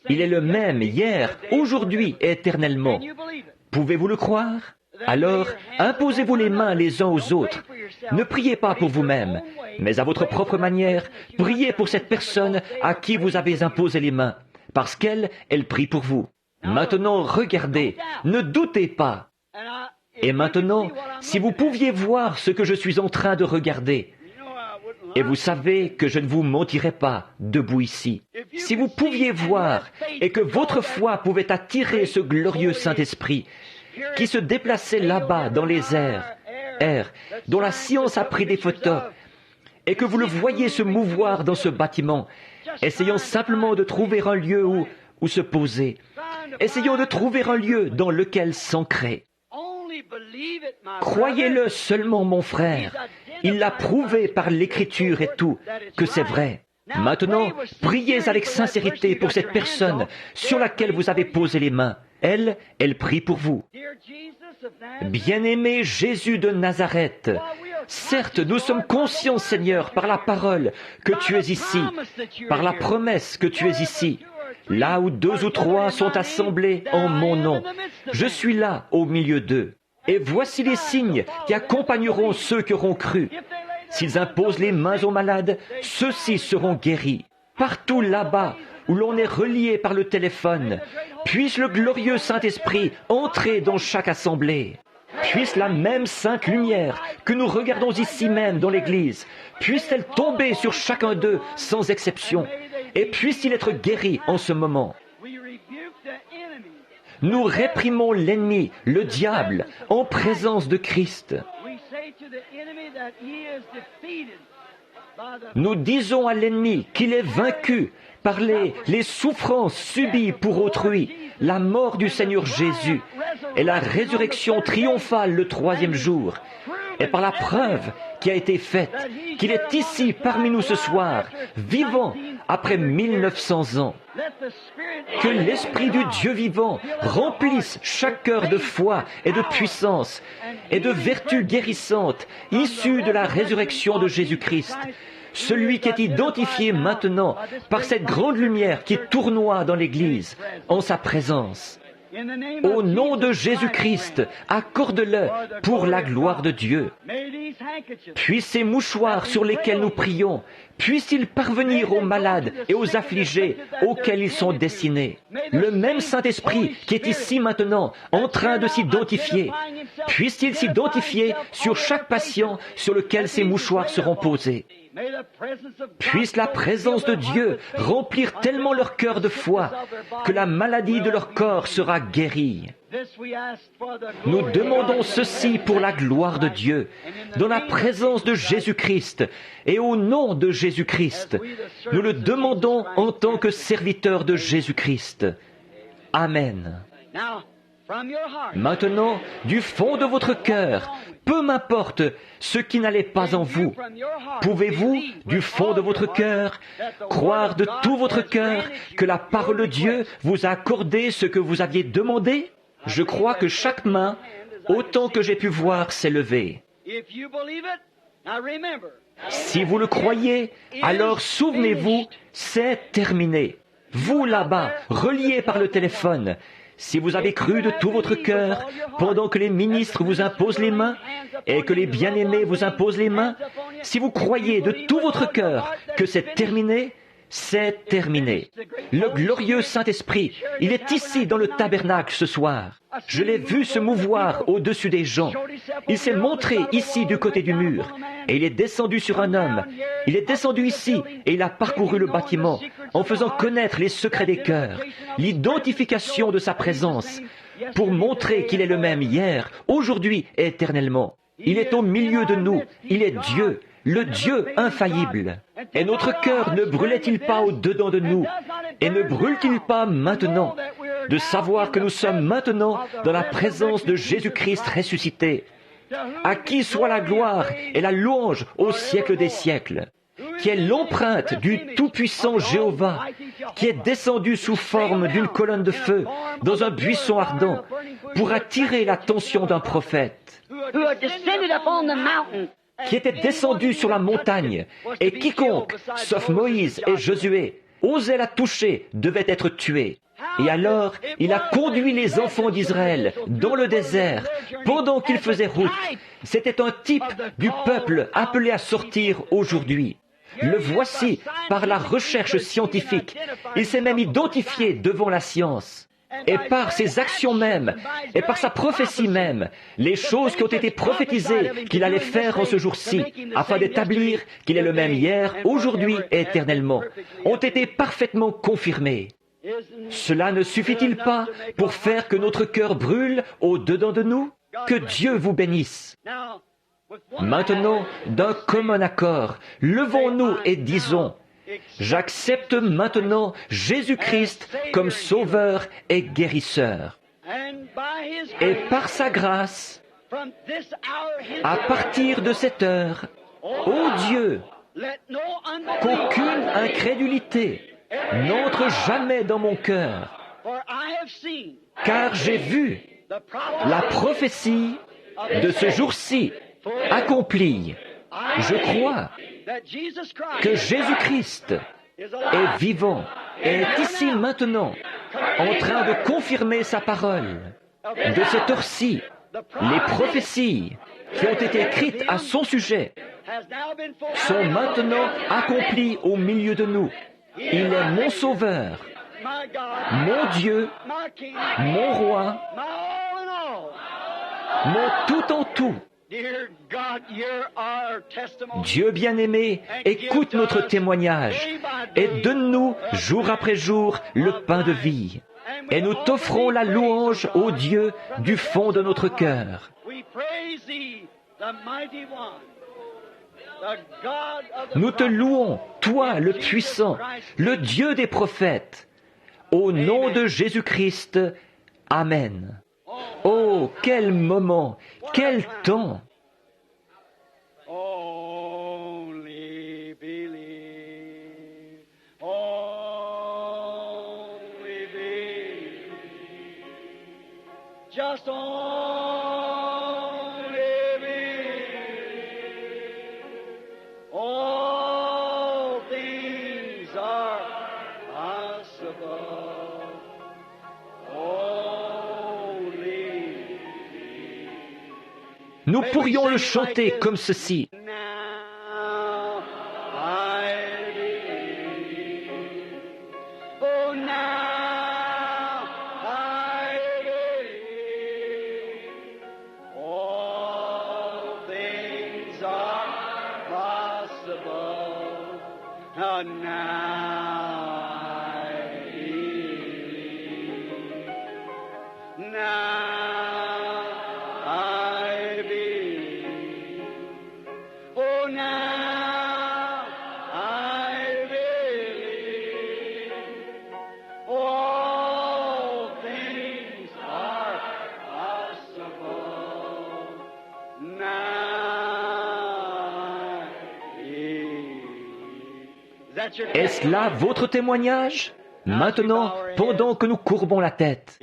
Il est le même hier, aujourd'hui et éternellement. Pouvez-vous le croire? Alors, imposez-vous les mains les uns aux autres. Ne priez pas pour vous-même, mais à votre propre manière, priez pour cette personne à qui vous avez imposé les mains, parce qu'elle prie pour vous. Maintenant, regardez, ne doutez pas. Et maintenant, si vous pouviez voir ce que je suis en train de regarder, et vous savez que je ne vous mentirai pas debout ici. Si vous pouviez voir et que votre foi pouvait attirer ce glorieux Saint-Esprit qui se déplaçait là-bas dans les airs, dont la science a pris des photos, et que vous le voyez se mouvoir dans ce bâtiment, essayant simplement de trouver un lieu où se poser, essayant de trouver un lieu dans lequel s'ancrer. Croyez-le seulement, mon frère. Il l'a prouvé par l'Écriture et tout, que c'est vrai. Maintenant, priez avec sincérité pour cette personne sur laquelle vous avez posé les mains. Elle prie pour vous. Bien-aimé Jésus de Nazareth, certes, nous sommes conscients, Seigneur, par la parole que tu es ici, par la promesse que tu es ici. Là où 2 ou 3 sont assemblés en mon nom, je suis là au milieu d'eux. Et voici les signes qui accompagneront ceux qui auront cru. S'ils imposent les mains aux malades, ceux-ci seront guéris. Partout là-bas où l'on est relié par le téléphone, puisse le glorieux Saint-Esprit entrer dans chaque assemblée. Puisse la même sainte lumière que nous regardons ici même dans l'Église, puisse-t-elle tomber sur chacun d'eux sans exception, et puisse-t-il être guéri en ce moment. Nous réprimons l'ennemi, le diable, en présence de Christ. Nous disons à l'ennemi qu'il est vaincu par les souffrances subies pour autrui, la mort du Seigneur Jésus et la résurrection triomphale le 3e jour, et par la preuve qui a été faite qu'il est ici parmi nous ce soir, vivant après 1900 ans. Que l'Esprit du Dieu vivant remplisse chaque cœur de foi et de puissance et de vertus guérissantes issues de la résurrection de Jésus-Christ, celui qui est identifié maintenant par cette grande lumière qui tournoie dans l'Église en sa présence. Au nom de Jésus-Christ, accorde-le pour la gloire de Dieu. Puissent ces mouchoirs sur lesquels nous prions, puissent-ils parvenir aux malades et aux affligés auxquels ils sont destinés. Le même Saint-Esprit qui est ici maintenant, en train de s'identifier, puisse-t-il s'identifier sur chaque patient sur lequel ces mouchoirs seront posés. Puisse la présence de Dieu remplir tellement leur cœur de foi que la maladie de leur corps sera guérie. Nous demandons ceci pour la gloire de Dieu, dans la présence de Jésus-Christ et au nom de Jésus-Christ. Nous le demandons en tant que serviteurs de Jésus-Christ. Amen. Maintenant, du fond de votre cœur, peu m'importe ce qui n'allait pas en vous, pouvez-vous, du fond de votre cœur, croire de tout votre cœur que la parole de Dieu vous a accordé ce que vous aviez demandé? Je crois que chaque main, autant que j'ai pu voir, s'est levée. Si vous le croyez, alors souvenez-vous, c'est terminé. Vous là-bas, reliés par le téléphone, si vous avez cru de tout votre cœur, pendant que les ministres vous imposent les mains et que les bien-aimés vous imposent les mains, si vous croyez de tout votre cœur que c'est terminé, c'est terminé. Le glorieux Saint-Esprit, il est ici dans le tabernacle ce soir. Je l'ai vu se mouvoir au-dessus des gens. Il s'est montré ici du côté du mur et il est descendu sur un homme. Il est descendu ici et il a parcouru le bâtiment en faisant connaître les secrets des cœurs, l'identification de sa présence pour montrer qu'il est le même hier, aujourd'hui et éternellement. Il est au milieu de nous. Il est Dieu, le Dieu infaillible. Et notre cœur ne brûlait-il pas au-dedans de nous? Et ne brûle-t-il pas maintenant de savoir que nous sommes maintenant dans la présence de Jésus-Christ ressuscité, à qui soit la gloire et la louange au siècle des siècles, qui est l'empreinte du tout-puissant Jéhovah, qui est descendu sous forme d'une colonne de feu dans un buisson ardent pour attirer l'attention d'un prophète, qui était descendu sur la montagne, et quiconque, sauf Moïse et Josué, osait la toucher devait être tué. Et alors, il a conduit les enfants d'Israël dans le désert pendant qu'ils faisaient route. C'était un type du peuple appelé à sortir aujourd'hui. Le voici par la recherche scientifique. Il s'est même identifié devant la science. Et par ses actions mêmes, et par sa prophétie même, les choses qui ont été prophétisées qu'il allait faire en ce jour-ci, afin d'établir qu'il est le même hier, aujourd'hui et éternellement, ont été parfaitement confirmées. Cela ne suffit-il pas pour faire que notre cœur brûle au-dedans de nous? Que Dieu vous bénisse. Maintenant, d'un commun accord, levons-nous et disons: j'accepte maintenant Jésus-Christ comme sauveur et guérisseur. Et par sa grâce, à partir de cette heure, ô Dieu, qu'aucune incrédulité n'entre jamais dans mon cœur, car j'ai vu la prophétie de ce jour-ci accomplie. Je crois que Jésus-Christ est vivant et est ici maintenant en train de confirmer sa parole. De cette heure-ci, les prophéties qui ont été écrites à son sujet sont maintenant accomplies au milieu de nous. Il est mon sauveur, mon Dieu, mon roi, mon tout en tout. Dieu bien-aimé, écoute notre témoignage et donne-nous jour après jour le pain de vie. Et nous t'offrons la louange, ô Dieu, du fond de notre cœur. Nous te louons, toi le puissant, le Dieu des prophètes. Au nom de Jésus-Christ, Amen. Oh, quel moment, quel temps! Only believe, only believe, just only believe. All things are possible. Nous pourrions le chanter comme ceci. Now I believe. Oh, now I believe. All things are possible. Oh, now I believe. Now Est-ce là votre témoignage? Maintenant, pendant que nous courbons la tête.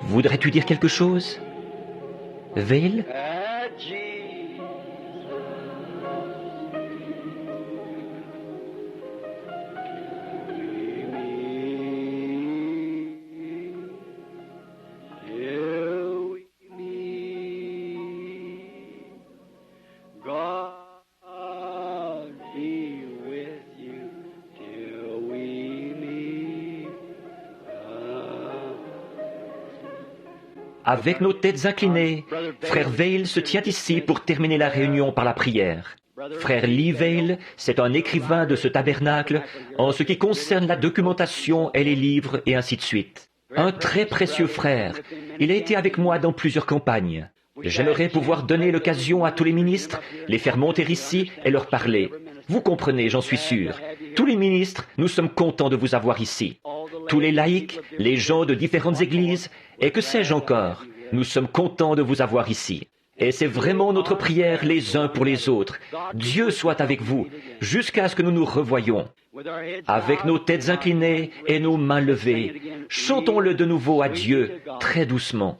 Voudrais-tu dire quelque chose? Vail? At Jesus. Till we meet. God be with you till we meet. Avec nos têtes inclinées, frère Vail se tient ici pour terminer la réunion par la prière. Frère Lee Vail, c'est un écrivain de ce tabernacle en ce qui concerne la documentation et les livres et ainsi de suite. Un très précieux frère. Il a été avec moi dans plusieurs campagnes. J'aimerais pouvoir donner l'occasion à tous les ministres, les faire monter ici et leur parler. Vous comprenez, j'en suis sûr. Tous les ministres, nous sommes contents de vous avoir ici. Tous les laïcs, les gens de différentes églises, et que sais-je encore, nous sommes contents de vous avoir ici. Et c'est vraiment notre prière les uns pour les autres. Dieu soit avec vous, jusqu'à ce que nous nous revoyions. Avec nos têtes inclinées et nos mains levées, chantons-le de nouveau à Dieu, très doucement.